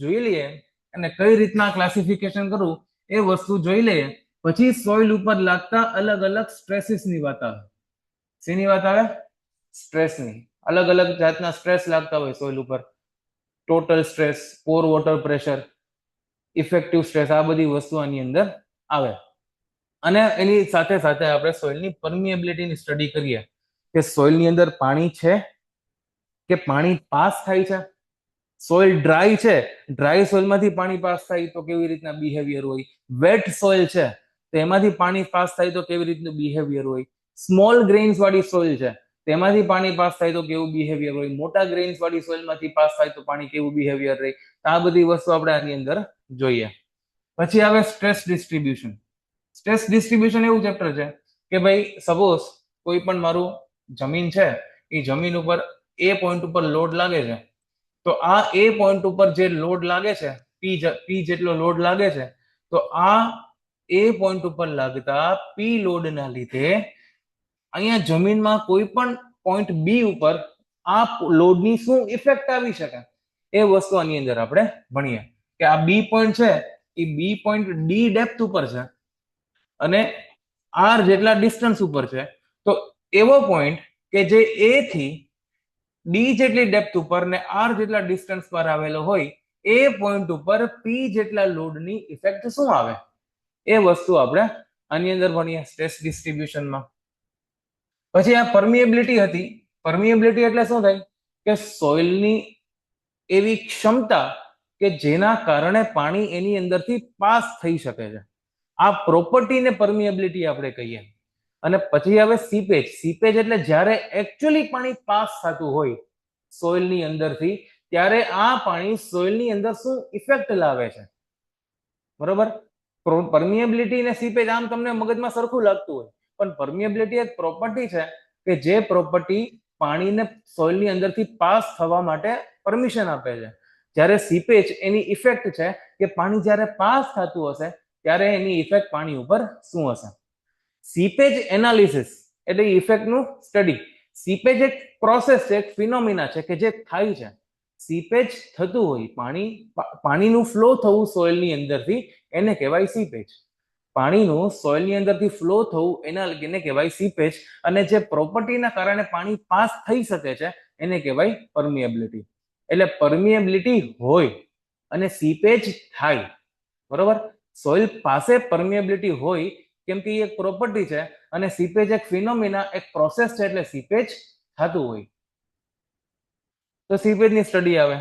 Speaker 2: જોઈ લઈએ અને કઈ રીતના ક્લાસિફિકેશન કરવું એ વસ્તુ જોઈ લઈએ. પછી સોઇલ ઉપર લાગતા અલગ અલગ સ્ટ્રેસીસની વાત આવે. શેની વાત આવે? સ્ટ્રેસની. અલગ અલગ જાતના સ્ટ્રેસ લાગતા હોય સોઇલ ઉપર. ટોટલ સ્ટ્રેસ, પોર વોટર પ્રેશર, ઇફેક્ટિવ સ્ટ્રેસ, આ બધી વસ્તુ આની અંદર આવે. અને એની સાથે સાથે આપણે સોઇલની પરમિએબિલિટીની સ્ટડી કરીએ કે સોઇલની અંદર પાણી છે કે પાણી પાસ થાય છે. સોઇલ ડ્રાય છે, ડ્રાય સોઇલમાંથી પાણી પાસ થાય તો કેવી રીતના બિહેવિયર હોય. વેટ સોઇલ છે તો એમાંથી પાણી પાસ થાય તો કેવી રીતનું બિહેવિયર હોય. સ્મોલ ગ્રેન્સ વાળી સોઇલ છે તેમાંથી પાણી પાસ થાય તો કેવું બિહેવિયર હોય. મોટા ગ્રેન્સ વાળી સોઇલમાંથી પાસ થાય તો પાણી કેવું બિહેવિયર રહે. આ બધી વસ્તુ આપણે આની અંદર જોઈએ. પછી આવે સ્ટ્રેસ ડિસ્ટ્રીબ્યુશન. સ્ટ્રેસ ડિસ્ટ્રીબ્યુશન એવું ચેપ્ટર છે કે ભાઈ સપોઝ કોઈ પણ મારું જમીન છે, એ જમીન ઉપર એ પોઈન્ટ ઉપર લોડ લાગે છે, તો આ એ પોઈન્ટ ઉપર જે લોડ લાગે છે, પી જેટલો લોડ લાગે છે, તો આ એ પોઈન્ટ ઉપર લાગતા પી લોડના લીધે અહીંયા જમીનમાં કોઈ પણ પોઈન્ટ બી ઉપર આ લોડની શું ઇફેક્ટ આવી શકે, એ વસ્તુ આની અંદર આપણે ભણીએ કે આ બી પોઈન્ટ છે એ બી પોઈન્ટ ડી ડેપ્થ ઉપર છે અને આર જેટલા ડિસ્ટન્સ ઉપર છે. તો એવો પોઈન્ટ કે જે એ થી ડી જેટલી ડેપ્થ ઉપર ને આર જેટલા ડિસ્ટન્સ પર આવેલો હોય, એ પોઈન્ટ ઉપર પી જેટલા લોડની ઇફેક્ટ શું આવે, એ વસ્તુ આપણે આની અંદર ભણીએ સ્ટ્રેસ ડિસ્ટ્રીબ્યુશનમાં. પછી આ પરમિએબિલિટી હતી. પરમિએબિલિટી એટલે શું થાય કે સોઇલની એવી ક્ષમતા કે જેના કારણે પાણી એની અંદરથી પાસ થઈ શકે છે. આ પ્રોપર્ટીને પરમિએબિલિટી આપણે કહીએ. અને પછી હવે સીપેજ. સીપેજ એટલે જ્યારે એકચ્યુઅલી પાણી પાસ થતું હોય સોઇલની અંદરથી, ત્યારે આ પાણી સોઇલની અંદર શું ઇફેક્ટ લાવે છે. બરોબર. પરમિએબિલિટી અને સીપેજ આમ તમને મગજમાં સરખું લાગતું હોય, પણ પરમિએબિલિટી એક પ્રોપર્ટી છે કે જે પ્રોપર્ટી પાણીને સોઇલની અંદરથી પાસ થવા માટે પરમિશન આપે છે. જ્યારે સીપેજ એની ઇફેક્ટ છે કે પાણી જ્યારે પાસ થતું હશે ત્યારે એની ઇફેક્ટ પાણી ઉપર શું હશે. સીપેજ એનાલિસિસ એટલે ઇફેક્ટનું સ્ટડી. સીપેજ એક પ્રોસેસ છે, એક ફિનોમિના છે કે જે થાય છે. સીપેજ થતું હોય, પાણીનું ફ્લો થવું સોઇલની અંદરથી, એને કહેવાય સીપેજ. પાણીનું સોઇલની અંદરથી ફ્લો થવું એને કહેવાય સીપેજ. અને જે પ્રોપર્ટીના કારણે પાણી પાસ થઈ શકે છે એને કહેવાય પરમિએબિલિટી. એટલે પરમિએબિલિટી હોય અને સીપેજ થાય. બરોબર. સોઇલ પાસે પરમિએબિલિટી હોય કેમ કે એક પ્રોપર્ટી છે, અને સીપેજ એક ફિનોમિના, એક પ્રોસેસ છે, એટલે સીપેજ થતું હોય. તો સીપેજની સ્ટડી આવે.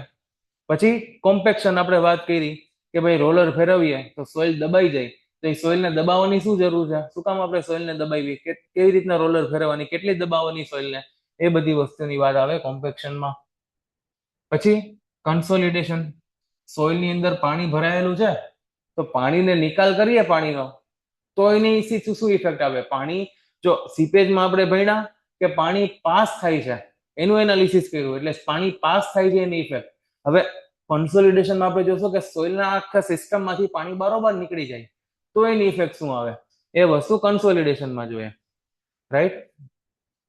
Speaker 2: પછી કોમ્પેક્શન આપણે વાત કરી કે ભાઈ રોલર ફેરવીએ તો સોઇલ દબાઈ જાય, તો એ સોઇલને દબાવવાની શું જરૂર છે, શું કામ આપણે સોઇલને દબાવી, કેવી રીતના રોલર ફેરવવાની, કેટલી દબાવવાની સોઇલને, એ બધી વસ્તુની વાત આવે કોમ્પેક્શનમાં. પછી કન્સોલિડેશન. સોઇલની અંદર પાણી ભરાયેલું છે તો પાણીને નિકાલ કરીએ પાણીનો, તો એની શું ઇફેક્ટ આવે. પાણી જો સીપેજમાં આપણે ભણ્યા કે પાણી પાસ થાય છે એનું એનાલિસિસ કર્યું, એટલે પાણી પાસ થાય છે એની ઇફેક્ટ. હવે કન્સોલિડેશનમાં આપણે જોશું કે સોઇલના આખા સિસ્ટમમાંથી પાણી બરોબર નીકળી જાય તો એની ઇફેક્ટ શું આવે, એ વસ્તુ કન્સોલિડેશનમાં જોઈએ. રાઈટ.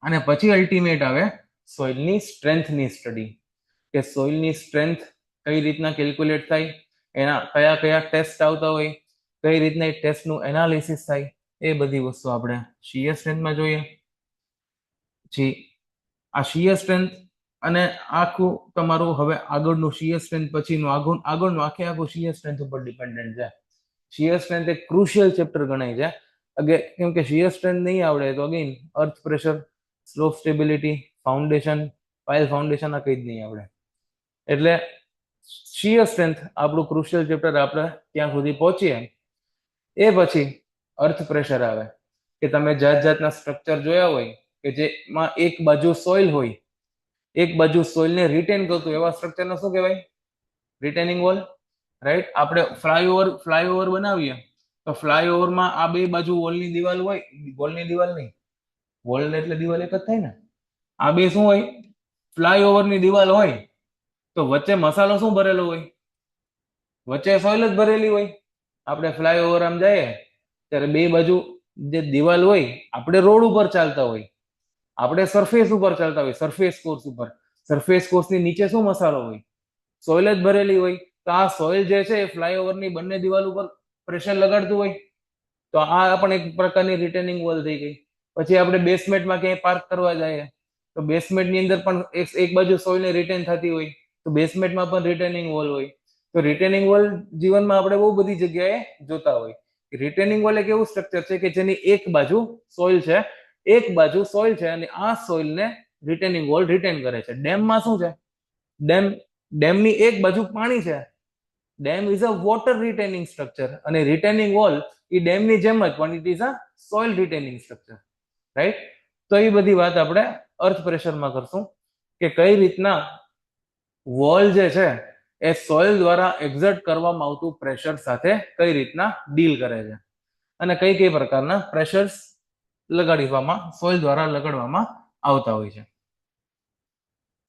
Speaker 2: અને પછી અલ્ટિમેટ આવે સોઇલની સ્ટ્રેન્થની સ્ટડી, કે સોઇલની સ્ટ્રેન્થ કઈ રીતના કેલ્ક્યુલેટ થાય, એના કયા કયા ટેસ્ટ આવતા હોય, કઈ રીતના એ ટેસ્ટનું એનાલિસિસ થાય, એ બધી વસ્તુ આપણે શીયર સ્ટ્રેન્થમાં જોઈએ. પછી આ શીયર સ્ટ્રેન્થ અને આખું તમારું હવે આગળનું શીયર સ્ટ્રેન્થ પછીનું આગળનું આખું શીયર સ્ટ્રેન્થ ઉપર ડિપેન્ડન્ટ છે. શીયર સ્ટ્રેન્થ એક ક્રુશિયલ ચેપ્ટર ગણાય છે, કેમ કે શીયર સ્ટ્રેન્થ નહીં આવડે તો again earth pressure, slope stability, foundation, pile foundation આ કઈ જ નહીં આવડે. એટલે શીયર સ્ટ્રેન્થ આપણું ક્રુશિયલ ચેપ્ટર આપણે ત્યાં સુધી પહોંચીએ. એ પછી અર્થ પ્રેશર આવે કે તમે જાત જાતના સ્ટ્રક્ચર જોયા હોય કે જેમાં એક બાજુ સોઇલ હોય, એક બાજુ સોઇલને રિટેન કરતું એવા સ્ટ્રક્ચરને શું કહેવાય, રિટેનિંગ વોલ. રાઈટ. આપણે ફ્લાયઓવર બનાવીએ તો ફ્લાયઓવરમાં આ બે બાજુ વોલની દિવાલ હોય, વોલની દિવાલ નહીં, વોલ એટલે દિવાલ એક જ થાય ને. આ બે શું હોય, ફ્લાયઓવરની દિવાલ હોય તો વચ્ચે મસાલો શું ભરેલો હોય, વચ્ચે સોઇલ જ ભરેલી હોય. આપણે ફ્લાયઓવર આમ જઈએ ત્યારે બે બાજુ જે દિવાલ હોય, આપણે રોડ ઉપર ચાલતા હોય, આપણે સરફેસ ઉપર ચાલતા હોય, સરફેસ કોર્સ ઉપર, સરફેસ કોર્સની નીચે શું મસાલો હોય, સોઇલ જ ભરેલી હોય. તો આ સોઇલ જે છે એ ફ્લાયઓવરની બંને દિવાલ ઉપર પ્રેશર લગાડતું હોય, તો આ પણ એક પ્રકારની રિટેનિંગ વોલ થઈ ગઈ. પછી આપણે બેસમેન્ટમાં ક્યાંય પાર્ક કરવા જઈએ તો બેસમેન્ટની અંદર પણ એક બાજુ સોઇલને રિટેન થતી હોય, તો બેસમેન્ટમાં પણ રિટેનિંગ વોલ હોય. તો રિટેનિંગ વોલ જીવનમાં આપણે બહુ બધી જગ્યાએ જોતા હોય. રિટેનિંગ વોલ એક એવું સ્ટ્રક્ચર છે કે જેની એક બાજુ સોઇલ છે, એક બાજુ સોઇલ છે, અને આ સોઇલને રિટેનિંગ વોલ રિટેન કરે છે. ડેમમાં શું છે? ડેમની એક બાજુ પાણી છે. Dam is a water retaining structure અને રિટેનિંગ વોલ એ ડેમની જેમ જ પણ it is a soil retaining structure, right? તો એ બધી વાત આપણે અર્થ પ્રેશરમાં કરશું કે કઈ રીતના વોલ જે છે એ સોઇલ દ્વારા એક્ઝર્ટ કરવામાં આવતું પ્રેશર સાથે કઈ રીતના ડીલ કરે છે અને કઈ કઈ પ્રકારના પ્રેશર્સ લગાડવામાં સોઇલ દ્વારા લગાડવામાં આવતા હોય છે.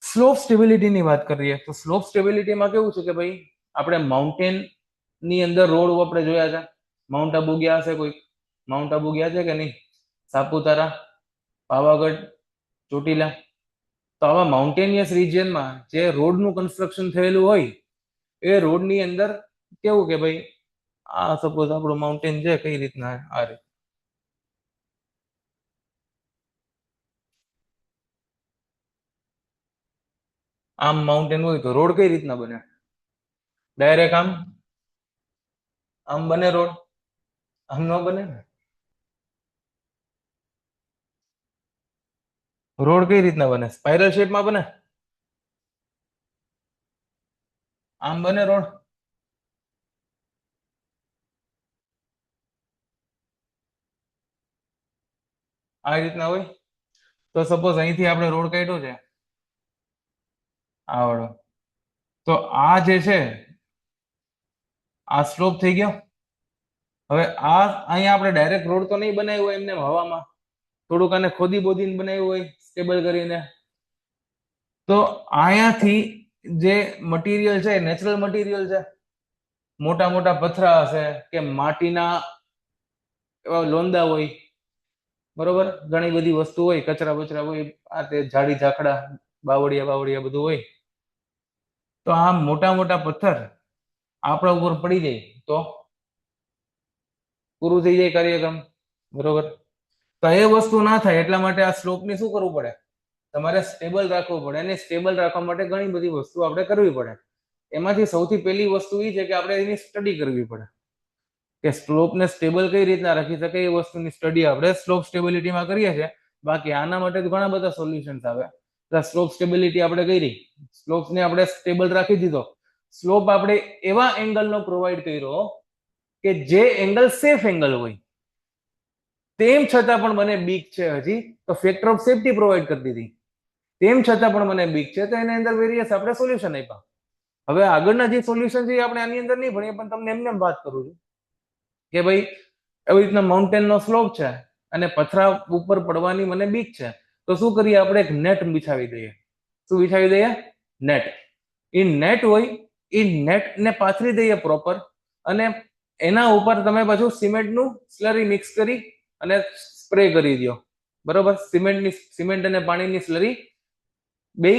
Speaker 2: સ્લોપ સ્ટેબિલિટીની વાત કરીએ તો સ્લોપ સ્ટેબિલિટીમાં કેવું છે કે ભાઈ આપણે માઉન્ટેન ની અંદર રોડ આપણે જોયા છે. માઉન્ટ આબુ ગયા હશે કોઈ? માઉન્ટ આબુ ગયા છે કે નહીં? સાપુતારા, પાવાગઢ, ચોટીલા. તો આવા માઉન્ટેનિયસ રિજિયનમાં જે રોડનું કન્સ્ટ્રક્શન થયેલું હોય એ રોડની અંદર કેવું કે ભાઈ આ સપોઝ આપણું માઉન્ટેન છે કઈ રીતના આ રીતે આમ માઉન્ટેન હોય તો રોડ કઈ રીતના બને? ડાયરેક્ટ આમ બને રોડ? આમ ન બને ને. રોડ કઈ રીતના બને? સ્પાઇરલ શેપમાં બને? આમ બને રોડ? આ રીતના હોય. તો સપોઝ અહીંથી આપણે રોડ કાઢ્યો છે આ વાળો, તો આ જે છે આ સ્લોપ થઈ ગયો. હવે આ અહીંયા આપણે ડાયરેક્ટ રોડ તો નહીં બનાવ્યો હોય એમને હવામાં, થોડુંક આને ખોદી બોદીને બનાવ્યું હોય સ્ટેબલ કરીને. તો અહીંયાથી જે મટીરિયલ છે નેચરલ મટીરિયલ છે, મોટા મોટા પથરા હશે કે માટીના એવા લોંદા હોય, બરોબર, ઘણી બધી વસ્તુ હોય, કચરા બચરા હોય, આ તે ઝાડી ઝાકડા બાવળિયા બધું હોય. તો આ મોટા મોટા પથ્થર આપણા ઉપર પડી જાય તો પૂરું થઈ જાય કાર્યક્રમ, બરોબર. તો એ વસ્તુ ના થાય એટલા માટે આ સ્લોપને શું કરવું પડે? તમારે સ્ટેબલ રાખવું પડે અને સ્ટેબલ રાખવા માટે ઘણી બધી વસ્તુ આપણે કરવી પડે. એમાંથી સૌથી પહેલી વસ્તુ એ છે કે આપણે એની સ્ટડી કરવી પડે કે સ્લોપને સ્ટેબલ કઈ રીતના રાખી શકે એ વસ્તુની સ્ટડી આપણે સ્લોપ સ્ટેબિલિટીમાં કરીએ છીએ. બાકી આના માટે ઘણા બધા સોલ્યુશન્સ આવે. સ્લોપ સ્ટેબિલિટી આપણે કરી, સ્લોપ્સને આપણે સ્ટેબલ રાખી દીધો, સ્લોપ આપણે એવા એંગલનો પ્રોવાઈડ કર્યો કે જે એંગલ સેફ એંગલ હોય, તેમ છતાં પણ મને બીક છે હજી, તો ફેક્ટર ઓફ સેફટી પ્રોવાઈડ કરી દીધી. તેમ છતાં પણ મને બીક છે તો એની અંદર વેરિયસ આપણે સોલ્યુશન આપ્યા. હવે આગળના જે સોલ્યુશન છે આપણે આની અંદર નહીં ભણીએ, પણ તમને એમને વાત કરું છું કે ભાઈ એવી રીતના માઉન્ટેનનો સ્લોપ છે અને પથરા ઉપર પડવાની મને બીક છે, તો શું કરીએ આપણે? એક નેટ બિછાવી દઈએ. શું બિછાવી દઈએ? નેટ. એ નેટ હોય એ નેટને પાથરી દઈએ પ્રોપર, અને એના ઉપર તમે પાછું સિમેન્ટનું સ્લરી મિક્સ કરી અને સ્પ્રે કરી દો, બરોબર. સિમેન્ટ અને પાણીની સ્લરી બે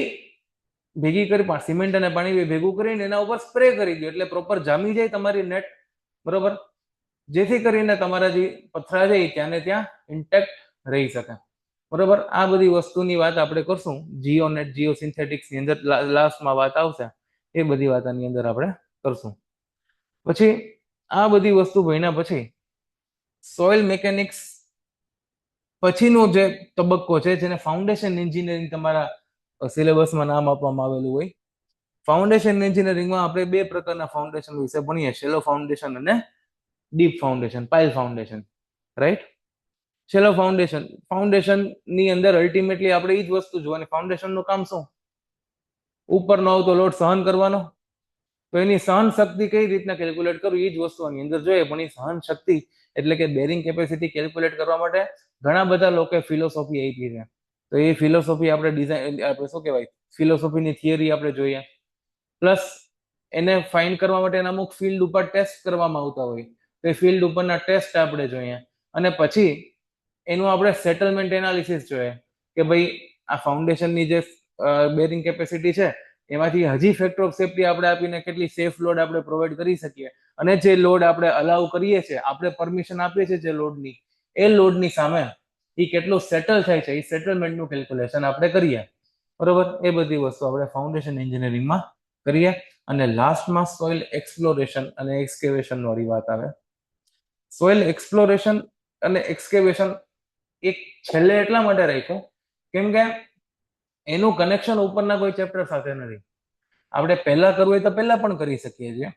Speaker 2: ભેગી કરી, સિમેન્ટ અને પાણી ભેગું કરીને એના ઉપર સ્પ્રે કરી દો એટલે પ્રોપર જામી જાય તમારી નેટ, બરોબર. જેથી કરીને તમારા જે પથરા છે ત્યાં ને ત્યાં ઇન્ટેક્ટ રહી શકે, બરોબર. આ બધી વસ્તુની વાત આપણે કરશું જીઓ નેટ, જીઓ સિન્થેટિક્સ ની અંદર લાસ્ટમાં વાત આવશે, એ બધી વાત આની અંદર આપણે કરશું. પછી આ બધી વસ્તુ ભણ્યા પછી સોઇલ મેકેનિક્સ પછીનો જે તબક્કો છે જેને ફાઉન્ડેશન એન્જિનિયરિંગ તમારા સિલેબસમાં નામ આપવામાં આવેલું હોય. ફાઉન્ડેશન એન્જિનિયરિંગમાં આપણે બે પ્રકારના ફાઉન્ડેશન વિશે ભણીએ, શેલો ફાઉન્ડેશન અને deep foundation, pile foundation, right. Shallow foundation ની અંદર અલ્ટિમેટલી આપણે એ જ વસ્તુ જોવાની, ફાઉન્ડેશનનું કામ શું? ઉપરનો આવતો લોડ સહન કરવાનો, તો એની સહન શક્તિ કઈ રીતના કેલ્ક્યુલેટ કરવું એ જ વસ્તુ આની અંદર જોઈએ. પણ એ સહન શક્તિ એટલે કે બેરિંગ કેપેસિટી કેલ્ક્યુલેટ કરવા માટે ઘણા બધા લોકોએ ફિલોસોફી આપી છે. તો એ ફિલોસોફી આપણે ડિઝાઇન, આપણે શું કહેવાય, ફિલોસોફીની થિયરી આપણે જોઈએ. પ્લસ એને ફાઇન્ડ કરવા માટે અમુક ફિલ્ડ ઉપર ટેસ્ટ કરવામાં આવતા હોય, તો એ ફિલ્ડ ઉપરના ટેસ્ટ આપણે જોઈએ. અને પછી એનું આપણે સેટલમેન્ટ એનાલિસિસ જોઈએ કે ભાઈ આ ફાઉન્ડેશનની જે બેરિંગ કેપેસિટી છે એમાંથી હજી ફેક્ટર ઓફ સેફટી આપણે આપીને કેટલી સેફ લોડ આપણે પ્રોવાઈડ કરી શકીએ, અને જે લોડ આપણે અલાઉ કરીએ છીએ, આપણે પરમિશન આપીએ છીએ જે લોડની, એ લોડની સામે એ કેટલું સેટલ થાય છે, એ સેટલમેન્ટનું કેલ્ક્યુલેશન આપણે કરીએ, બરોબર. એ બધી વસ્તુ આપણે ફાઉન્ડેશન એન્જિનિયરિંગમાં કરીએ. અને લાસ્ટમાં સોઇલ એક્સપ્લોરેશન અને એક્સકેવેશન વાળી વાત આવે. સોઇલ એક્સપ્લોરેશન અને એક્સકેવેશન એક છેલ્લે એટલા માટે રાખ્યો કેમ કે એનું કનેક્શન ઉપરના કોઈ ચેપ્ટર સાથે નથી. આપણે પહેલા કરવું હોય તો પહેલા પણ કરી શકીએ છીએ,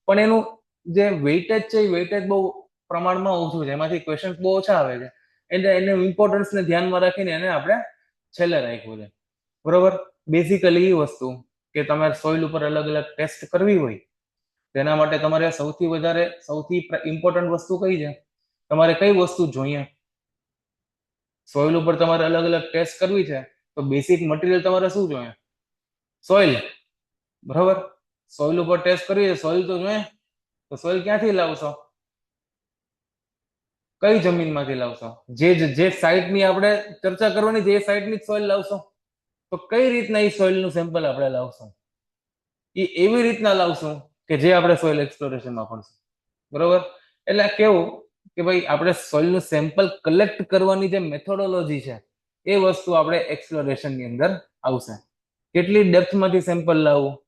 Speaker 2: પણ એનું જે વેઇટેજ છે એ વેઇટેજ બહુ પ્રમાણમાં ઓછું છે, એમાંથી ક્વેશ્ચન બહુ ઓછા આવે છે, એટલે એનું ઇમ્પોર્ટન્સને ધ્યાનમાં રાખીને એને આપણે છેલ્લે રાખ્યું છે. બરોબર. બેઝિકલી એ વસ્તુ કે તમારે સોઇલ ઉપર અલગ અલગ ટેસ્ટ કરવી હોય, તેના માટે તમારે સૌથી ઇમ્પોર્ટન્ટ વસ્તુ કઈ છે? તમારે કઈ વસ્તુ જોઈએ? સોઇલ ઉપર તમારે અલગ અલગ ટેસ્ટ કરવી છે તો બેસિક મટીરિયલ તમારે શું જોઈએ? સોઇલ. બરાબર. સોઇલ ઉપર ટેસ્ટ કરવી છે, સોઇલ તો જોઈએ. તો સોઇલ ક્યાંથી લાવશો? કઈ જમીનમાંથી લાવશો? જે સાઇટની આપણે ચર્ચા કરવાની છે એ સાઇટની સોઇલ લાવશો. તો કઈ રીતના એ સોઇલનું સેમ્પલ આપણે લાવશું? એ એવી રીતના લાવશું કે જે આપણે સોઇલ એક્સપ્લોરેશનમાં ભણશું. બરોબર. એટલે કેવું કે ભાઈ આપણે સોઇલનું સેમ્પલ કલેક્ટ કરવાની જે મેથોડોલોજી છે એ વસ્તુ આપણે એક્સપ્લોરેશનની અંદર આવશે. કેટલી ડેપ્થમાંથી સેમ્પલ લાવવું?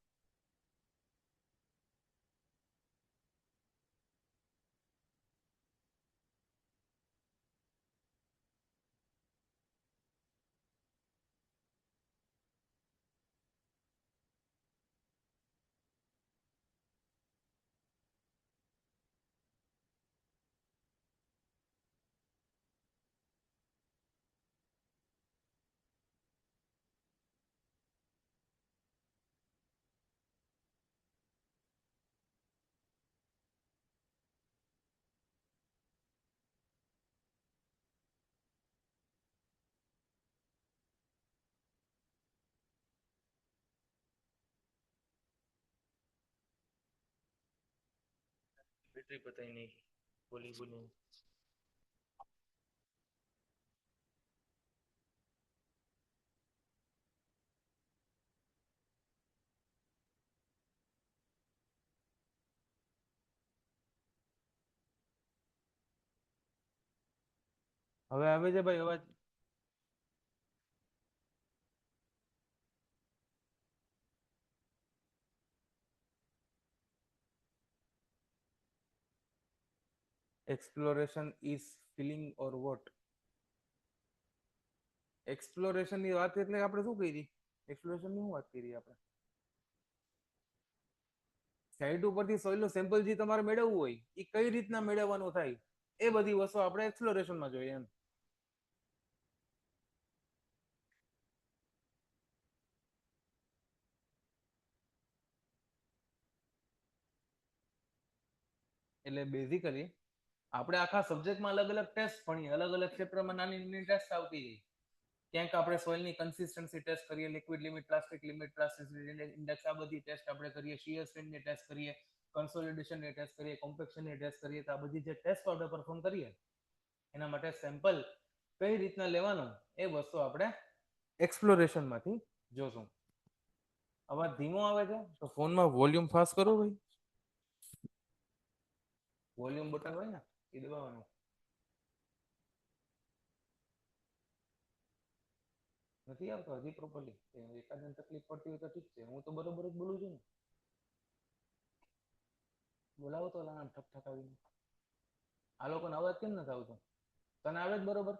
Speaker 2: બેટરી પતાઈ નહીં. બોલી. હવે આવે છે ભાઈ અવાજ? Exploration is filling or what? Exploration ની વાત એટલે આપણે શું કરી? એક્સપ્લોરેશન ની શું વાત કરી આપણે? સાઇટ ઉપરથી સોઇલનું સેમ્પલ જે તમારે મેળવવું હોય એ કઈ રીતના મેળવવાનું થાય એ બધી વસ્તુ આપણે એક્સપ્લોરેશનમાં જોઈએ એમ. એટલે બેઝિકલી આપણે આખા સબ્જેક્ટમાં અલગ અલગ ટેસ્ટ ભણીએ, અલગ અલગ ક્ષેત્રમાં નાની નાની ટેસ્ટ આવતી જાય. ક્યાંક આપણે સોઇલની કન્સિસ્ટન્સી ટેસ્ટ કરીએ, liquid limit, plastic limit, plasticity index, આ બધી ટેસ્ટ આપણે કરીએ, શીયર સ્ટ્રેન્થની ટેસ્ટ કરીએ, કન્સોલિડેશનની ટેસ્ટ કરીએ, કોમ્પેક્શનની ટેસ્ટ કરીએ. તો આ બધી જે ટેસ્ટ આપણે પરફોર્મ કરીએ એના માટે સેમ્પલ કઈ રીતના લેવાનું એ વસ્તુ આપણે એક્સપ્લોરેશનમાંથી જોશું. અવાજ ધીમો આવે છે તો ફોનમાં વોલ્યુમ ફાસ્ટ કરો ભાઈ. વોલ્યુમ બટન હોય ને એ દબાવવાનું. નથી આવતો હજી પ્રોપરલી? એકાદને તકલીફ પડતી હોય તો ઠીક છે, હું તો બરોબર જ બોલું છું ને. બોલાવો તો ઠક ઠકાવીને. આ લોકોને અવાજ કેમ નથી આવતો? તને આવે જ બરોબર?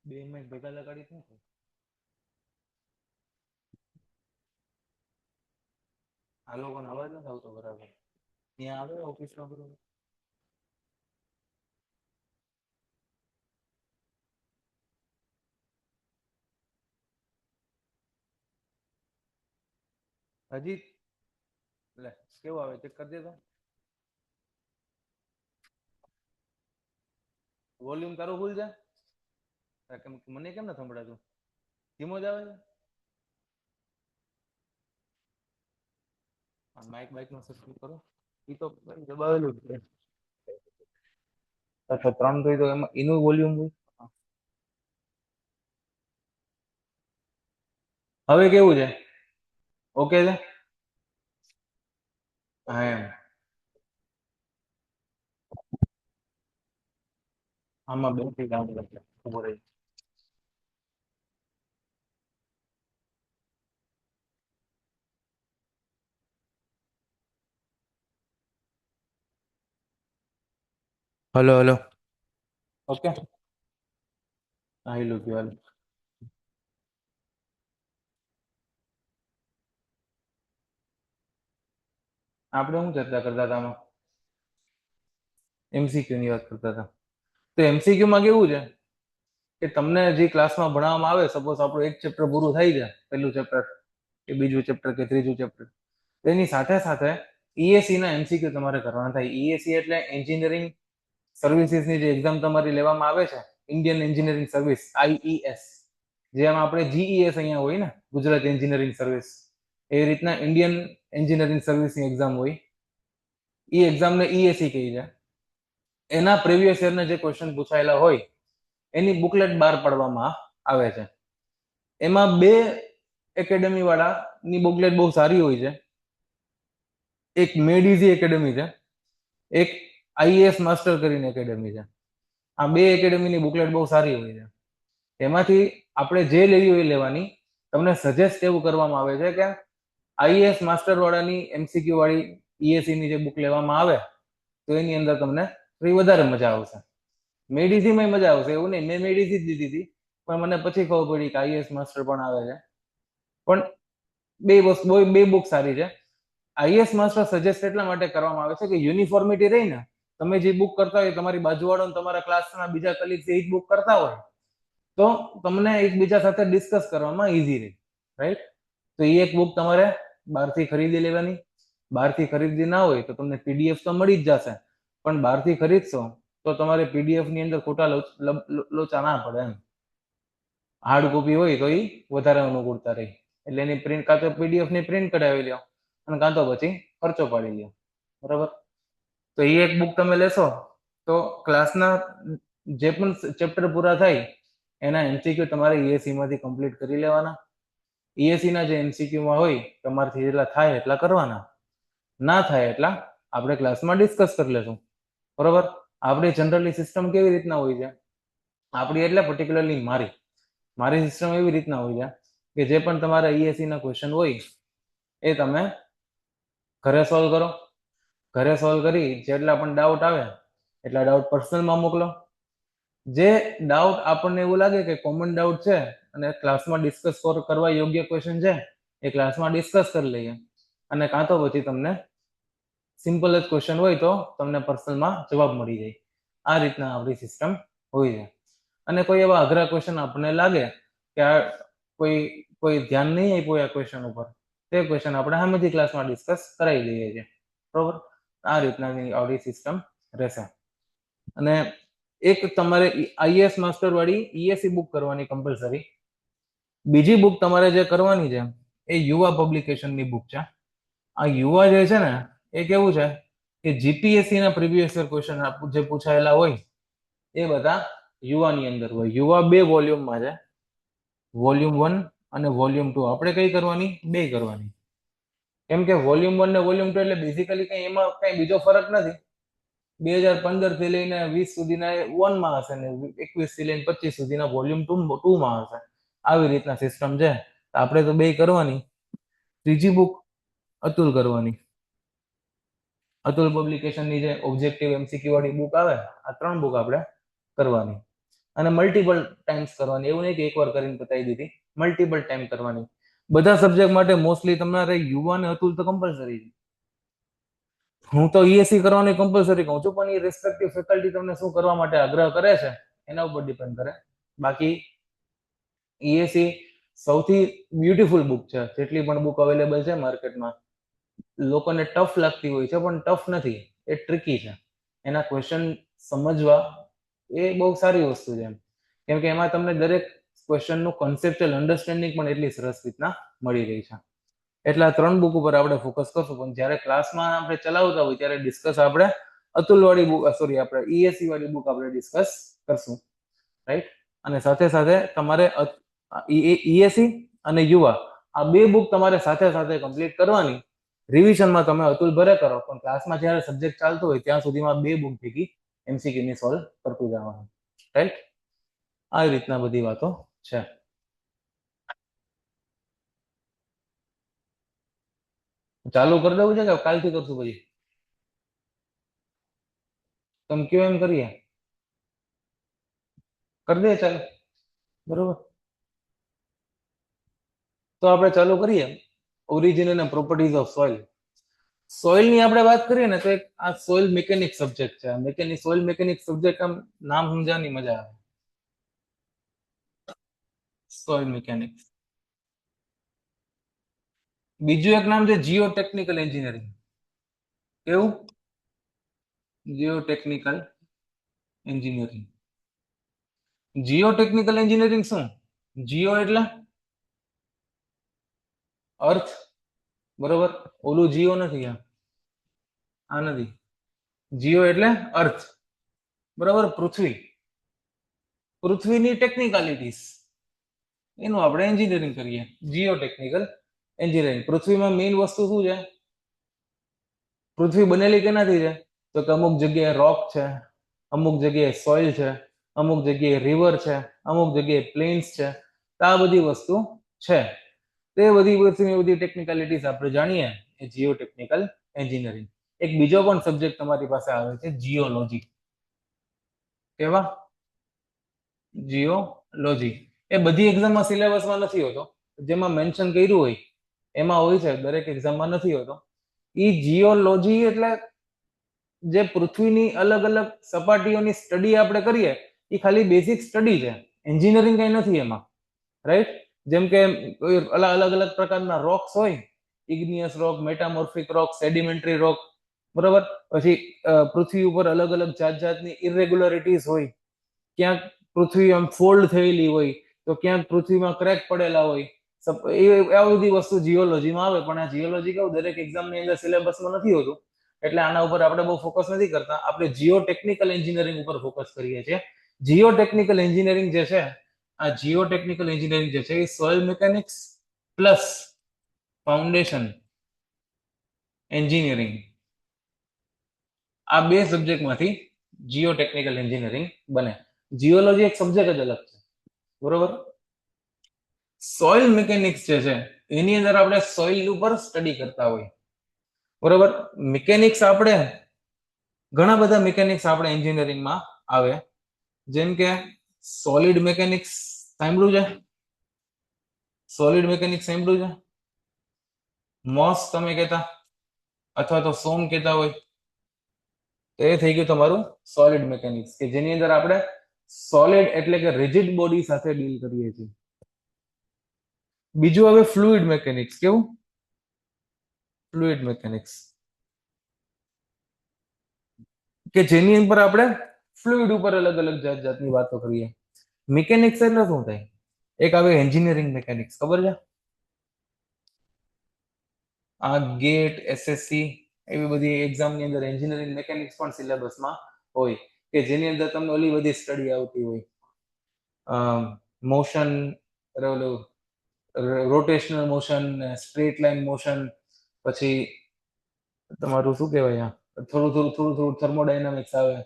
Speaker 2: બે મિનિટ ભેગા લગાડી શું થાય? આ લોકોને અવાજ નથી આવતો બરાબર. ત્યાં આવે ઓફિસમાં બરોબર? હજી લે કેવું આવે ચેક કરી દેતો. વોલ્યુમ તારું ફૂલ છે? મને કેમ નથી સંભળાતું? ધીમો જ આવે છે? માઇક બાઇક નો સબસ્ક્રાઇબ કરો. એ તો દબાવેલું જ છે. અચ્છા 3 થઈ તો એમાં એનું વોલ્યુમ હોય. હવે કેવું છે? ઓકે છે? હા એમ. આમાં બેટરી કામ કરશે ખબર રહી. Hello hello. Okay, I look you. આપણે શું ચર્ચા કરતા હતા આમાં? એમસીક્યુ ની વાત કરતા હતા. તો એમસીક્યુ માં કેવું છે કે તમને જે ક્લાસમાં ભણાવવામાં આવે, સપોઝ આપણું એક ચેપ્ટર પૂરું થઈ જાય, પહેલું ચેપ્ટર કે બીજું ચેપ્ટર કે ત્રીજું ચેપ્ટર, તેની સાથે સાથે ઈએસસી ના એમસીક્યુ તમારે કરવાના થાય. ઈએસસી એટલે એન્જિનિયરિંગ સર્વિસીસની જે એક્ઝામ તમારી લેવામાં આવે છે, ઇન્ડિયન એન્જિનિયરિંગ સર્વિસ, આઈઈએસ, જેમાં આપણે જીઈએસ અહીંયા હોય ને, ગુજરાત એન્જિનિયરિંગ સર્વિસ, એ રીતના ઇન્ડિયન એન્જિનિયરિંગ સર્વિસની એક્ઝામ હોય. એ એક્ઝામને ઈએસસી કહી છે. એના પ્રીવિયસ યરના જે ક્વેશ્ચન પૂછાયેલા હોય એની બુકલેટ બહાર પાડવામાં આવે છે. એમાં બે એકેડમી વાળાની બુકલેટ બહુ સારી હોય છે. એક મેડીઝી એકેડમી છે, એક આઈએએસ માસ્ટર કરીને એકેડમી છે. આ બે એકેડમીની બુકલેટ બહુ સારી હોય છે. એમાંથી આપણે જે લેવી હોય લેવાની. તમને સજેસ્ટ એવું કરવામાં આવે છે કે આઈએએસ માસ્ટર વાળાની એમસીક્યુ વાળી ઈએસસી ની જે બુક લેવામાં આવે તો એની અંદર તમને વધારે મજા આવશે. મેડીઝીમાં મજા આવશે એવું નહીં, મેં મેડીઝી જ દીધી હતી, પણ મને પછી ખબર પડી કે આઈએએસ માસ્ટર પણ આવે છે. પણ બે વસ્તુ, બે બુક સારી છે. આઈએએસ માસ્ટર સજેસ્ટ એટલા માટે કરવામાં આવે છે કે યુનિફોર્મિટી રહી ને, તમે જે બુક કરતા હોય, તમારી બાજુવાળો તમારા ક્લાસના બીજા કલીગ્સ એ જ બુક કરતા હોય તો તમને એકબીજા સાથે ડિસ્કસ કરવામાં ઈઝી રહે, રાઈટ? તો એ એક બુક તમારે બહારથી ખરીદી લેવાની. બહારથી ખરીદી ના હોય તો તમને પીડીએફ તો મળી જ જશે, પણ બહારથી ખરીદશો તો તમારે પીડીએફ ની અંદર ખોટા લોચા ના પડે એમ. હાર્ડ કોપી હોય તો એ વધારે અનુકૂળતા રહી. એટલે એની પ્રિન્ટ, કાં તો પીડીએફ ની પ્રિન્ટ કઢાવી લો અને કાં તો પછી ખર્ચો પાડી લો, બરાબર? તો એ એક બુક તમે લેશો તો ક્લાસના જે પણ ચેપ્ટર પૂરા થાય એના એમસીક્યુ તમારે ઈએસસી માંથી કમ્પ્લીટ કરી લેવાના. ઈએસસી ના જે એમસીક્યુમાં હોય તમારથી જેટલા થાય એટલા કરવાના, ના થાય એટલા આપણે ક્લાસમાં ડિસ્કસ કરી લેશું, બરોબર? આપણી જનરલી સિસ્ટમ કેવી રીતના હોય છે, આપણી એટલે પર્ટિક્યુલરલી મારી સિસ્ટમ એવી રીતના હોય છે કે જે પણ તમારા ઈએસસી ના ક્વેશ્ચન હોય એ તમે ઘરે સોલ્વ કરો. ઘરે સોલ્વ કરી જેટલા પણ ડાઉટ આવે એટલા ડાઉટ પર્સનલમાં મોકલો. જે ડાઉટ આપણને એવું લાગે કે કોમન ડાઉટ છે અને ક્લાસમાં ડિસ્કસ કરવા યોગ્ય ક્વેશ્ચન છે, એ ક્લાસમાં ડિસ્કસ કરી લઈએ. અને કાં તો પછી તમને સિમ્પલ જ ક્વેશ્ચન હોય તો તમને પર્સનલમાં જવાબ મળી જાય. આ રીતના આપણી સિસ્ટમ હોય છે. અને કોઈ એવા અઘરા ક્વેશ્ચન આપણને લાગે કે આ કોઈ ધ્યાન નહીં આપ્યું આ ક્વેશ્ચન ઉપર, તે ક્વેશ્ચન આપણે સામેથી ક્લાસમાં ડિસ્કસ કરાવી લઈએ છીએ, બરોબર? આ રીતના આપણી સિસ્ટમ રહેશે. અને એક તમારે આઈએએસ માસ્ટર વાળી ઈએસસી બુક કરવાની કમ્પલસરી. બીજી બુક તમારે જે કરવાની છે એ યુવા પબ્લિકેશનની બુક છે. આ યુવા જે છે ને એ કેવું છે કે જીપીએસસી ના પ્રીવિયસ યર ક્વેશ્ચન જે પૂછાયેલા હોય એ બધા યુવાની અંદર હોય. યુવા બે વોલ્યુમમાં છે, વોલ્યુમ 1 અને વોલ્યુમ 2. આપણે કઈ કરવાની? બે કરવાની. કેમ કે વોલ્યુમ 1 ને વોલ્યુમ 2 એટલે બેઝિકલી કઈ એમાં કઈ બીજો ફરક નથી. 2015 થી લઈને 20 સુધીના 1 માં હશે ને 21 થી લઈને 25 સુધીના વોલ્યુમ 2 માં હશે. આવી રીતના સિસ્ટમ છે. આપણે તો બે કરવાની. ત્રીજી બુક અતુલ કરવાની. અતુલ પબ્લિકેશનની જે ઓબ્જેક્ટિવ એમસીક્યુ વાળી બુક આવે, આ 3 બુક આપણે કરવાની. અને મલ્ટિપલ ટાઈમ્સ કરવાની. એવું નહીં કે એકવાર કરીને પતાવી દીધી, મલ્ટિપલ ટાઈમ કરવાની. બધા સબ્જેક્ટ માટે મોસ્ટલી તમારે યુવા અને અતુલ તો કમ્પલસરી છે. હું તો ઈએસસી કરવાની કમ્પલસરી કહું છું, પણ એ રિસ્પેક્ટિવ ફેકલ્ટી તમને શું કરવા માટે આગ્રહ કરે છે એના ઉપર ડિપેન્ડ કરે. બાકી ઈએસસી સૌથી બ્યુટીફુલ બુક છે. જેટલી પણ બુક અવેલેબલ છે માર્કેટમાં, લોકોને ટફ લાગતી હોય છે પણ ટફ નથી, એ ટ્રિકી છે. એના ક્વેશ્ચન સમજવા એ બહુ સારી વસ્તુ છે. કેમ કે એમાં તમને દરેક ક્વેશ્ચનનું કોન્સેપ્ચ્યુઅલ અન્ડરસ્ટેન્ડિંગ પણ એટલી સરસ રીતના મળી રહી છે. એટલે આ 3 બુક ઉપર આપણે ફોકસ કરશું. પણ જ્યારે ક્લાસમાં આપણે ચલાવતા હોય ત્યારે ડિસ્કસ આપણે અતુલ વાળી બુક, સોરી, આપણે ઈએસસી વાળી બુક આપણે ડિસ્કસ કરશું, રાઈટ? અને સાથે સાથે તમારે ઈએસસી અને યુવા આ બે બુક તમારે સાથે સાથે કમ્પ્લીટ કરવાની. રિવિઝનમાં તમે અતુલ ભરે કરો, પણ ક્લાસમાં જ્યારે સબ્જેક્ટ ચાલતો હોય ત્યાં સુધીમાં બે બુક ભેગી એમસીક્યુ ની સોલ્વ કરતું જવાનું, રાઈટ? આ રીતના બધી વાતો છે. ચાલુ કરી દેવું છે કે કાલથી કરશું પછી? તમે કયો એમ કરીએ, કરી દે ચાલો, બરોબર. તો આપણે ચાલુ કરીએ ઓરિજિન અને પ્રોપર્ટીઝ ઓફ સોઇલ. સોઇલ ની આપણે વાત કરીએ ને તો એક આ સોઇલ મિકેનિક સબ્જેક્ટ છે. સોઇલ મિકેનિક સબ્જેક્ટ આમ નામ સમજાવવાની મજા આવે. Soil mechanics. બીજું એક નામ છે જીઓ ટેકનિકલ એન્જિનિયરિંગ. કેવું? Jio technical engineering. Jio technical engineering શું? જીઓ એટલે અર્થ, બરોબર. ઓલું જીઓ નથી, આ નથી. જીઓ એટલે અર્થ, બરાબર. પૃથ્વીની ટેકનિકાલિટીઝ એનું આપણે એન્જિનિયરિંગ કરીએ. Geotechnical engineering. પૃથ્વીમાં મેઇન વસ્તુ શું છે? પૃથ્વી બનેલી કેનાથી છે? તો કે અમુક જગ્યાએ રોક છે, અમુક જગ્યાએ સોઇલ છે, અમુક જગ્યાએ રિવર છે, અમુક જગ્યાએ પ્લેન્સ છે. આ બધી વસ્તુ છે. તે બધી ટેકનિકાલિટીઝ આપણે જાણીએ એ જીઓ ટેકનિકલ એન્જિનિયરિંગ. એક બીજો પણ સબ્જેક્ટ તમારી પાસે આવે છે જીઓલોજી. કેવા? જીઓલોજી. એ બધી એક્ઝામમાં સિલેબસમાં નથી હોતો, જેમાં મેન્શન કર્યું હોય એમાં હોય છે, દરેક એક્ઝામમાં નથી હોતો. ઈ જીઓલોજી એટલે જે પૃથ્વીની અલગ અલગ સપાટીઓની સ્ટડી આપણે કરીએ એ ખાલી બેઝિક સ્ટડી છે, એન્જિનિયરિંગ કઈ નથી એમાં, રાઈટ. જેમ કે અલગ અલગ પ્રકારના રોક્સ હોય, ઇગ્નિયસ રોક, મેટામોર્ફિક રોક, સેડિમેન્ટરી રોક, બરોબર. પછી પૃથ્વી ઉપર અલગ અલગ જાતની ઇરેગ્યુલરિટીઝ હોય, ક્યાંક પૃથ્વી આમ ફોલ્ડ થયેલી હોય તો ક્યાંક પૃથ્વીમાં ક્રેક પડેલા હોય. આ બધી વસ્તુ જીઓલોજીમાં આવે. પણ આ જીઓલોજી કેવું દરેક એક્ઝામની અંદર સિલેબસમાં નથી હોતું, એટલે આના ઉપર આપણે બહુ ફોકસ નથી કરતા. આપણે જીઓ ટેકનિકલ એન્જિનિયરિંગ ઉપર ફોકસ કરીએ છીએ. જીઓ ટેકનિકલ એન્જિનિયરિંગ જે છે, આ જીઓ ટેકનિકલ એન્જિનિયરિંગ જે છે એ soil mechanics plus foundation engineering, આ બે સબ્જેક્ટમાંથી જીઓ ટેકનિકલ એન્જિનિયરિંગ બને. જીઓલોજી એક સબ્જેક્ટ જ અલગ છે, બરોબર. સોઇલ મિકેનિક્સ જે છે એની અંદર આપણે સોઇલ ઉપર સ્ટડી કરતા હોય, બરોબર. મિકેનિક્સ આપણે ઘણા બધા મિકેનિક્સ આપણે એન્જિનિયરિંગમાં આવે, જેમ કે સોલિડ મિકેનિક્સ સાંભળ્યું છે? સોલિડ મિકેનિક્સ સાંભળ્યું છે? મોસ તમે કહેતા અથવા તો સોમ કહેતા હોય તો એ થઈ ગયું તમારું સોલિડ મિકેનિક્સ, કે જેની અંદર આપણે સોલિડ એટલે કે રિજિડ બોડી સાથે ડીલ કરીએ છીએ. બીજું હવે ફ્લુઇડ મિકેનિક્સ. કેવું? ફ્લુઇડ મિકેનિક્સ, કે જેની ઉપર આપણે ફ્લુઇડ ઉપર અલગ અલગ જાતની વાતો કરીએ. મિકેનિક્સ એટલે શું થાય? એક આવે એન્જિનિયરિંગ મિકેનિક્સ, ખબર છે? આ ગેટ, એસએસસી એવી બધી એક્ઝામની અંદર એન્જિનિયરિંગ મિકેનિક્સ પણ સિલેબસમાં હોય, કે જેની અંદર તમને ઓલી બધી સ્ટડી આવતી હોય, motion, rotational motion, straight line motion, પછી તમારું શું કહેવાય, થોડું થર્મોડાયનામિક્સ આવે,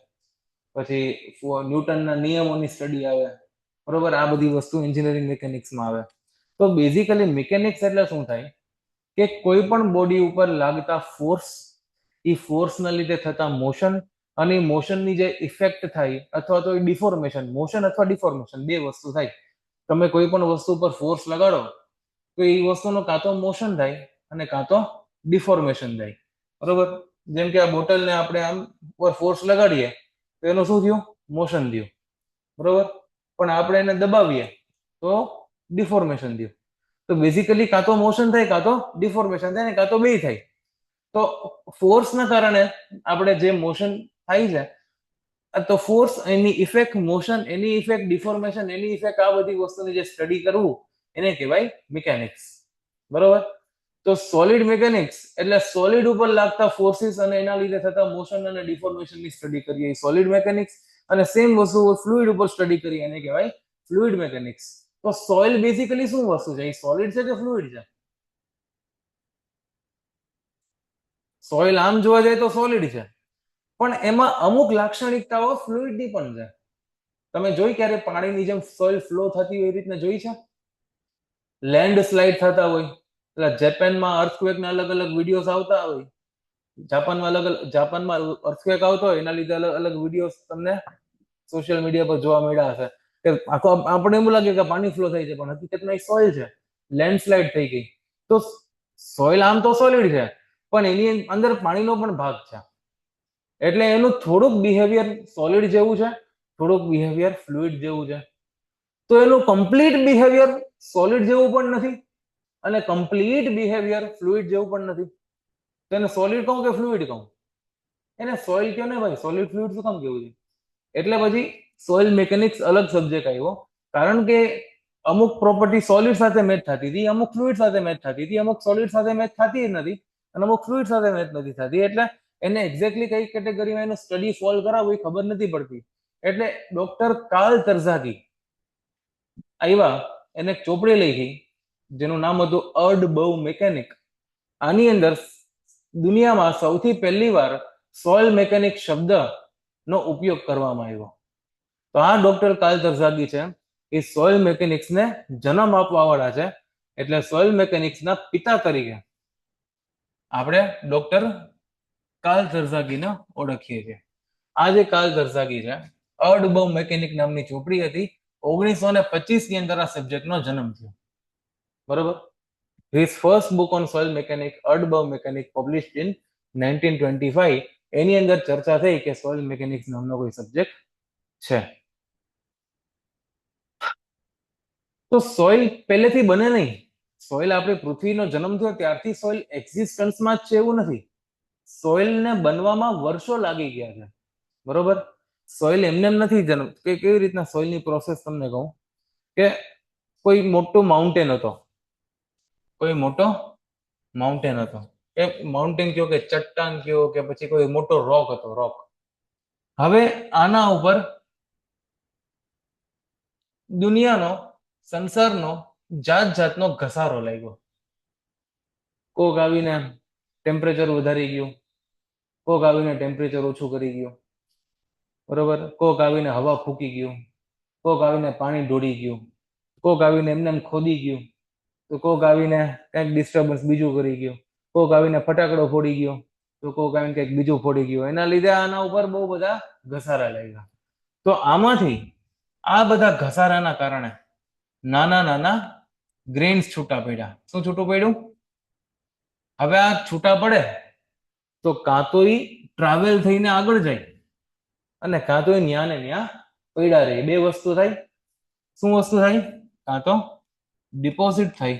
Speaker 2: પછી ન્યૂટનના નિયમોની સ્ટડી આવે, બરોબર. આ બધી વસ્તુ એન્જિનિયરિંગ મિકેનિક્સમાં આવે. તો બેઝિકલી મિકેનિક્સ એટલે શું થાય કે કોઈ પણ બોડી ઉપર લાગતા ફોર્સ, એ ફોર્સના લીધે થતા મોશન, અને મોશનની જે ઇફેક્ટ થાય અથવા તો ડિફોર્મેશન, મોશન અથવા ડિફોર્મેશન બે વસ્તુ થાય. તમે કોઈ પણ વસ્તુ પર ફોર્સ લગાડો તો એ વસ્તુનો કાં તો મોશન થાય અને કાં તો ડિફોર્મેશન થાય, બરોબર. જેમ કે આ બોટલને આપણે આમ ઉપર ફોર્સ લગાડીએ તો એનું શું થયું? મોશન થયું, બરોબર. પણ આપણે એને દબાવીએ તો ડિફોર્મેશન થયું. તો બેઝિકલી કાં તો મોશન થાય, કાં તો ડિફોર્મેશન થાય, કાં તો બે થાય. તો ફોર્સના કારણે આપણે જે મોશન થાય છે, તો ફોર્સ, એની ઇફેક્ટ, મોશન, એની ઇફેક્ટ, ડિફોર્મેશન, એની ઇફેક્ટ, આ બધી વસ્તુની જે સ્ટડી કરવું એને કહેવાય મિકેનિક્સ, બરોબર. તો સોલિડ મિકેનિક્સ એટલે સોલિડ ઉપર લાગતા ફોર્સિસ અને એના લીધે થતા મોશન અને ડિફોર્મેશનની સ્ટડી કરીએ સોલિડ મિકેનિક્સ. અને સેમ વસ્તુ ફ્લુઇડ ઉપર સ્ટડી કરીએ એને કહેવાય ફ્લુઇડ મિકેનિક્સ. તો સોઇલ બેઝિકલી શું વસ્તુ છે? એ સોલિડ છે કે ફ્લુઇડ છે? સોઇલ આમ જોવા જાય તો સોલિડ છે, પણ એમાં અમુક લાક્ષણિકતાઓ ફ્લુઇડની પણ છે. તમે જોઈ ક્યારે પાણીની જેમ સોઇલ ફ્લો થતી હોય એ રીતના જોઈ છે? લેન્ડ સ્લાઇડ થતા હોય, એટલે જાપાનમાં અર્થક્વેકના અલગ અલગ વિડીયોઝ આવતા હોય, જાપાનમાં અર્થક્વેક આવતો હોય એના લીધે અલગ અલગ વિડીયો તમને સોશિયલ મીડિયા પર જોવા મળ્યા હશે કે આખો આપણે એવું લાગે કે પાણી ફ્લો થાય છે, પણ હકીકતમાં એ સોઇલ છે, લેન્ડસ્લાઇડ થઈ ગઈ. તો સોઇલ આમ તો સોલિડ છે, પણ એની અંદર પાણીનો પણ ભાગ છે. એટલે એનું થોડુંક બિહેવિયર સોલિડ જેવું છે, થોડુંક બિહેવિયર ફ્લુઇડ જેવું છે. તો એનું કમ્પ્લીટ બિહેવિયર સોલિડ જેવું પણ નથી અને કમ્પ્લીટ બિહેવિયર ફ્લુઇડ જેવું પણ નથી. તો એને સોલિડ કહું કે ફ્લુઇડ કહું? એને સોઇલ કહો ને ભાઈ, સોલિડ ફ્લુઇડ શું કામ કેવું છે? એટલે પછી સોઇલ મિકેનિક્સ અલગ સબ્જેક્ટ આવ્યો, કારણ કે અમુક પ્રોપર્ટી સોલિડ સાથે મેચ થતી હતી, અમુક ફ્લુઇડ સાથે મેચ થતી હતી, અમુક સોલિડ સાથે મેચ થતી જ નથી અને અમુક ફ્લુઇડ સાથે મેચ નથી થતી. એટલે એને એક્ઝેક્ટલી કઈ કેટેગરીમાં એનું સ્ટડી સોલ્વ કરાવવું એ ખબર નથી પડતી. એટલે ડોક્ટર કાર્લ તર્ઝાગી આવ્યા, એને એક ચોપડી લખી જેનું નામ હતું અર્ડબર્ગ મિકેનિક. આની અંદર દુનિયામાં સૌથી પહેલી વાર સોઇલ મિકેનિક શબ્દ નો ઉપયોગ કરવામાં આવ્યો. તો આ ડોક્ટર કાર્લ તર્ઝાગી છે, એ સોઇલ મિકેનિક્સ ને જન્મ આપવા વાળા છે. એટલે સોઇલ મિકેનિક્સ ના પિતા તરીકે આપણે ડોક્ટર કાર્લ તર્ઝાગીને ઓળખીએ છીએ. આ જે કાર્લ તર્ઝાગી છે, અર્ડબર્ગ મિકેનિક નામની ચોપડી હતી, 1925 ની અંદર આ સબ્જેક્ટનો જન્મ થયો. બરોબર. His first book on soil mechanics, Erdberg Mechanics, published in 1925. એની અંદર ચર્ચા થઈ કે સોઇલ મિકેનિક્સ નામનો કોઈ સબ્જેક્ટ છે. તો સોઇલ પહેલેથી બને નહીં. સોઇલ આપણી પૃથ્વીનો જન્મ થયો ત્યારથી સોઇલ એક્ઝિસ્ટન્સમાં જ છે એવું નથી. સોઇલને બનવામાં વર્ષો લાગી ગયા છે. બરોબર. સોઇલ એમને એમ નથી જન્મ કે કેવી રીતના સોઇલની પ્રોસેસ તમને કહું કે કોઈ મોટો માઉન્ટેન હતો, કોઈ મોટો માઉન્ટેન હતો, કે માઉન્ટેન કયો કે ચટ્ટાન કયો કે પછી કોઈ મોટો રોક હતો, રોક. હવે આના ઉપર દુનિયાનો, સંસારનો જાત જાતનો ઘસારો લાગ્યો. કોક આવીને ટેમ્પરેચર વધારી ગયું, કોક આવીને ટેમ્પરેચર ઓછું કરી ગયું, બરોબર. કોક આવીને હવા ફૂકી ગયું, કોક આવીને પાણી ઢોળી ગયું, કોક આવીને એમને ખોદી ગયું, તો કોક આવીને કંઈક ડિસ્ટર્બન્સ બીજું કરી ગયું, કોક આવીને ફટાકડો ફોડી ગયો, તો કોક આવીને કંઈક બીજું ફોડી ગયું. એના લીધે આના ઉપર બહુ બધા ઘસારા લાગ્યા. તો આમાંથી આ બધા ઘસારાના કારણે નાના નાના ગ્રેન્સ છૂટા પડ્યા. શું છૂટું પડ્યું? હવે આ છૂટા પડે તો કાં તો એ ટ્રાવેલ થઈને આગળ જાય અને કાં તો એ ન્યા ને ન્યા પડ્યા રહે. બે વસ્તુ થાય. શું વસ્તુ થાય? કાં તો ડિપોઝિટ થાય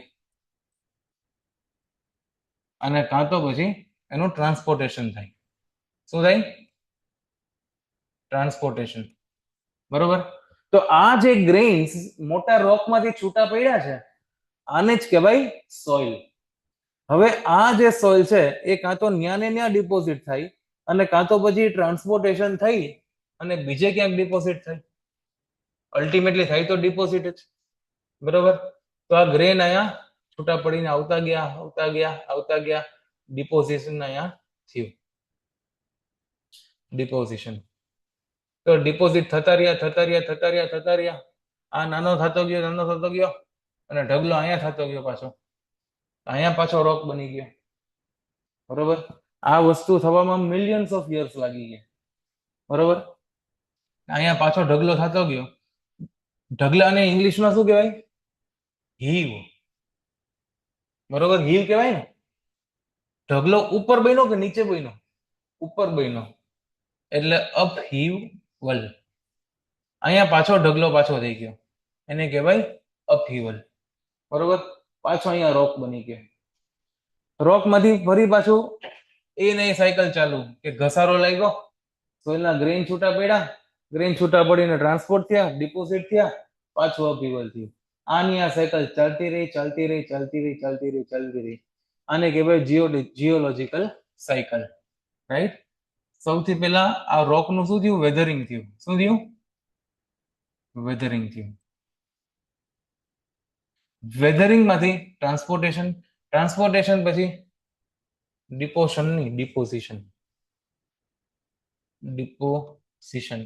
Speaker 2: અને કાં તો પછી એનું ટ્રાન્સપોર્ટેશન થાય. શું થાય? ટ્રાન્સપોર્ટેશન. બરોબર. તો આ જે ગ્રેન્સ મોટા રોકમાંથી છૂટા પડ્યા છે, આને જ કહેવાય સોઇલ. હવે આ જે સોઇલ છે એ કાં તો ન્યા ને ન્યા ડિપોઝિટ થાય અને કાં તો પછી ટ્રાન્સપોર્ટેશન થઈ અને બીજે ક્યાંક ડિપોઝિટ થાય. અલ્ટિમેટલી થાય તો ડિપોઝિટ જ. બરોબર. તો આ ગ્રેન અહીંયા છૂટા પડીને આવતા ગયા, આવતા ગયા, આવતા ગયા, ડિપોઝિશન અહીંયા થયું. ડિપોઝિશન. તો ડિપોઝિટ થતા રહ્યા, થતા રહ્યા, થતા રહ્યા, થતા રહ્યા. આ નાનો થતો ગયો, નાનો થતો ગયો અને ઢગલો અહીંયા થતો ગયો પાછો. અહીંયા પાછો રોક બની ગયો. બરોબર. આ વસ્તુ થવામાં મિલિયન્સ ઓફ યર્સ લાગી ગયા. બરોબર. અહીંયા પાછો ઢગલો થતો ગયો. ઢગલાને ઇંગ્લિશમાં શું કહેવાય? હીવ. બરોબર. હીવ કહેવાય ને. ઢગલો ઉપર બન્યો કે નીચે બન્યો? ઉપર બન્યો એટલે અપ હીવ વલ. અહીંયા પાછો ઢગલો પાછો થઈ ગયો, એને કહેવાય અપહીવલ. બરોબર. પાછો અહીંયા રોક બની ગયો. રોક માંથી ફરી પાછું એ નહીં સાયકલ ચાલુ કે ઘસારો લાગ્યો, સોઇલના ગ્રેન છૂટા પડ્યા, ગ્રેન છૂટા પડીને ટ્રાન્સપોર્ટ થયા, ડિપોઝિટ થયા, પાછું અપહીવલ થયું. આની આ સાયકલ ચાલતી રહી, ચાલતી રહી, ચાલતી રહી, ચાલતી રહી, ચાલતી રહી. આને કહેવાય જીઓલોજીકલ સાયકલ. રાઈટ. સૌથી પહેલા આ રોકનું શું થયું? વેધરિંગ થયું. શું થયું? વેધરિંગ થયું. વેધરિંગ માંથી ટ્રાન્સપોર્ટેશન, ટ્રાન્સપોર્ટેશન પછી ડિપોઝિશન, ડિપોઝિશન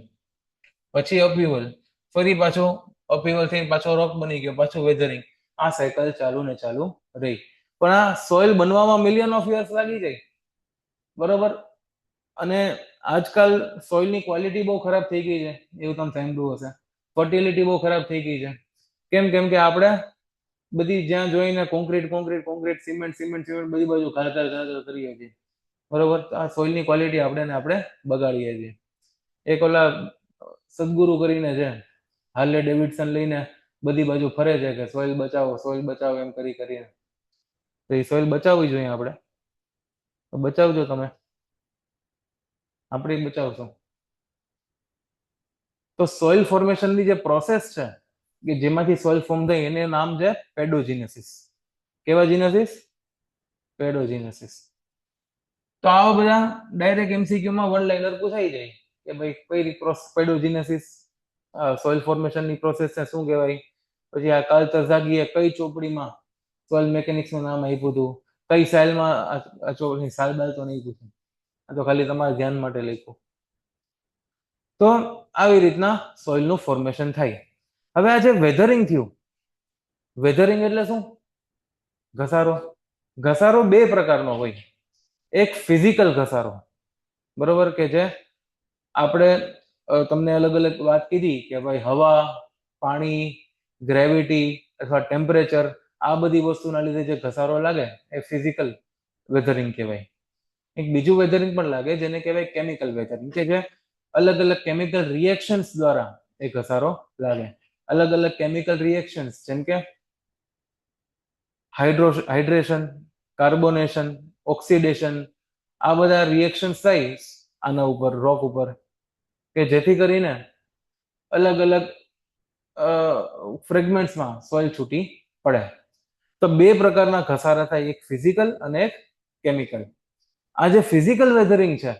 Speaker 2: પછી અપહીવલ, ફરી પાછો અપહીવલ થઈને પાછો રોક બની ગયો, પાછું વેધરિંગ. આ સાયકલ ચાલુ ને ચાલુ રહી. પણ આ સોઇલ બનવામાં મિલિયન ઓફ યર્સ લાગી જાય. બરોબર. અને આજકાલ સોઇલની ક્વોલિટી બહુ ખરાબ થઈ ગઈ છે, એવું તમે સાંભળ્યું હશે. ફર્ટિલિટી બહુ ખરાબ થઈ ગઈ છે. કેમ કે આપણે બધી જ્યાં જોઈને concrete concrete concrete cement cement cement બધી બાજુ ખાતર કરીએ છીએ, બરોબર. આ સોઇલની ક્વોલિટી આપણે બગાડીએ છીએ. એક ઓલા સદગુરુ કરીને છે, હાર્લે ડેવિડસન લઈને બધી બાજુ ફરે છે કે સોઇલ બચાવો એમ કરીને. તો એ સોઇલ બચાવવી જોઈએ આપણે. તો બચાવજો તમે, આપણે બચાવશું. તો સોઇલ ફોર્મેશનની જે પ્રોસેસ છે કે જેમાંથી સોઇલ ફોર્મ થાય એને નામ છે પેડોજીનેસિસ. કેવા જીનેસિસ? પેડોજીનેસિસ. તો આવા બધા ડાયરેક્ટ એમસીક્યુમાં વન લાઇનર પૂછાઈ જાય કે ભાઈ કઈ પેડોજીનેસિસ સોઇલ ફોર્મેશનની પ્રોસેસ છે શું કહેવાય. પછી આ કાર્લ તરઝાગીએ કઈ ચોપડીમાં સોઇલ મેકેનિક્સનું નામ આપ્યું હતું, કઈ સાલમાં આ ચોપડી સાલ બાલ તો નહીં પૂછે, આ તો ખાલી તમારા ધ્યાન માટે લખ્યું. તો આવી રીતના સોઇલનું ફોર્મેશન થાય. હવે આ જે વેધરિંગ થયું, વેધરિંગ એટલે શું? ઘસારો. ઘસારો બે પ્રકારનો હોય. એક ફિઝિકલ ઘસારો, બરોબર, કે જે આપણે તમને અલગ અલગ વાત કીધી કે ભાઈ હવા, પાણી, ગ્રેવિટી અથવા ટેમ્પરેચર, આ બધી વસ્તુના લીધે જે ઘસારો લાગે એ ફિઝિકલ વેધરિંગ કહેવાય. એક બીજું વેધરિંગ પણ લાગે જેને કહેવાય કેમિકલ વેધરિંગ, કે જે અલગ અલગ કેમિકલ રિએક્શન્સ દ્વારા એ ઘસારો લાગે. અલગ અલગ કેમિકલ રિએક્શન્સ જેમ કે હાઇડ્રેશન, કાર્બોનેશન, ઓક્સિડેશન, આ બધા રિએક્શન્સ થાય આના ઉપર, રોક ઉપર, કે જેથી કરીને અલગ અલગ ફ્રેગમેન્ટ્સમાં સોઇલ છૂટી પડે. તો બે પ્રકારના ઘસારા થાય, એક ફિઝિકલ અને એક કેમિકલ. આ જે ફિઝિકલ વેધરિંગ છે,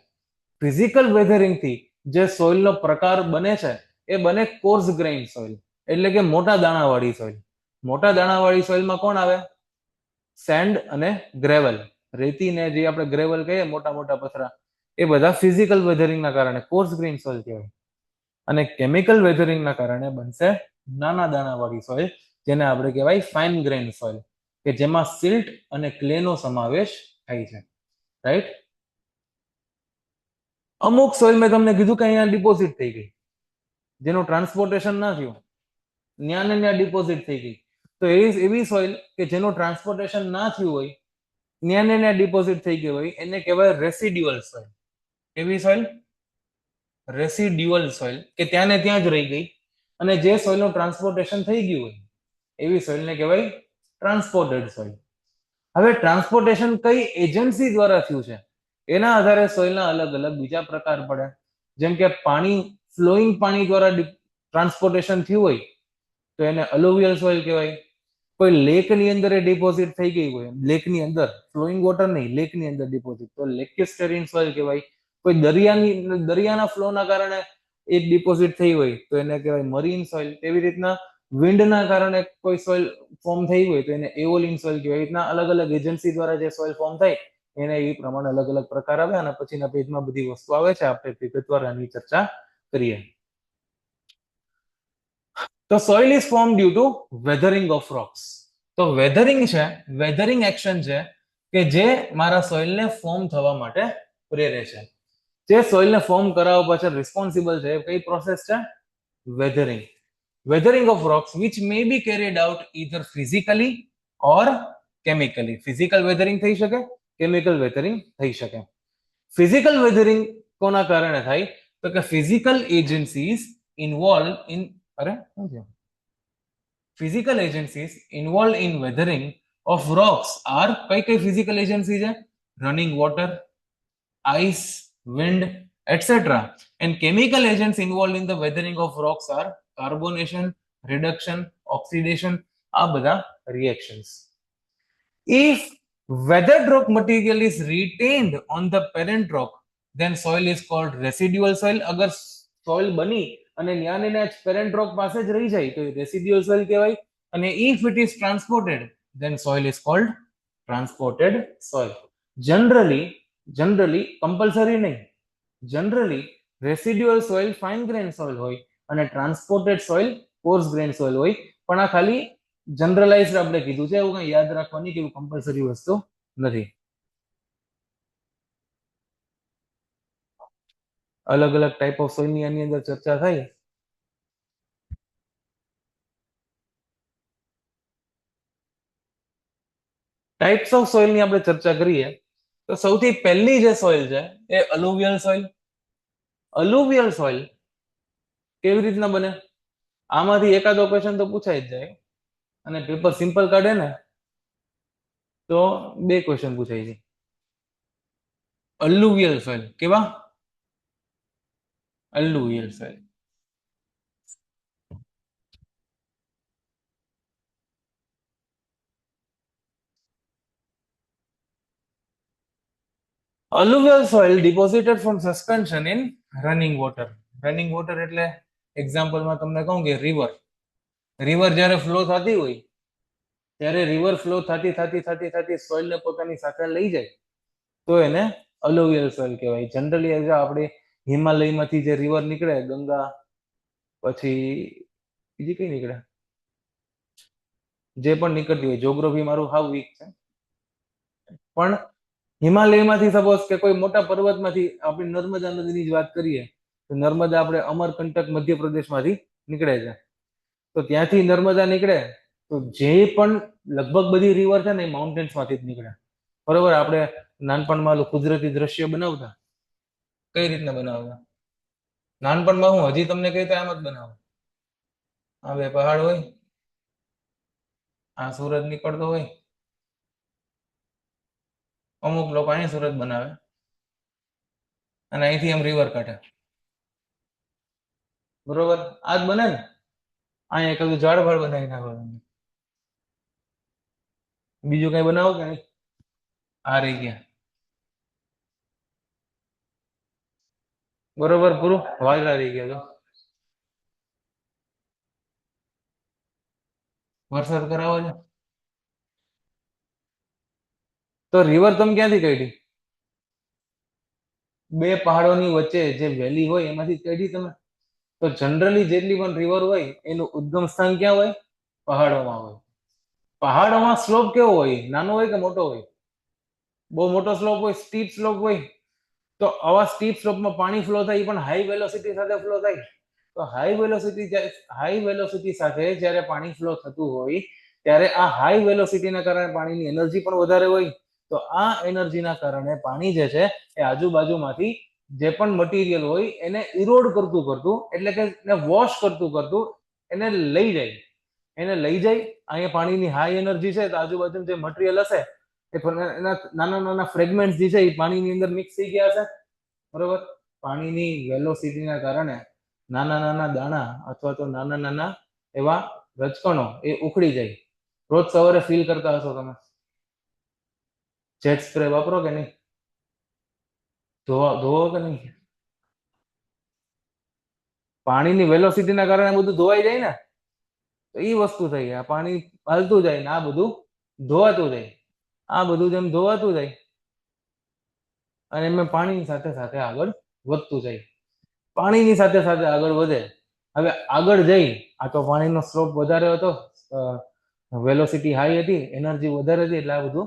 Speaker 2: ફિઝિકલ વેધરિંગ થી જે સોઇલનો પ્રકાર બને છે એ બને કોર્સ ગ્રેઇન સોઇલ, એટલે કે મોટા દાણાવાળી સોઇલ. મોટા દાણાવાળી સોઇલમાં કોણ આવે? સેન્ડ અને ગ્રેવલ. રેતીને જે આપણે ગ્રેવલ કહીએ, મોટા મોટા પથરા, એ બધા ફિઝિકલ વેધરિંગના કારણે કોર્સ ગ્રેઇન સોઇલ કહેવાય. અને કેમિકલ વેધરિંગના કારણે બનશે નાના દાણાવાળી સોઇલ, જેને આપણે કહેવાય ફાઇન ગ્રેઇન સોઇલ, કે જેમાં સિલ્ટ અને ક્લેનો સમાવેશ થાય છે. રાઈટ? અમુક સોઇલ મેં તમને કીધું કે અહીંયા ડિપોઝિટ થઈ ગઈ, જેનું ટ્રાન્સપોર્ટેશન ના થયું, ત્યાં ને ત્યાં ડિપોઝિટ થઈ ગઈ. તો એવી સોઇલ કે જેનું ટ્રાન્સપોર્ટેશન ના થયું હોય, ત્યાં ને ત્યાં ડિપોઝિટ થઈ ગઈ હોય, એને કહેવાય રેસિડ્યુઅલ સોઇલ. એવી સોઇલ રેસિડ્યુઅલ સોઇલ, કે ત્યાં ને ત્યાં જ રહી ગઈ. અને જે સોઇલનું ટ્રાન્સપોર્ટેશન થઈ ગયું હોય એવી સોઇલને કહેવાય ટ્રાન્સપોર્ટેડ સોઇલ. હવે ટ્રાન્સપોર્ટેશન કઈ એજન્સી દ્વારા થયું છે એના આધારે સોઇલના અલગ અલગ બીજા પ્રકાર પડે. જેમ કે પાણી, ફ્લોઈંગ પાણી દ્વારા ટ્રાન્સપોર્ટેશન થયું હોય તો એને અલોવિયલ સોઇલ કહેવાય. કોઈ લેકની અંદર એ ડિપોઝિટ થઈ ગઈ હોય, લેકની અંદર, ફ્લોઈંગ વોટર નહીં, લેકની અંદર ડિપોઝિટ, તો લેક્યુસ્ટેરિન સોઇલ કહેવાય. કોઈ દરિયાના ફ્લોના કારણે એ ડિપોઝિટ થઈ હોય તો એને કહેવાય મરીન સોઇલ. એવી રીતના વિન્ડના કારણે કોઈ સોઇલ ફોર્મ થઈ હોય તો એને એઓલિન સોઇલ કહેવાય. એ રીતના અલગ અલગ એજન્સી દ્વારા જે સોઇલ ફોર્મ થાય એને એ પ્રમાણે અલગ અલગ પ્રકાર આવે. અને પછીના પેજમાં બધી વસ્તુ આવે છે, આપણે વિગતવાર આની ચર્ચા કરીએ. તો soil is form due to weathering of rocks. તો વેધરિંગ છે, વેધરિંગ એક્શન છે કે જે મારા સોઇલને ફોર્મ થવા માટે પ્રેરે છે. જે સોઇલને ફોર્મ કરાવવા પાછળ રિસ્પોન્સિબલ છે કઈ પ્રોસેસ છે? Weathering. Weathering of rocks which may be carried out either physically or chemically. Physical weathering થઈ શકે, કેમિકલ વેધરિંગ થઈ શકે. ફિઝિકલ વેધરિંગ કોના કારણે થાય? તો કે physical agencies involve in physical agencies involved in weathering of rocks are કઈ physical agency છે? Running water, ice, wind, etc. And chemical agents involved in the weathering of rocks are carbonation, reduction, oxidation, આ બધા reactions. If weathered rock material is retained on the parent rock, then soil is called residual soil. અગર soil બની અને ત્યાં ને ત્યાં parent rock પાસે જ રહી જાય તો એ residual soil કહેવાય. અને if it is transported, then soil is called transported soil. Generally compulsory નહીં, generally residual soil fine grain soil હોય અને transported soil coarse grain soil હોય. પણ આ ખાલી જનરલાઇઝ આપણે કીધું છે, એવું કઈ યાદ રાખવાની કે એવું કમ્પલસરી વસ્તુ નથી. અલગ અલગ ટાઈપ ઓફ સોઇલ ની આની અંદર ચર્ચા થઈ. ટાઈપ્સ ઓફ સોઇલ ની આપણે ચર્ચા કરીએ તો સૌથી પહેલી જે સોઇલ છે એ અલુવિયલ સોઇલ. અલુવિયલ સોઇલ કેવી રીતના બને? આમાંથી એકાદો ક્વેશ્ચન તો પૂછાઈ જ જાય, અને પેપર સિમ્પલ કાઢે ને તો 2 ક્વેશ્ચન પૂછાઈ જાય. અલુવિયલ સોઇલ કેવા? અલુવિયલ soil. Alluvial soil deposited from suspension in running water. Running water એટલે એક્ઝામ્પલમાં તમને કહું કે રિવર જ્યારે ફ્લો થતી હોય ત્યારે રિવર ફ્લો થતી સોઇલને પોતાની સાથે લઈ જાય તો એને અલુવિયલ સોઇલ કહેવાય. જનરલી આપણે હિમાલયમાંથી જે રિવર નીકળે, ગંગા, પછી બીજી કઈ નીકળે, જે પણ નીકળતી હોય, જ્યોગ્રાફી મારું હાવ વીક છે, પણ હિમાલયમાંથી સપોઝ કે કોઈ મોટા પર્વતમાંથી આપણે નર્મદા નદીની જ વાત કરીએ તો નર્મદા આપણે અમરકંટક મધ્યપ્રદેશમાંથી નીકળે છે. તો ત્યાંથી નર્મદા નીકળે તો જે પણ લગભગ બધી રિવર છે ને એ માઉન્ટેન્સમાંથી જ નીકળે. બરોબર? આપણે નાનપણમાં કુદરતી દ્રશ્ય બનાવતા, કઈ રીતના બનાવતા? નાનપણમાં હું હજી તમને કહેતા આમ જ બનાવો. આ 2 પહાડ હોય, આ સૂરજ નીકળતો હોય, અમુક લોકો અહીં સુરત બનાવે અને અહીંથી એમ રિવર કાઢે. બરોબર? આ જ બને ને. અહીંયા કયું ઝાડ વાળ બનાવી નાખવાનું, બીજું કઈ બનાવો કે નહીં? આ રહી ગયા. બરોબર? પૂરું વાયલા રહી ગયા. વરસાદ કરાવો છે તો રિવર તમે ક્યાંથી કાઢી? 2 પહાડોની વચ્ચે જે વેલી હોય એમાંથી કાઢી તમે. તો જનરલી જેટલી પણ રિવર હોય એનું ઉદ્ગમ સ્થાન ક્યાં હોય? પહાડોમાં હોય. પહાડોમાં સ્લોપ કેવો હોય? નાનો હોય કે મોટો હોય? બહુ મોટો સ્લોપ હોય, સ્ટીપ સ્લોપ હોય. તો આવા સ્ટીપ સ્લોપમાં પાણી ફ્લો થાય પણ હાઈ વેલોસિટી સાથે ફ્લો થાય. તો હાઈ વેલોસિટી સાથે જ્યારે પાણી ફ્લો થતું હોય ત્યારે આ હાઈ વેલોસિટીના કારણે પાણીની એનર્જી પણ વધારે હોય. તો આ એનર્જીના કારણે પાણી જે છે એ આજુબાજુમાંથી જે પણ મટીરિયલ હોય એને ઇરોડ કરતું એટલે કે એને વોશ કરતું એને લઈ જાય. અહીંયા પાણીની હાઈ એનર્જી છે તો આજુબાજુ જે મટીરિયલ હશે એના નાના ફ્રેગમેન્ટ જે છે એ પાણીની અંદર મિક્સ થઈ ગયા હશે. બરોબર? પાણીની વેલોસિટીના કારણે નાના દાણા અથવા તો નાના એવા રજકણો એ ઉખડી જાય. રોજ સવારે ફીલ કરતા હશો તમે. જેટ સ્પ્રે વાપરો કે નહીં? ધોવો કે નહીં? પાણીની વેલોસિટીના કારણે બધું ધોવાઈ જાય ને, તો એ વસ્તુ થઈ. આ પાણી હાલતું જાય ને આ બધું ધોવાતું જાય. આ બધું જેમ ધોવાતું જાય અને એમ પાણીની સાથે સાથે આગળ વધતું જાય. પાણીની સાથે સાથે આગળ વધે. હવે આગળ જઈ આ તો પાણીનો સ્લોપ વધારે હતો, વેલોસિટી હાઈ હતી, એનર્જી વધારે હતી એટલે આ બધું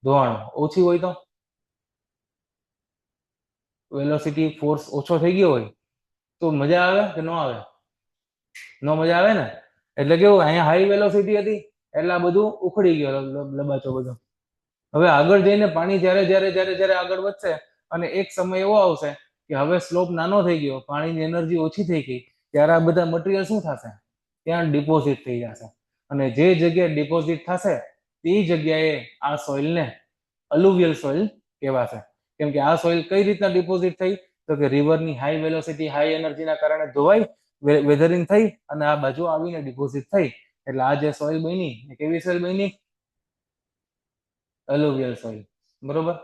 Speaker 2: ધોવાણું. ઓછી હોય તો વેલોસિટી ફોર્સ ઓછો થઈ ગયો હોય તો મજા આવે કે ન આવે? નો મજા આવે ને. એટલે કેવું, અહીંયા હાઈ વેલોસિટી હતી એટલે આ બધું ઉખડી ગયો લબાચો બધો. હવે આગળ જઈને પાણી જ્યારે આગળ વધશે અને એક સમય એવો આવશે કે હવે સ્લોપ નાનો થઈ ગયો, પાણીની એનર્જી ઓછી થઈ ગઈ, ત્યારે આ બધા મટીરિયલ શું થશે? ત્યાં ડિપોઝિટ થઈ જશે. અને જે જગ્યાએ ડિપોઝિટ થશે તે જગ્યાએ આ સોઇલને અલુવિયલ સોઇલ કહેવાશે. કેમ કે આ સોઇલ કઈ રીતના ડિપોઝિટ થઈ? તો કે રિવરની હાઈ વેલોસિટી, હાઈ એનર્જીના કારણે ધોવાઈ, વેધરિંગ થઈ અને આ બાજુ આવીને ડિપોઝિટ થઈ. એટલે આ જે સોઇલ બની એ કેવી સોઇલ બની? અલુવિયલ સોઇલ. બરોબર?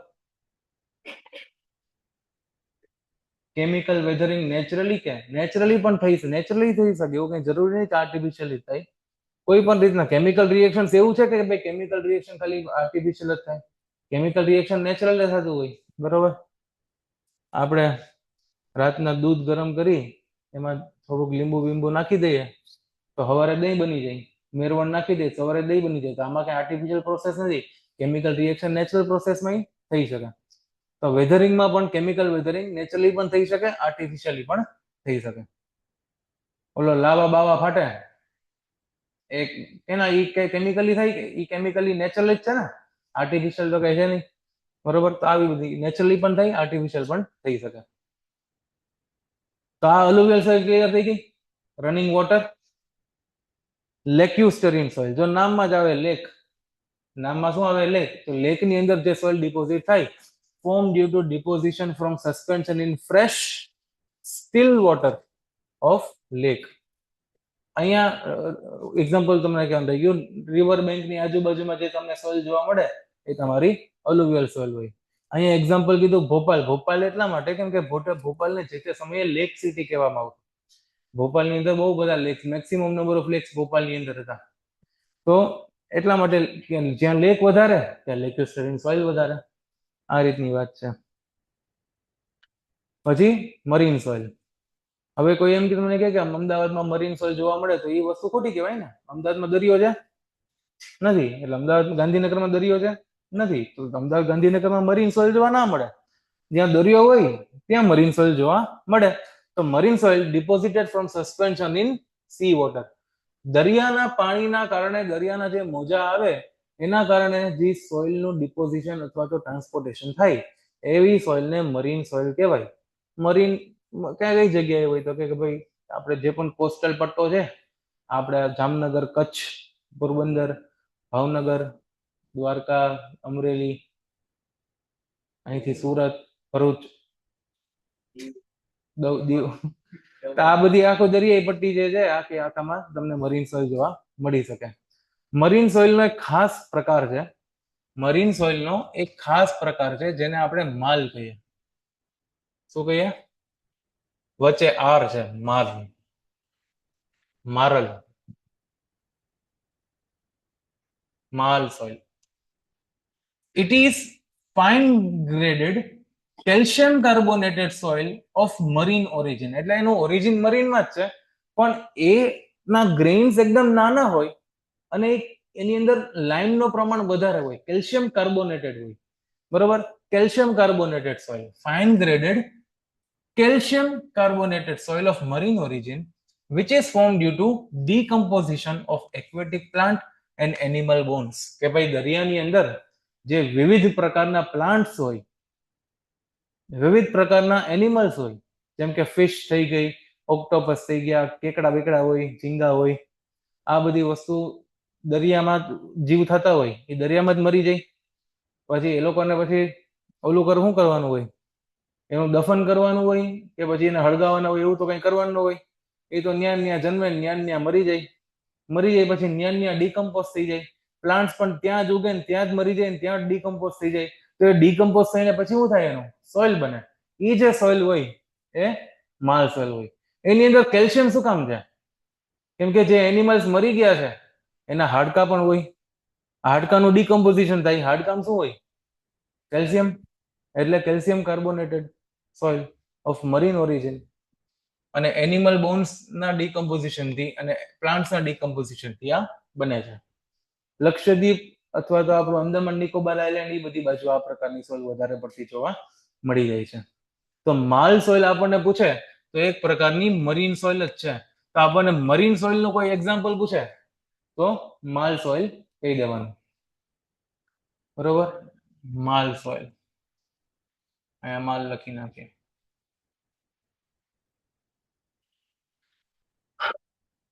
Speaker 2: કેમિકલ વેધરિંગ નેચરલી પણ થઈ શકે, એવું કઈ જરૂરી નહીં કે આર્ટિફિશિયલી થાય. કોઈ પણ રીતના કેમિકલ રિએક્શન એવું છે કે ભાઈ કેમિકલ રિએક્શન ખાલી આર્ટિફિશિયલ જ થાય? કેમિકલ રિએક્શન નેચરલ થતું હોય. બરોબર? આપણે રાતના દૂધ ગરમ કરી એમાં થોડુંક લીંબુ નાખી દઈએ તો સવારે દહીં બની જાય. મેરવણ નાખી દઈએ સવારે દહીં બની જાય. તો આમાં કઈ આર્ટિફિશિયલ પ્રોસેસ નથી. કેમિકલ રિએક્શન નેચરલ પ્રોસેસમાં થઈ શકે. તો વેધરિંગમાં પણ કેમિકલ વેધરિંગ નેચરલી પણ થઈ શકે, આર્ટિફિશિયલી પણ થઈ શકે. ઓલો લાવા બાવા ફાટે એક એના ઈ કેમિકલી થાય કે ઈ કેમિકલી નેચરલ જ છે ને, આર્ટિફિશિયલ તો કઈ છે નહીં. બરોબર, તો આવી બધી નેચરલી પણ થાય, આર્ટિફિશિયલ પણ થઈ શકે. તો આ અલુવિયલ સોઇલ ક્લિયર થઈ ગઈ. Running water, lacustrine soil. જો નામમાં જ આવે લેક, નામમાં શું આવે લેક, તો લેકની અંદર જે સોઇલ ડિપોઝિટ થાય, form due to deposition from suspension in fresh still water of lake. અહીંયા એક્ઝામ્પલ તમને કેમ થઈ ગયું, રિવર બેંકની આજુબાજુમાં જે તમને સોઇલ જોવા મળે એ તમારી અલુવિયલ સોઇલ હોય. અહીંયા એક્ઝામ્પલ કીધું ભોપાલ. ભોપાલ એટલા માટે કેમ કે ભોપાલને જે તે સમયે લેક સિટી કહેવામાં આવતું. ભોપાલની અંદર બહુ બધા lakes, maximum number of lakes ભોપાલની અંદર હતા. તો એટલા માટે જ્યાં લેક વધારે ત્યાં લેક્યુસ્ટરીન સોઇલ વધારે. આ રીતની વાત છે. પછી મરીન સોઇલ. હવે કોઈ એમ તમને કહે કે અમદાવાદમાં મરીન સોઇલ જોવા મળે, તો એ વસ્તુ ખોટી કહેવાય ને. અમદાવાદમાં દરિયો છે નથી, એટલે અમદાવાદ ગાંધીનગરમાં દરિયો છે નથી, તો અમદાવાદ ગાંધીનગરમાં મરીન સોઇલ જોવા ના મળે. જ્યાં દરિયો હોય ત્યાં મરીન સોઇલ જોવા મળે. તો marine soil ડિપોઝિટેડ from suspension in C water. દરિયાના પાણીના કારણે, દરિયાના જે મોજા આવે એના કારણે જે સોઇલનું ડિપોઝિશન અથવા તો ટ્રાન્સપોર્ટેશન થાય, એવી સોઇલને મરીન સોઇલ કહેવાય. મરીન ક્યાં કઈ જગ્યાએ હોય તો કે ભાઈ આપણે જે પણ કોસ્ટલ પટ્ટો છે, આપણે જામનગર, કચ્છ, પોરબંદર, ભાવનગર, દ્વારકા, અમરેલી, અહીંથી સુરત, ભરૂચ, દીવ, આ બધી આખો દરિયાઈ પટ્ટી જે છે આખી આખામાં તમને મરીન સોઇલ જોવા મળી શકે. મરીન સોઇલનો એક ખાસ પ્રકાર છે, મરીન સોઇલનો એક ખાસ પ્રકાર છે જેને આપણે માલ કહીએ. શું કહીએ? વચ્ચે આર છે, માલ, મારલ, માલ soil. It is fine graded calcium carbonated soil of marine origin. એટલે એનું ઓરિજિન મરીનમાં જ છે, પણ એના ગ્રેન્સ એકદમ નાના હોય અને એની અંદર લાઇમનું પ્રમાણ વધારે હોય, કેલ્શિયમ કાર્બોનેટેડ હોય. બરોબર, calcium carbonated soil, fine graded calcium carbonated soil of marine origin which is formed due to decomposition of aquatic plant and animal bones. કે ભાઈ દરિયાની અંદર જે વિવિધ પ્રકારના પ્લાન્ટ્સ હોય, વિવિધ પ્રકારના એનિમલ્સ હોય, જેમ કે ફિશ થઈ ગઈ, ઓક્ટોપસ થઈ ગયા, કેકડા બેકડા હોય, ઝીંગા હોય, આ બધી વસ્તુ દરિયામાં જીવ થતા હોય એ દરિયામાં જ મરી જાય. પછી એ લોકોને પછી ઓલું શું કરવાનું હોય, એનું દફન કરવાનું હોય કે પછી એને હળગાવવાના હોય, એવું તો કઈ કરવાનું ન હોય. એ તો ન્યા જન્મે, ન્યા મરી જાય પછી ન્યા ડીકમ્પોઝ થઈ જાય. પ્લાન્ટ્સ પણ ત્યાં જ ઉગે ને ત્યાં જ મરી જાય ને ત્યાં જ ડીકમ્પોઝ થઈ જાય. તો એ ડીકમ્પોઝ થઈને પછી શું થાય? એનું સોઇલ બને. એ જે સોઇલ હોય એ માલ સોઇલ હોય. એની અંદર કેલ્શિયમ શું કામ છે? કેમ કે જે એનિમલ્સ મરી ગયા છે એના હાડકા પણ હોય, હાડકાનું ડીકમ્પોઝિશન થાય. હાડકામાં શું હોય? કેલ્શિયમ. એટલે calcium carbonated soil of marine origin. અને એનિમલ બોન્સ ના ડીકમ્પોઝિશન થી અને પ્લાન્ટ્સ ના ડીકમ્પોઝિશન થી આ બને છે. લક્ષદ્વીપ અથવા તો આપણું અંદમાન નિકોબાર આઇલેન્ડ, એ બધી બાજુ આ પ્રકારની સોઇલ વધારે પડતી જોવા મળી જાય છે. તો માલ સોઇલ આપણને પૂછે તો એક પ્રકારની મરીન સોઇલ જ છે. તો આપણને મરીન સોઇલ નું કોઈ એક્ઝામ્પલ પૂછે તો માલ સોઇલ કહી દેવાનું. બરોબર, માલ સોઇલ. અહીંયા માલ લખી નાખીએ.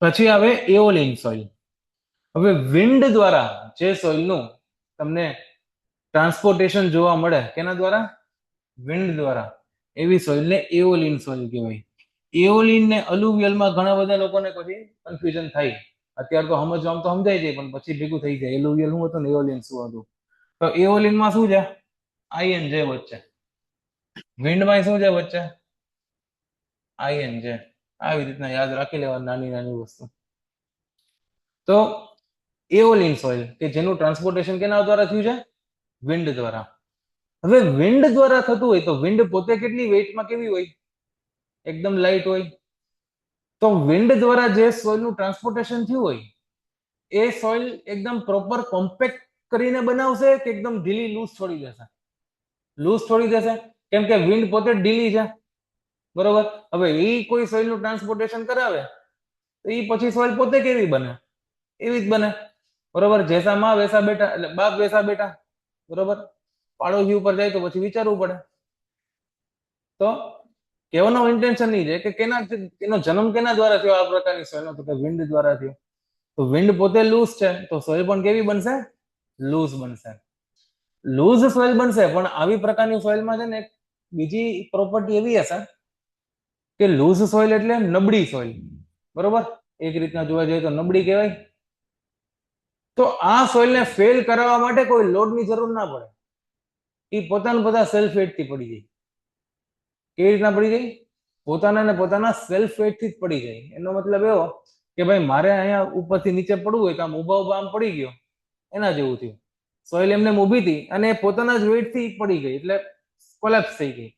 Speaker 2: પછી આવે એઓલિન સોઇલ. હવે વિન્ડ દ્વારા જે સોઇલનું તમને ટ્રાન્સપોર્ટેશન જોવા મળે, કેના દ્વારા? વિન્ડ દ્વારા. એવી સોઇલને એઓલિન સોઇલ કહેવાય. એઓલિન ને અલુવિયલમાં ઘણા બધા લોકોને પછી કન્ફ્યુઝન થાય. અત્યારે તો સમજવામાં તો સમજાય જાય, પણ પછી ભેગું થઈ જાય એલુવિયલ શું હતું ને એઓલિન શું હતું. તો એઓલિનમાં શું છે? આઈએન જે વચ્ચે. વિન્ડમાં શું છે વચ્ચે? આઈએન જે. આવી રીતના યાદ રાખી લેવા નાની નાની વસ્તુ. તો એઓલિન સોઇલ કે જેનું ટ્રાન્સપોર્ટેશન કેના દ્વારા થયું છે? વિન્ડ દ્વારા. હવે વિન્ડ દ્વારા થતું હોય તો વિન્ડ પોતે કેટલી વેઇટમાં કેવી હોય? એકદમ લાઇટ હોય. તો વિન્ડ દ્વારા જે સોઇલનું ટ્રાન્સપોર્ટેશન થયું હોય એ સોઇલ એકદમ પ્રોપર કોમ્પેક્ટ કરીને બનાવશે કે એકદમ ઢીલી લૂઝ છોડી દેશે? લૂઝ છોડી દેશે, કેમ કે વિન્ડ પોતે જ ઢીલી છે, બરોબર. હવે એ કોઈ સોઇલ નું ટ્રાન્સપોર્ટેશન કરાવે તો એ પછી સોઇલ પોતે કેવી બને, એવી જ બને, બરોબર. જેસા માં વેસા બેટા, એટલે બાપ વેસા બેટા, બરોબર. પાડોશી ઉપર જાય તો પછી વિચારવું પડે. તો કહેવાનો ઇન્ટેન્શન નહીં છે કે એનો જન્મ કેના દ્વારા થયો આ પ્રકારની સોઇલનો, તો કે વિન્ડ દ્વારા થયો. તો વિન્ડ પોતે લૂઝ છે તો સોઇલ પણ કેવી બનશે, લૂઝ બનશે. લૂઝ સોઇલ બનશે, પણ આવી પ્રકારની સોઇલમાં છે ને બીજી પ્રોપર્ટી એવી હશે કે લૂઝ સોઇલ એટલે નબળી સોઇલ, બરોબર. એક રીતના જોવા જઈએ તો નબળી કહેવાય. તો આ સોઇલને ફેલ કરાવવા માટે કોઈ લોડની જરૂર ના પડે, એ પોતાના બધા સેલ્ફ વેટથી પડી જાય. કેવી રીતના પડી જાય, પોતાના ને પોતાના સેલ્ફ વેટથી જ પડી જાય. એનો મતલબ એવો કે ભાઈ મારે અહીંયા ઉપરથી નીચે પડવું હોય તો આમ ઊભા ઊભા આમ પડી ગયો, એના જેવું થયું. સોઇલ એમને ઊભી હતી અને પોતાના જ વેટથી પડી ગઈ, એટલે કોલેપ્સ થઈ ગઈ.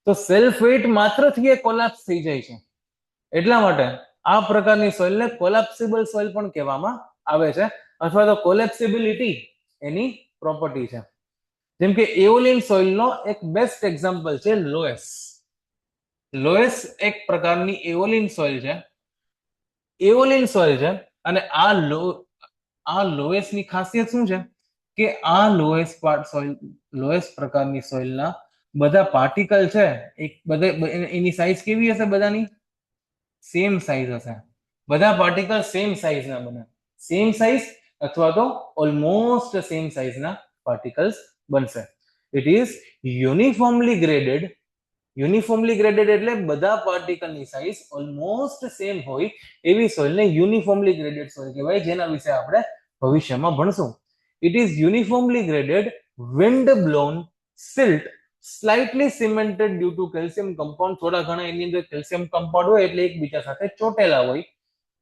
Speaker 2: તો સેલ્ફ વેટ માત્રથી એ કોલેપ્સ થઈ જાય છે. એટલા માટે આ પ્રકારની સોઇલને કોલેપ્સિબલ સોઇલ પણ કહેવામાં આવે છે, અથવા તો કોલેપ્સિબિલિટી એની પ્રોપર્ટી છે. જેમ કે એઓલિયન સોઇલનો એક બેસ્ટ એક્ઝામ્પલ છે લોએસ. લોએસ એક પ્રકારની એઓલિયન સોઇલ છે, એઓલિયન સોઇલ છે. અને આ લોએસની ખાસિયત શું છે કે આ લોએસ પ્રકારની સોઇલના બધા પાર્ટિકલ છે, એક બધા એની સાઇઝ કેવી હશે, બધાની સેમ સાઇઝ હશે. બધા પાર્ટિકલ સેમ સાઇઝના બને, સેમ સાઇઝ અથવા તો ઓલમોસ્ટ સેમ સાઇઝના પાર્ટિકલ્સ બનશે. It is uniformly graded. Uniformly graded એટલે બધા પાર્ટિકલની સાઇઝ ઓલમોસ્ટ સેમ હોય એવી સોઇલને યુનિફોર્મલી ગ્રેડેડ સોઇલ કહેવાય, જેના વિશે આપણે ભવિષ્યમાં ભણશું. It is uniformly graded, wind blown, silt, slightly cemented due to calcium compound. થોડા ઘણા એની અંદર કેલ્શિયમ કમ્પાઉન્ડ હોય એટલે એકબીજા સાથે ચોટેલા હોય,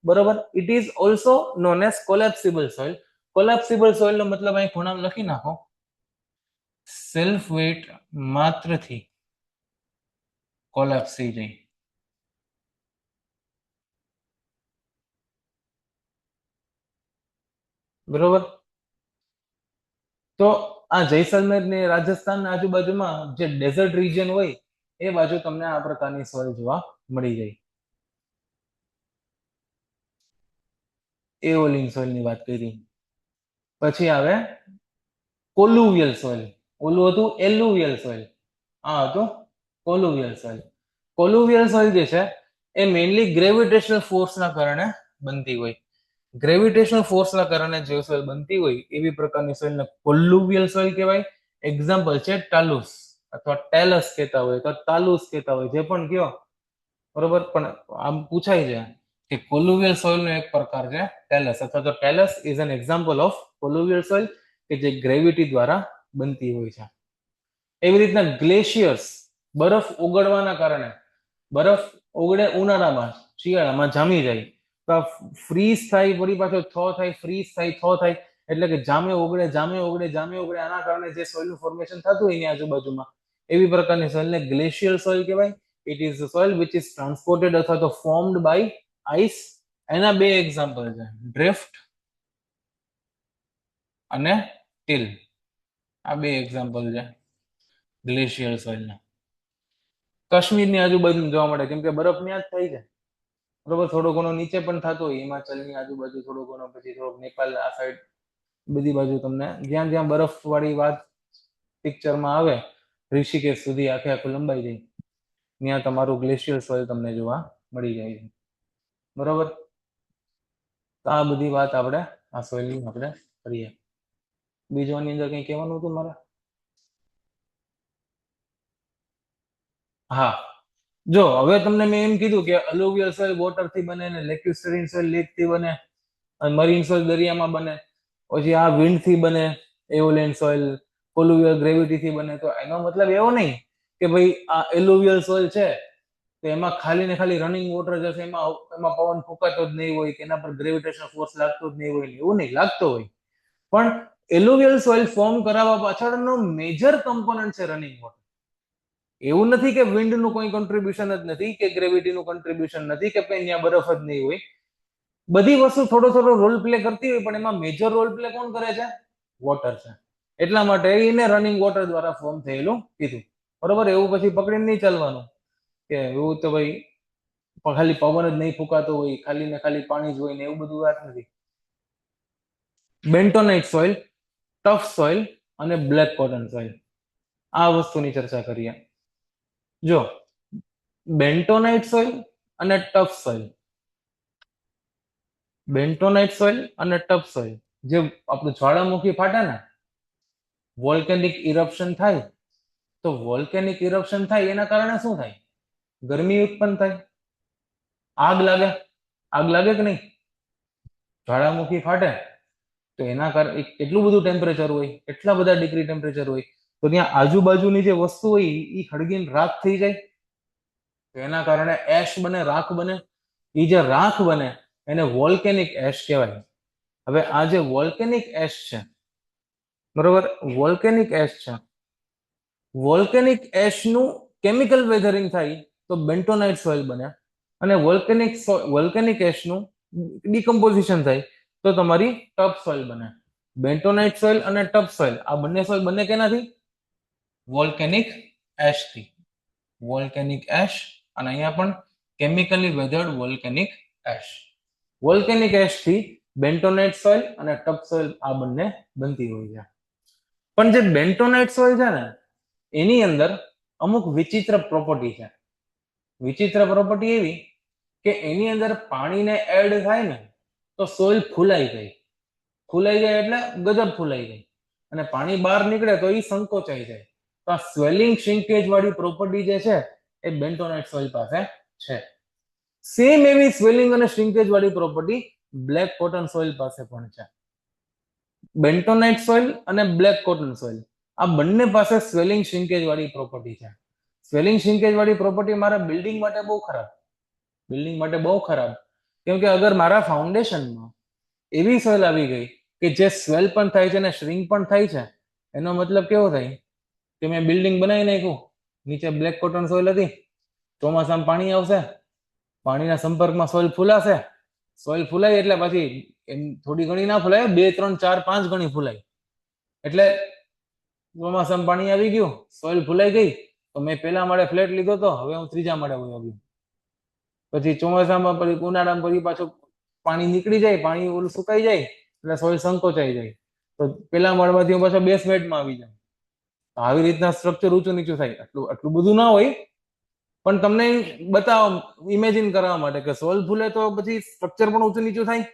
Speaker 2: બરોબર. It is also known as collapsible soil. Collapsible સોઇલનો મતલબ અહીં ખૂણામાં લખી નાખો, સેલ્ફ વેટ માત્રથી કોલેપ્સ થઈ જાય. બરોબર. તો આ જૈસલમેર ને રાજસ્થાન આજુબાજુમાં જે ડેઝર્ટ રિજન હોય એ બાજુ તમને આ પ્રકારની સોઇલ જોવા મળી જાય. એઓલિયન સોઇલ ની વાત કરી. પછી આવે કોલુવિયલ સોઇલ. ઓલું હતું એલુવિયલ સોઇલ, આ હતું કોલુવિયલ સોઇલ. કોલુવિયલ સોઇલ જે છે એ મેઇનલી ગ્રેવિટેશનલ ફોર્સના કારણે બનતી હોય. ગ્રેવિટેશનલ ફોર્સના કારણે જે સોઇલ બનતી હોય એવી પ્રકારની સોઇલને કોલુવિયલ સોઇલ કહેવાય. એક્ઝામ્પલ છે ટાલુસ અથવા ટેલસ કહેતા હોય તો તાલુસ કહેતા હોય, જે પણ કયો, બરોબર. પણ આમ પૂછાય છે કે કોલુવિયલ સોઇલનો એક પ્રકાર છે ટેલસ, અથવા તો talus is an example of colluvial soil કે જે ગ્રેવિટી દ્વારા બનતી હોય છે. એવી રીતના ગ્લેશિયર્સ, બરફ ઓગળવાના કારણે, બરફ ઓગળે ઉનાળામાં, શિયાળામાં જામી જાય તો ફ્રીઝ થાય, વળી પાછો થો થાય, ફ્રીઝ થાય, થો થાય, એટલે કે જામે ઓગળે, જામે ઓગળે, જામે ઓગળે. આના કારણે જે સોઇલનું ફોર્મેશન થતું હોય એની આજુબાજુમાં એવી પ્રકારની સોઇલને ગ્લેશિયલ સોઇલ કહેવાય. It is the soil which is transported અથવા તો ફોર્મડ બાય આઈસ. એના બે એક્ઝામ્પલ છે, ડ્રિફ્ટ અને ટીલ. આ બે એક્ઝામ્પલ છે ગ્લેશિયલ સોઇલના. કાશ્મીરની આજુબાજુ જોવા મળે, કેમ કે બરફ ત્યાં જ થાય છે, બરોબર. થોડો ઘણો નીચે પણ થતો હોય, હિમાચલની આજુબાજુ થોડો ઘણો, પછી થોડોક નેપાલ આ સાઈડ બધી બાજુ તમને જ્યાં જ્યાં બરફ વાળી વાત પિક્ચરમાં આવે, ઋષિકેશ સુધી આખે આખું લંબાઈ જાય, ત્યાં તમારું ગ્લેશિયલ સોઇલ તમને જોવા મળી જાય છે, બરોબર. તો આ બધી વાત આપણે આ સોઇલની આપણે કરીએ. બીજું આની અંદર કંઈ કહેવાનું હતું મારે? હા, જો હવે તમને મેં એમ કીધું કે અલુવિયલ સોઇલ વોટરથી બને ને લેક્યુસ્ટરીન સોઇલ લેકથી બને, અને મરીન સોઇલ દરિયામાં બને, પછી આ વિન્ડથી બને, એઓલિયન સોઇલ કોલુવિયલ ગ્રેવિટીથી બને. તો એનો મતલબ એવો નહીં કે ભાઈ આ એલુવિયલ સોઇલ છે તો એમાં ખાલી ને ખાલી રનિંગ વોટર જશે, એમાં પવન ફૂંકાતો જ નહીં હોય કે એના પર ગ્રેવિટેશનલ ફોર્સ લાગતો જ નહીં હોય, એવું નહીં, લાગતો હોય. પણ એલુવિયલ સોઇલ ફોર્મ કરાવવા પાછળનો મેજર કમ્પોનન્ટ છે રનિંગ વોટર. એવું નથી કે વિન્ડનું કોઈ કોન્ટ્રીબ્યુશન જ નથી, કે ગ્રેવિટીનું કોન્ટ્રીબ્યુશન નથી, કે ત્યાં બરફ જ નહીં હોય. બધી વસ્તુ થોડો થોડો રોલ પ્લે કરતી હોય, પણ એમાં મેજર રોલ પ્લે કોણ કરે છે? વોટર છે. એટલા માટે એને રનિંગ વોટર દ્વારા ફોર્મ થયેલું કીધું. બરોબર, એવું પછી પકડીને નહીં ચાલવાનું કે એવું તો ભાઈ ખાલી પવન જ નહીં ફૂંકાતો હોય, ખાલી ને ખાલી પાણી જ હોય ને એવું બધું વાત નથી. બેન્ટોનાઇટ સોઇલ, ટફ સોઇલ અને બ્લેક કોટન સોઇલ, આ વસ્તુની ચર્ચા કરીએ. જો બેન્ટોનાઇટ સોઇલ અને ટફ સોઇલ, બેન્ટોનાઇટ સોઇલ અને ટફ સોઇલ, જે આપણું જ્વાળામુખી ફાટે ને, વોલ્કેનિક ઇરપ્શન થાય, તો વોલ્કેનિક ઇરપ્શન થાય એના કારણે શું થાય? ગરમી ઉત્પન્ન થાય, આગ લાગે. આગ લાગે કે નહીં? જ્વાળામુખી ફાટે તો એના કારણે કેટલું બધું ટેમ્પરેચર હોય, એટલા બધા ડિગ્રી ટેમ્પરેચર હોય, તો ત્યાં આજુબાજુની જે વસ્તુ હોય એ હળગીને રાખ થઈ જાય. તો એના કારણે એશ બને, રાખ બને. એ જે રાખ બને એને વોલ્કેનિક એશ કહેવાય. હવે આ જે વોલ્કેનિક એશ છે, બરોબર, વોલ્કેનિક એશ છે, વોલ્કેનિક એશનું કેમિકલ વેધરિંગ થાય તો બેન્ટોનાઇટ સોઇલ બને, અને વોલ્કેનિક એશનું ડિકમ્પોઝિશન થાય તો તમારી ટફ સોઇલ બને. બેન્ટોનાઇટ સોઇલ અને ટફ સોઇલ, આ બંને સોઇલ બંને કેનાથી? વોલ્કેનિક એશથી. વોલ્કેનિક એશ, અને અહીંયા પણ chemically weathered વોલ્કેનિક ash. વોલ્કેનિક એશથી bentonite soil અને ટફ સોઇલ આ બંને બનતી હોય છે. પણ જે બેન્ટોનાઇટ સોઇલ છે ને, એની અંદર અમુક વિચિત્ર પ્રોપર્ટી છે. વિચિત્ર પ્રોપર્ટી એવી કે એની અંદર પાણીને એડ થાય ને તો સોઇલ ફૂલાઈ જાય. ફૂલાઈ જાય એટલે ગજબ ફૂલાઈ જાય, અને પાણી બહાર નીકળે તો એ સંકોચાઈ જાય. તો આ સ્વેલિંગ શ્રિંકેજ વાળી પ્રોપર્ટી જે છે એ બેન્ટોનાઇટ સોઇલ પાસે છે. સેમ એવી સ્વેલિંગ અને શ્રિંકેજ વાળી પ્રોપર્ટી બ્લેક કોટન સોઇલ પાસે પણ છે. બેન્ટોનાઇટ સોઇલ અને બ્લેક કોટન સોઇલ આ બંને પાસે સ્વેલિંગ શ્રિંકેજ વાળી પ્રોપર્ટી છે. સ્વેલિંગ શ્રિંકેજ વાળી પ્રોપર્ટી મારા બિલ્ડિંગ માટે બહુ ખરાબ. બિલ્ડિંગ માટે બહુ ખરાબ, કેમ કે અગર મારા ફાઉન્ડેશનમાં એવી સોઇલ આવી ગઈ કે જે સ્વેલ પણ થાય છે અને શ્રિંક પણ થાય છે, એનો મતલબ કેવો થાય કે મેં બિલ્ડિંગ બનાવી નાખ્યું, નીચે બ્લેક કોટન સોઇલ હતી, ચોમાસામાં પાણી આવશે, પાણીના સંપર્કમાં સોઇલ ફૂલાશે, સોઇલ ફૂલાય એટલે પછી એમ થોડી ઘણી ના ફૂલાય, 2, 3, 4, 5 ગણી ફૂલાય. એટલે ચોમાસામાં પાણી આવી ગયું, સોઇલ ફૂલાઈ ગઈ, તો મેં પેલા માળે ફ્લેટ લીધો તો હવે હું ત્રીજા માળે વયો ગયો. પછી ચોમાસામાં પછી ઉનાળામાં પછી પાછું પાણી નીકળી જાય, પાણી ઓલું સુકાઈ જાય એટલે સોઇલ સંકોચાઈ જાય, તો પેલા માળમાંથી હું પાછો બેસમેન્ટમાં આવી જાય. આવી રીતના સ્ટ્રક્ચર ઊંચું નીચું થાય. આટલું બધું ના હોય, પણ તમને બતાવો, ઇમેજિન કરવા માટે કે સોઇલ ફૂલે તો પછી સ્ટ્રક્ચર પણ ઊંચું નીચું થાય.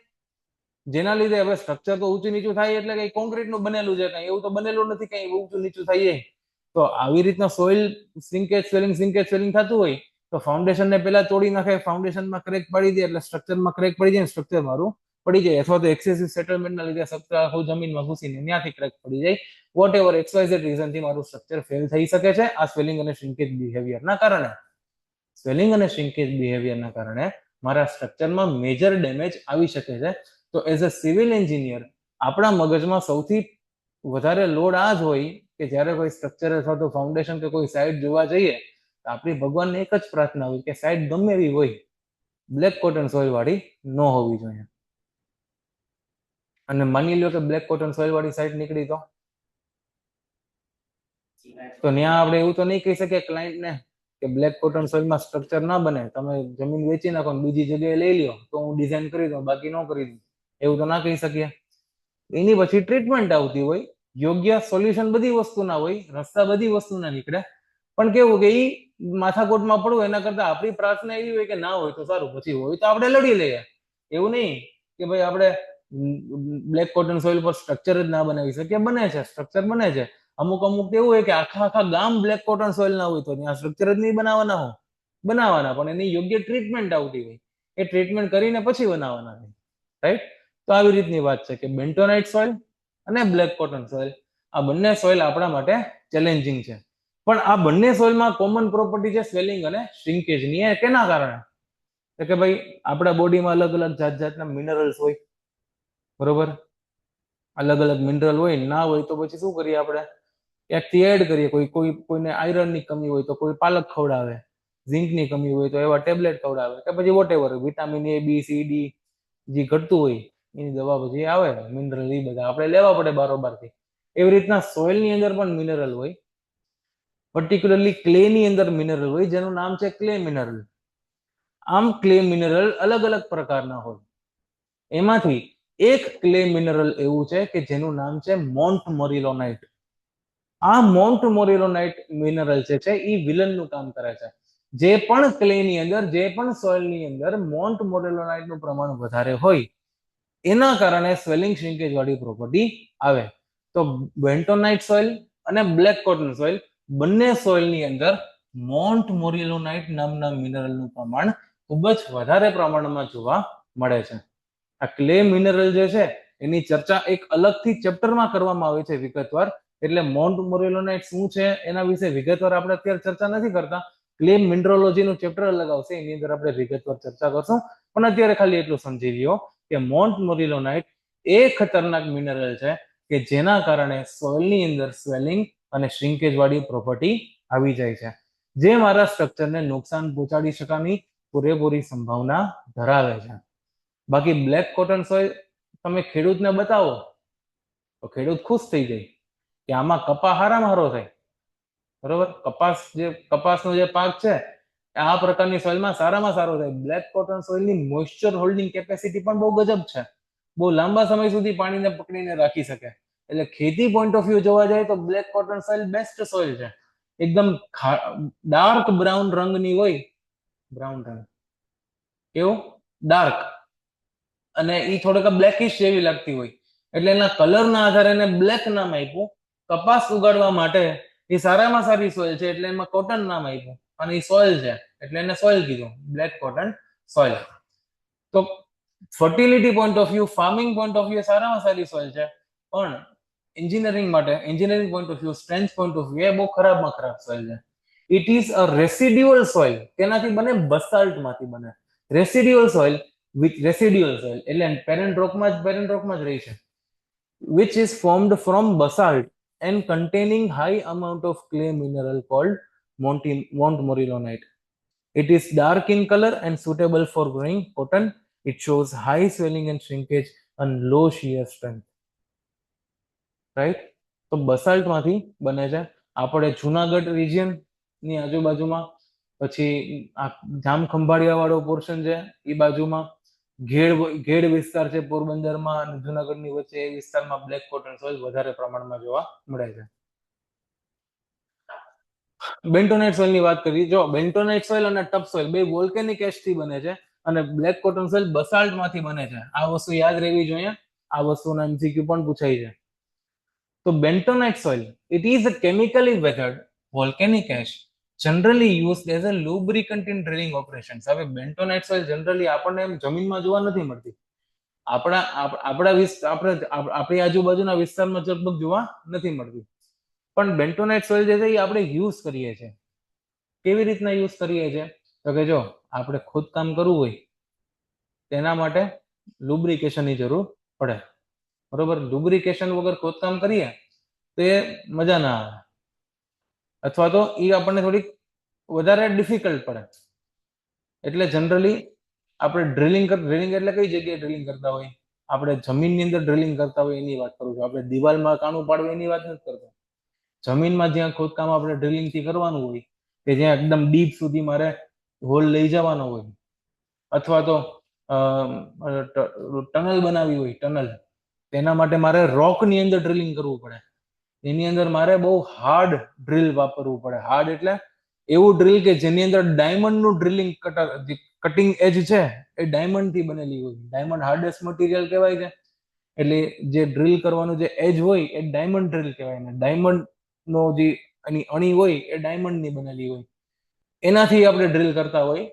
Speaker 2: જેના લીધે હવે સ્ટ્રક્ચર તો ઊંચું નીચું થાય એટલે કઈ કોન્ક્રીટનું બનેલું છે, કઈ એવું તો બનેલું નથી કઈ ઊંચું નીચું થાય. તો આવી રીતના સોઇલ શ્રિંકેજ સ્વેલિંગ થતું હોય તો ફાઉન્ડેશનને પેલા તોડી નાખે, ફાઉન્ડેશનમાં ક્રેક પડી દે એટલે સ્ટ્રક્ચરમાં ક્રેક પડી જાય, સ્ટ્રક્ચર મારું પડી જાય, અથવા તો એક્સેસિવ સેટલમેન્ટના લીધે સ્ટ્રક્ચર આખું જમીનમાં ઘૂસીને ત્યાંથી ક્રેક પડી જાય. વોટ એવર XYZ રીઝનથી મારું સ્ટ્રક્ચર ફેલ થઈ શકે છે આ સ્વેલિંગ અને શ્રિંકેજ બિહેવિયરના કારણે. સ્વેલિંગ અને શ્રિંકેજ બિહેવિયરના કારણે મારા સ્ટ્રક્ચરમાં મેજર ડેમેજ આવી શકે છે. તો એઝ અ સિવિલ એન્જિનિયર આપણા મગજમાં સૌથી વધારે લોડ આ જ હોય કે જ્યારે કોઈ સ્ટ્રક્ચર અથવા તો ફાઉન્ડેશન કે કોઈ સાઇટ જોવા જઈએ તો આપણી ભગવાનને એક જ પ્રાર્થના હોય કે સાઇટ ગમે એવી હોય, બ્લેક કોટન સોઇલ વાળી ન હોવી જોઈએ. અને માની લો કે બ્લેક કોટન સોઇલ વાળી સાઇટ નીકળી તો ત્યાં આપણે એવું તો નહીં કહી શકીએ ક્લાયન્ટને કે બ્લેક કોટન સોઇલમાં સ્ટ્રક્ચર ના બને, તમે જમીન વેચી નાખો બીજી જગ્યાએ લઈ લ્યો તો હું ડિઝાઇન કરી દઉં, બાકી ન કરી દઉં, એવું તો ના કહી શકીએ. એની પછી ટ્રીટમેન્ટ આવતી હોય, યોગ્ય સોલ્યુશન બધી વસ્તુના હોય, રસ્તા બધી વસ્તુના નીકળે, પણ કેવું કે એ માથાકોટમાં પડવું એના કરતા આપણી પ્રાર્થના એવી હોય કે ના હોય તો સારું, પછી હોય તો આપણે લડી લઈએ. એવું નહીં કે ભાઈ આપણે બ્લેક કોટન સોઇલ પર સ્ટ્રક્ચર જ ના બનાવી શકીએ, બને છે, સ્ટ્રક્ચર બને છે. અમુક એવું હોય કે આખા ગામ બ્લેક કોટન સોઇલ ના હોય તો ત્યાં સ્ટ્રક્ચર જ નહીં બનાવવાના, પણ એની યોગ્ય ટ્રીટમેન્ટ આવતી હોય, એ ટ્રીટમેન્ટ કરીને પછી બનાવવાના હોય, રાઈટ? તો આવી રીતની વાત છે કે બેન્ટોનાઇટ સોઇલ અને બ્લેક કોટન સોઇલ આ બંને સોઇલ આપણા માટે ચેલેન્જિંગ છે. પણ આ બંને સોઇલમાં કોમન પ્રોપર્ટી છે સ્વેલિંગ અને શ્રિંકેજની. એ કેના કારણે? કે ભાઈ આપણા બોડીમાં અલગ અલગ જાતના મિનરલ્સ હોય, બરોબર? અલગ અલગ મિનરલ હોય, ના હોય તો પછી શું કરીએ આપણે? એકથી એડ કરીએ. કોઈને આયરનની કમી હોય તો કોઈ પાલક ખવડાવે, ઝીંકની કમી હોય તો એવા ટેબ્લેટ ખવડાવે, કે પછી whatever vitamin A, B, C, D જે ઘટતું હોય એની દવા પછી આવે, મિનરલ એ બધા આપણે લેવા પડે બારોબારથી. એવી રીતના સોઇલ ની અંદર પણ મિનરલ હોય, પર્ટિક્યુલરલી ક્લે ની અંદર મિનરલ હોય જેનું નામ છે ક્લે મિનરલ. આમ ક્લે મિનરલ અલગ અલગ પ્રકારના હોય. એમાંથી એક ક્લે મિનરલ એવું છે કે જેનું નામ છે મોન્ટ મોરિલોનાઇટ. આ મોન્ટ મોરિલોનાઇટ મિનરલ છે એ વિલનનું કામ કરે છે. જે પણ ક્લે ની અંદર, જે પણ સોઇલ ની અંદર મોન્ટ મોરિલોનાઇટ નું પ્રમાણ વધારે હોય એના કારણે સ્વેલિંગ શ્રિંકેજ વાળી પ્રોપર્ટી આવે. તો બેન્ટોનાઇટ સોઇલ અને બ્લેક કોટન સોઇલ બંને સોઇલ ની અંદર મોન્ટ મોરિલોનાઇટ નામના મિનરલનું પ્રમાણ ખૂબ જ વધારે પ્રમાણમાં જોવા મળે છે. આ ક્લે મિનરલ જે છે એની ચર્ચા એક અલગથી ચેપ્ટરમાં કરવામાં આવે છે વિગતવાર. એટલે મોન્ટ મોરિલોનાઇટ શું છે એના વિશે વિગતવાર આપણે અત્યારે ચર્ચા નથી કરતા. ક્લે મિનરોલોજી નું ચેપ્ટર અલગ આવશે, એની અંદર આપણે વિગતવાર ચર્ચા કરશું. પણ અત્યારે ખાલી એટલું સમજી લ્યો કે મોન્ટ મોરિલોનાઇટ એ ખતરનાક મિનરલ છે કે જેના કારણે સોઇલની અંદર સ્વેલિંગ અને શ્રિંકેજ વાળી પ્રોપર્ટી આવી જાય છે, જે મારા સ્ટ્રક્ચરને નુકસાન પહોંચાડી શકવાની પૂરેપૂરી સંભાવના ધરાવે છે. બાકી બ્લેક કોટન સોઇલ તમે ખેડૂતને બતાવો તો ખેડૂત ખુશ થઈ જાય કે આમાં કપા હારામાં હારો થાય. બરોબર, કપાસનો જે પાક છે આ પ્રકારની સોઇલમાં સારામાં સારો થાય. બ્લેક કોટન સોઇલની મોઇસ્ચર હોલ્ડિંગ કેપેસિટી પણ બહુ ગજબ છે, બહુ લાંબા સમય સુધી પાણીને પકડીને રાખી શકે. એટલે ખેતી પોઈન્ટ ઓફ વ્યૂ જોવા જાય તો black cotton soil best soil છે. એકદમ ડાર્ક બ્રાઉન રંગની હોય, બ્રાઉન રંગ કેવું ડાર્ક, અને એ થોડોક બ્લેકિશ જેવી લાગતી હોય, એટલે એના કલરના આધારે એને બ્લેક નામ આપ્યું. કપાસ ઉગાડવા માટે એ સારામાં સારી સોઇલ છે એટલે એમાં કોટન નામ આપ્યું, અને એ સોઇલ છે એટલે એને સોઇલ કીધું, બ્લેક કોટન સોઇલ. તો fertility point of view, farming point of view સારામાં સારી સોઇલ છે, પણ એન્જિનિયરિંગ માટે, engineering point of view, strength point of view એ બહુ ખરાબમાં ખરાબ સોઇલ છે. It is a residual soil. તેનાથી બને બસાલ્ટમાંથી બને residual soil, which residual soil એટલે પેરેન્ટ રોકમાં જ રહી છે, which is formed from basalt and containing high amount of clay mineral called Mont Morillonite. It is dark in color and suitable for growing cotton. It shows high swelling and shrinkage and low shear strength. Right? તો બસાલ્ટ માંથી બને છે. આપણે Junagadh region ની આજુબાજુમાં, પછી આ જામ ખંભાળિયા વાળો પોર્શન છે એ બાજુમાં, ઘેડ વિસ્તાર છે પોરબંદરમાં અને જુનાગઢની વચ્ચે, એ વિસ્તારમાં બ્લેક કોટન સોઇલ વધારે પ્રમાણમાં જોવા મળે છે. બેન્ટોનાઇટ સોઇલ ની વાત કરીએ, જો બેન્ટોનાઇટ સોઇલ અને ટફ સોઇલ બે વોલ્કેનિક એશ થી બને છે, અને બ્લેક કોટન સોઇલ બસાલ્ટ માંથી બને છે. આ વસ્તુ યાદ રહેવી જોઈએ, આ વસ્તુના એમસીક્યુ પણ પૂછાય છે. તો bentonite soil, it is a chemically weathered volcanic ash generally used as a lubricant in drilling operations. હવે બેન્ટોનાઇટ સોઇલ જનરલી આપણને એમ જમીનમાં જોવા નથી મળતી, આપણી આજુબાજુના વિસ્તારમાં લગભગ જોવા નથી મળતી, પણ બેન્ટોનાઇટ સોઇલ જે છે એ આપણે યુઝ કરીએ છીએ. કેવી રીતના યુઝ કરીએ છીએ? તો કે જો આપણે ખોદકામ કરવું હોય તેના માટે લુબ્રિકેશનની જરૂર પડે, બરોબર. લુબ્રિકેશન વગર ખોદકામ કરીએ તો એ મજા ના આવે, અથવા તો એ આપણને થોડીક વધારે ડિફિકલ્ટ પડે. એટલે જનરલી આપણે ડ્રિલિંગ એટલે કઈ જગ્યાએ ડ્રિલિંગ કરતા હોય? આપણે જમીનની અંદર ડ્રિલિંગ કરતા હોય એની વાત કરું છું. આપણે દિવાલમાં કાણું પાડવું એની વાત નથી કરતો. જમીનમાં જ્યાં ખોદકામ આપણે ડ્રિલિંગ થી કરવાનું હોય, કે જ્યાં એકદમ ડીપ સુધી મારે હોલ લઈ જવાનો હોય, અથવા તો ટનલ બનાવી હોય, ટનલ, તેના માટે મારે રોકની અંદર ડ્રિલિંગ કરવું પડે. એની અંદર મારે બહુ હાર્ડ ડ્રિલ વાપરવું પડે. હાર્ડ એટલે એવું ડ્રિલ કે જેની અંદર ડાયમંડનું ડ્રિલિંગ કટિંગ એજ છે એ ડાયમંડ થી બનેલી હોય. ડાયમંડ હાર્ડેસ્ટ મટીરિયલ કહેવાય છે. એટલે જે ડ્રિલ કરવાનું જે એજ હોય એ ડાયમંડ ડ્રિલ કહેવાય ને. ડાયમંડ નો જે એની અણી હોય એ ડાયમંડ ની બનેલી હોય, એનાથી આપણે ડ્રિલ કરતા હોય.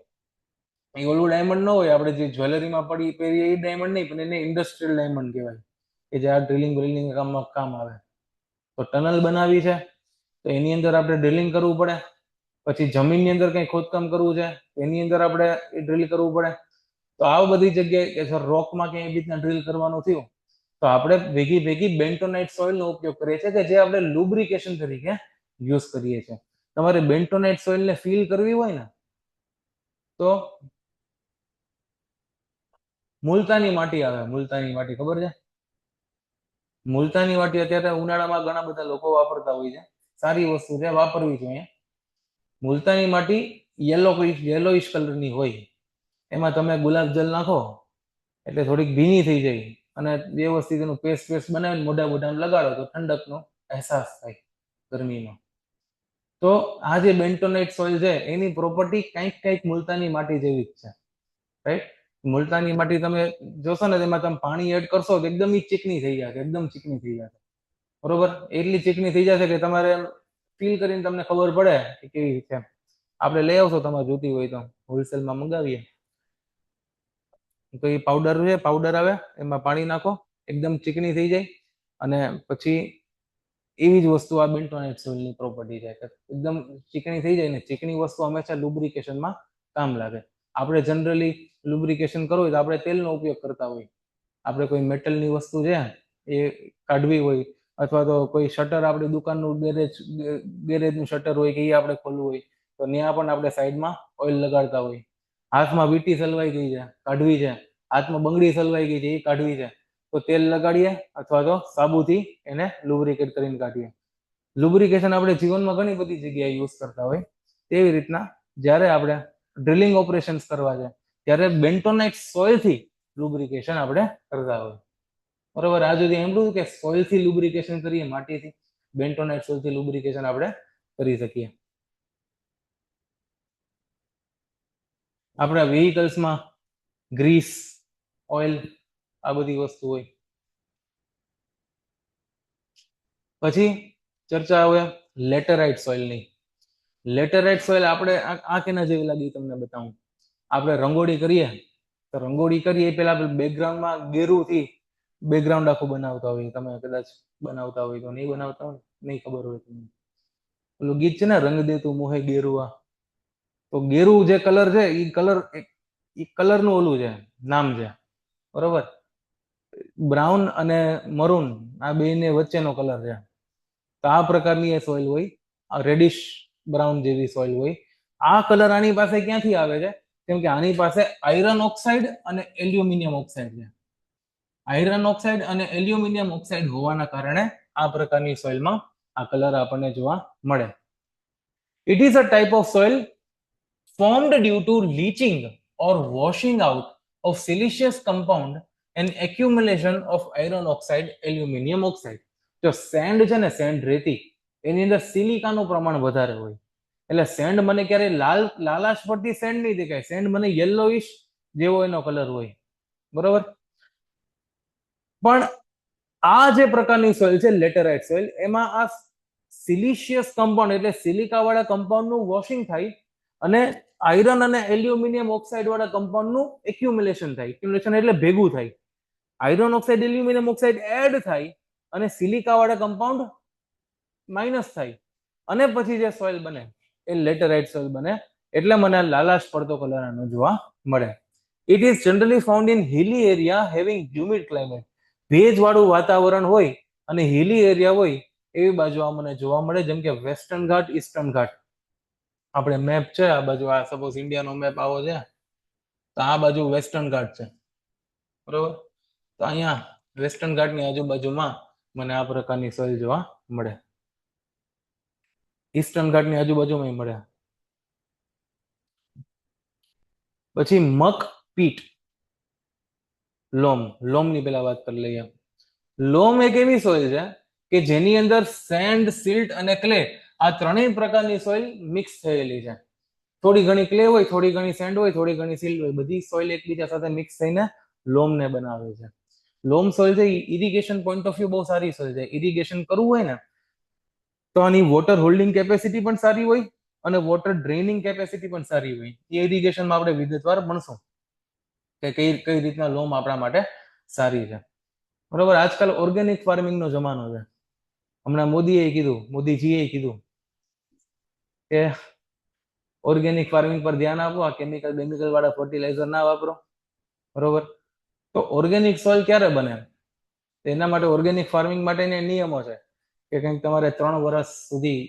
Speaker 2: એ ઓલું ડાયમંડ ન હોય, આપણે જે જ્વેલરીમાં પડી પહેરીએ એ ડાયમંડ નહીં, પણ એને ઇન્ડસ્ટ્રીયલ ડાયમંડ કહેવાય, કે જે આ ડ્રિલિંગ કામમાં કામ આવે. તો ટનલ બનાવી છે તો એની અંદર આપણે ડ્રિલિંગ કરવું પડે. પછી જમીનની અંદર કઈ ખોદકામ કરવું છે એની અંદર આપણે ડ્રિલ કરવું પડે. તો આ બધી જગ્યાએ કે સર રોકમાં ક્યાંય રીતના ડ્રિલ કરવાનું થયું તો આપણે ભેગી બેન્ટોનાઇટ સોઇલનો ઉપયોગ કરીએ છીએ, કે જે આપણે લુબ્રિકેશન તરીકે યુઝ કરીએ છીએ. તમારે બેન્ટોનાઇટ સોઇલને ફીલ કરવી હોય ને તો મુલતાની માટી આવે. મુલતાની માટી ખબર છે? મુલતાની માટી અત્યારે ઉનાળામાં ઘણા બધા લોકો વાપરતા હોય છે, સારી વસ્તુ છે, વાપરવી જોઈએ. મુલતાની માટી યેલોઇશ કલરની હોય, એમાં તમે ગુલાબ જલ નાખો એટલે થોડીક ભીની થઈ જાય અને વ્યવસ્થિત એનું પેસ્ટ બનાવીને મોઢા લગાડો તો ઠંડકનો અહેસાસ થાય ગરમીમાં. તો આ જે બેન્ટોનાઇટ સોઇલ છે એની પ્રોપર્ટી કંઈક મુલતાની માટી જેવી જ છે, રાઈટ. મુલતાની માટી તમે જોશો ને તેમાં તમે પાણી એડ કરશો તો એકદમ ચીકણી થઈ જશે, એકદમ ચીકણી થઈ જશે, બરોબર. એટલી ચીકણી થઈ જશે કે તમારે ફીલ કરીને તમને ખબર પડે કે કેવી છે. આપણે લઈ આવશો, તમારે જોતી હોય તો હોલસેલમાં મંગાવીએ તો એ પાવડર છે, પાવડર આવે એમાં પાણી નાખો, એકદમ ચીકણી થઈ જાય. અને પછી એવી જ વસ્તુ આ બેન્ટોનાઇટ સોઇલની પ્રોપર્ટી છે કે એકદમ ચીકણી થઈ જાય ને. ચીકણી વસ્તુ હંમેશા લુબ્રિકેશનમાં કામ લાગે. આપણે જનરલી લુબ્રિકેશન કરવું હોય તો આપણે તેલનો ઉપયોગ કરતા હોય. આપણે કોઈ મેટલની વસ્તુ છે એ કાઢવી હોય અથવા તો કોઈ શટર, આપણી દુકાનનું ગેરેજનું શટર હોય કે એ આપણે ખોલવું હોય તો ત્યાં પણ આપણે સાઈડમાં ઓઇલ લગાડતા હોય. હાથમાં વીંટી સલવાઈ ગઈ છે, કાઢવી છે, હાથમાં બંગડી સલવાઈ ગઈ છે, એ કાઢવી છે તો તેલ લગાડીએ અથવા તો સાબુથી એને લુબ્રિકેટ કરીને કાઢીએ. લુબ્રિકેશન આપણે જીવનમાં ઘણી બધી જગ્યાએ યુઝ કરતા હોય. તેવી રીતના જ્યારે આપણે ડ્રિલિંગ ઓપરેશન્સ કરવા છે ત્યારે બેન્ટોનાઇટ સોઇલથી લુબ્રિકેશન આપણે કરતા હોય, બરોબર. આ સુધી એમ કે સોઇલથી લુબ્રિકેશન કરીએ, માટીથી. બેન્ટોનાઇટ સોઇલથી લુબ્રિકેશન આપણે કરી શકીએ. આપણા વ્હીકલ્સમાં ગ્રીસ, ઓઇલ, આ બધી વસ્તુ હોય. પછી ચર્ચા આવે લેટેરાઇટ સોઇલની. લેટેરાઇટ સોઇલ આપણે આ કેના જેવી લાગી તમને બતાવું. આપણે રંગોળી કરીએ તો રંગોળી કરીએ પેલા બેકગ્રાઉન્ડમાં ગેરુથી બેકગ્રાઉન્ડ આખું બનાવતા હોય. તમે કદાચ બનાવતા હોય તો, નહીં બનાવતા હોય નહીં ખબર હોય તમને. પેલું ગીત છે ને, રંગ દે તું મોહે ગેરુઆ. તો ગેરુ જે કલર છે એ કલરનું ઓલું છે, નામ છે, બરોબર. બ્રાઉન અને મરૂન આ બેને વચ્ચેનો કલર છે. તો આ પ્રકારની એ સોઇલ હોય, આ રેડિશ બ્રાઉન જેવી સોઇલ હોય. આ કલર આની પાસે ક્યાંથી આવે છે? કેમ કે આની પાસે આયરન ઓક્સાઇડ અને એલ્યુમિનિયમ ઓક્સાઇડ છે. આયરન ઓક્સાઇડ અને એલ્યુમિનિયમ ઓક્સાઇડ હોવાના કારણે આ પ્રકારની સોઇલમાં આ કલર આપણને જોવા મળે. It is a type of soil formed due to leaching or washing out of siliceous compound and accumulation of iron oxide, aluminum oxide. જો સેન્ડ છે ને, સેન્ડ રેતી, એની અંદર સિલિકાનું પ્રમાણ વધારે હોય. એટલે સેન્ડ મને ક્યારેય લાલાશ પડતી સેન્ડ નહીં દેખાય. સેન્ડ મને યેલોઇશ જેવો એનો કલર હોય, બરોબર. પણ આ જે પ્રકારની સોઇલ છે લેટેરાઇટ સોઇલ, એમાં આ સિલિશિયસ કમ્પાઉન્ડ એટલે સિલિકા વાળા કમ્પાઉન્ડનું વોશિંગ થાય અને આયરન અને એલ્યુમિનિયમ ઓક્સાઇડ વાળા કમ્પાઉન્ડનું એક્યુમ્યુલેશન થાય. એક્યુમ્યુલેશન એટલે ભેગું થાય. Iron oxide, aluminium oxide add થાય અને સિલિકા વાળા કમ્પાઉન્ડ માઇનસ થાય અને પછી જે સોઇલ બને એ લેટેરાઇટ સોઇલ બને. એટલે મને લાલાશ પડતો કલર આનો જોવા મળે. It is generally found in hilly area having humid climate. ભેજવાળું વાતાવરણ હોય અને હિલી એરિયા હોય એવી બાજુ આ મને જોવા મળે, જેમ કે વેસ્ટર્ન ઘાટ, ઈસ્ટર્ન ઘાટ. આપણે મેપ છે આ બાજુ, આ સપોઝ ઇન્ડિયાનો મેપ આવો છે તો આ બાજુ વેસ્ટર્ન ઘાટ છે, બરોબર. તો અહીંયા વેસ્ટર્ન ઘાટની આજુબાજુમાં મને આ પ્રકારની સોઇલ જોવા મળે. ઈસ્ટર્ન ઘાટની આજુબાજુમાં મળે. પછી મક પીટ, લોમની પેલા વાત કરી લઈએ. લોમ એક એવી સોઇલ છે કે જેની અંદર સેન્ડ, સિલ્ટ અને ક્લે આ ત્રણેય પ્રકારની સોઇલ મિક્સ થયેલી છે. થોડી ઘણી ક્લે હોય, થોડી ઘણી સેન્ડ હોય, થોડી ઘણી સિલ્ટ હોય. બધી સોઇલ એકબીજા સાથે મિક્સ થઈને લોમને બનાવે છે. લોમ સોઇલ છે ઇરિગેશન પોઈન્ટ ઓફ વ્યૂ બહુ સારી સોઇલ છે. ઇરિગેશન કરવું હોય ને તો આની વોટર હોલ્ડિંગ કેપેસિટી પણ સારી હોય અને વોટર ડ્રેઇનિંગ કેપેસિટી પણ સારી હોય. એ ઇરિગેશનમાં આપણે વિગતવાર ભણશું કે કઈ રીતના લોમ આપણા માટે સારી છે, બરોબર. આજકાલ ઓર્ગેનિક ફાર્મિંગનો જમાનો છે. હમણાં મોદીજીએ કીધું કે ઓર્ગેનિક ફાર્મિંગ પર ધ્યાન આપો, આ કેમિકલ વાળા ફર્ટિલાઇઝર ના વાપરો, બરોબર. તો ઓર્ગેનિક સોઇલ ક્યારે બને? એના માટે ઓર્ગેનિક ફાર્મિંગ માટેના નિયમો છે કે કંઈક તમારે 3 વર્ષ સુધી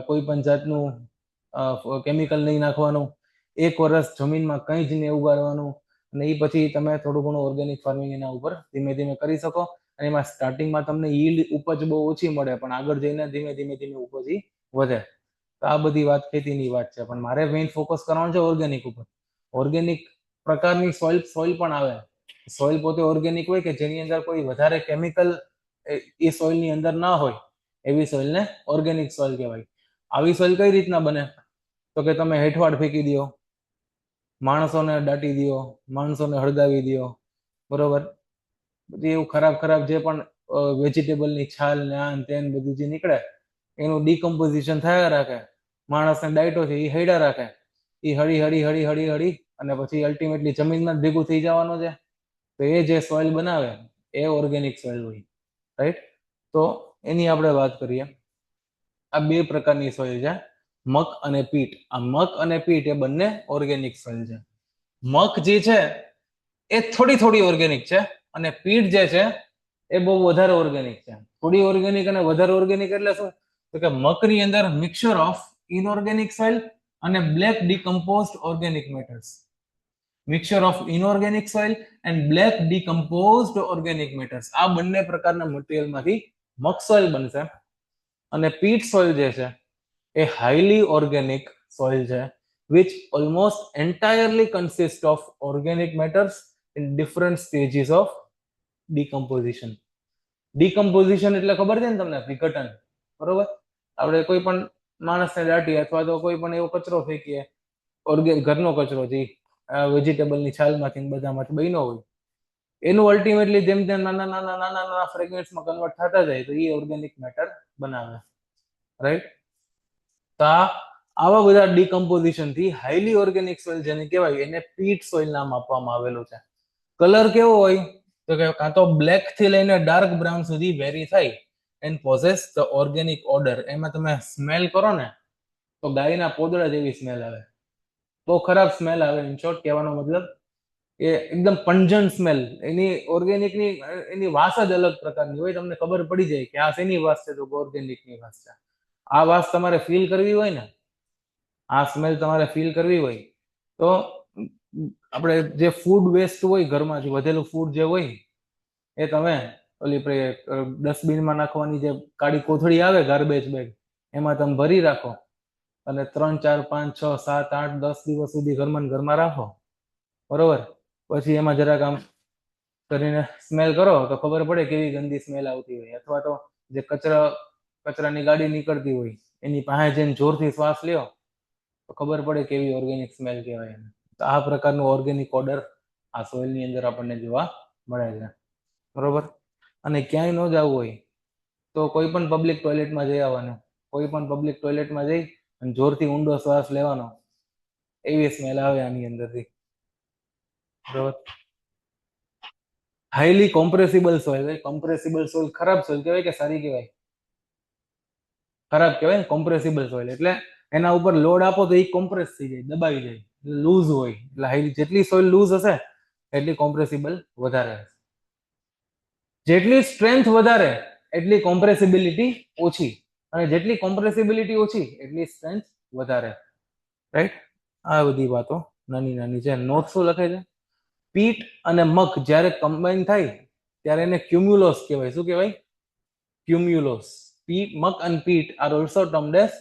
Speaker 2: કોઈ પણ જાતનું કેમિકલ નહીં નાખવાનું, 1 વર્ષ જમીનમાં કંઈ જ નહીં ઉગાડવાનું, અને એ પછી તમે થોડું ઘણું ઓર્ગેનિક ફાર્મિંગ એના ઉપર ધીમે ધીમે કરી શકો અને એમાં સ્ટાર્ટિંગમાં તમને યીલ્ડ ઉપજ બહુ ઓછી મળે, પણ આગળ જઈને ધીમે ધીમે ધીમે ઉપજ વધે. તો આ બધી વાત ખેતીની વાત છે, પણ મારે મેઇન ફોકસ કરવાનું છે ઓર્ગેનિક ઉપર. ઓર્ગેનિક પ્રકારની સોઇલ પણ આવે. સોઇલ પોતે ઓર્ગેનિક હોય કે જેની અંદર કોઈ વધારે કેમિકલ એ સોઇલની અંદર ના હોય, એવી સોઇલને ઓર્ગેનિક સોઇલ કહેવાય. આવી સોઇલ કઈ રીતના બને? તો કે તમે હેઠવાડ ફેંકી દો, માણસોને દાટી દો, માણસોને હળગાવી દો, બરોબર. પછી એવું ખરાબ ખરાબ જે પણ વેજીટેબલની છાલ ને આન તેન બધું જે નીકળે એનું ડિકમ્પોઝિશન થયા રાખે. માણસને ડાયટો છે એ હૈડા રાખે, એ હળી હળી હળી હળી હળી અને પછી અલ્ટિમેટલી જમીનમાં જ ભેગું થઈ જવાનું છે. તો એ જે સોઇલ બનાવે એ ઓર્ગેનિક સોઇલ હોય, રાઈટ. તો એની આપણે વાત કરીએ. આ બે પ્રકારની સોઇલ છે, મક અને પીટ. આ મક અને પીટ એ બંને ઓર્ગેનિક સોઇલ છે. મક જે છે એ થોડી થોડી ઓર્ગેનિક છે, અને પીટ જે છે એ બહુ વધારે ઓર્ગેનિક છે. થોડી ઓર્ગેનિક અને વધારે ઓર્ગેનિક એટલે શું? તો કે મકની અંદર મિક્સચર ઓફ ઇનઓર્ગેનિક સોઇલ અને black decomposed organic matters. Mixture of inorganic soil and black decomposed organic matters. આ બંને પ્રકારના મટીરિયલમાંથી મક સોઇલ બનશે. અને પીટ સોઇલ જે છે એ હાઈલી ઓર્ગેનિક સોઇલ છે, which almost entirely consist of organic matters in different stages of decomposition. ડિકમ્પોઝિશન એટલે ખબર છે ને તમને? વિઘટન, બરોબર. આપણે કોઈ પણ માણસને દાટીએ અથવા તો કોઈ પણ એવો કચરો ફેંકીએ, ઘરનો કચરો જે વેજીટેબલની છાલમાંથી બધામાંથી બન્યો હોય, એનું અલ્ટિમેટલી જેમ જેમ નાના નાના નાના નાના ફ્રેગમેન્ટ્સમાં કન્વર્ટ થતા જાય તો એ ઓર્ગેનિક મેટર બનાવે, રાઈટ. તો આવા બધા ડિકમ્પોઝિશન થી હાઈલી ઓર્ગેનિક સોઇલ જેને કહેવાય એને પીટ સોઇલ નામ આપવામાં આવેલું છે. કલર કેવો હોય? તો કે કાં તો બ્લેક થી લઈને ડાર્ક બ્રાઉન સુધી વેરી થાય and possess the organic order. એમાં તમે સ્મેલ કરો ને તો ગાયના પોદળા જેવી સ્મેલ આવે, બહુ ખરાબ સ્મેલ આવે. ઇન શોર્ટ કહેવાનો મતલબ એ એકદમ પંજન સ્મેલ. એની ઓર્ગેનિકની એની વાસ જ અલગ પ્રકારની હોય. તમને ખબર પડી જાય કે આ શેની વાસ છે, તો ઓર્ગેનિકની વાસ છે. આ વાસ તમારે ફીલ કરવી હોય ને, આ સ્મેલ તમારે ફીલ કરવી હોય તો આપણે જે ફૂડ વેસ્ટ હોય, ઘરમાં જે વધેલું ફૂડ જે હોય એ તમે ઓલી ડસ્ટબિનમાં નાખવાની જે કાળી કોથળી આવે, ગાર્બેજ બેગ, એમાં તમે ભરી રાખો અને 3, 4, 5, 6, 7, 8, 10 દિવસ સુધી ઘરમાં રાખો, બરોબર. પછી એમાં જરાક આમ કરીને સ્મેલ કરો તો ખબર પડે કેવી ગંદી સ્મેલ આવતી હોય. અથવા તો જે કચરાની ગાડી નીકળતી હોય એની પાસે જઈને જોરથી શ્વાસ લ્યો તો ખબર પડે કેવી ઓર્ગેનિક સ્મેલ કહેવાય. તો આ પ્રકારનું ઓર્ગેનિક ઓર્ડર આ સોઇલની અંદર આપણને જોવા મળે છે, બરોબર. અને ક્યાંય ન જવું હોય તો કોઈ પણ પબ્લિક ટોયલેટમાં જઈ આવવાનું. કોઈ પણ પબ્લિક ટોયલેટમાં જઈ અને જોરથી ઊંડો શ્વાસ લેવાનો, એવી સ્મેલ આવે આની અંદરથી, બરોબર. Highly compressible soil. Compressible soil ખરાબ સોઇલ કહેવાય કે સારી કહેવાય? ખરાબ કહેવાય ને. કોમ્પ્રેસિબલ સોઇલ એટલે એના ઉપર લોડ આપો તો એ કોમ્પ્રેસ થઈ જાય, દબાઈ જાય, લૂઝ હોય. એટલે હાઈલી જેટલી સોઇલ લૂઝ હશે એટલી કોમ્પ્રેસિબલ વધારે હશે. જેટલી સ્ટ્રેન્થ વધારે એટલી કોમ્પ્રેસિબિલિટી ઓછી, અને જેટલી કોમ્પ્રેસિબિલિટી ઓછી એટલી સ્ટ્રેન્થ વધારે, રાઈટ. આ બધી વાતો નાની નાની છે. નોટ શું લખે છે? પીટ અને મક જ્યારે કમ્બાઈન થાય ત્યારે એને ક્યુમ્યુલોસ કહેવાય. શું કહેવાય? ક્યુમ્યુલોસ. મક and peat are also termed as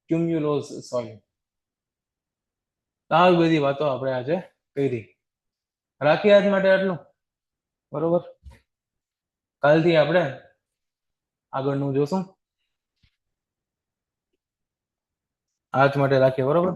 Speaker 2: cumulose soil. આવી બધી વાતો આપણે આજે કરી. રાખીએ આજ માટે આટલું, બરોબર. કાલથી આપણે આગળનું જોશું. આજ માટે રાખીએ, બરોબર.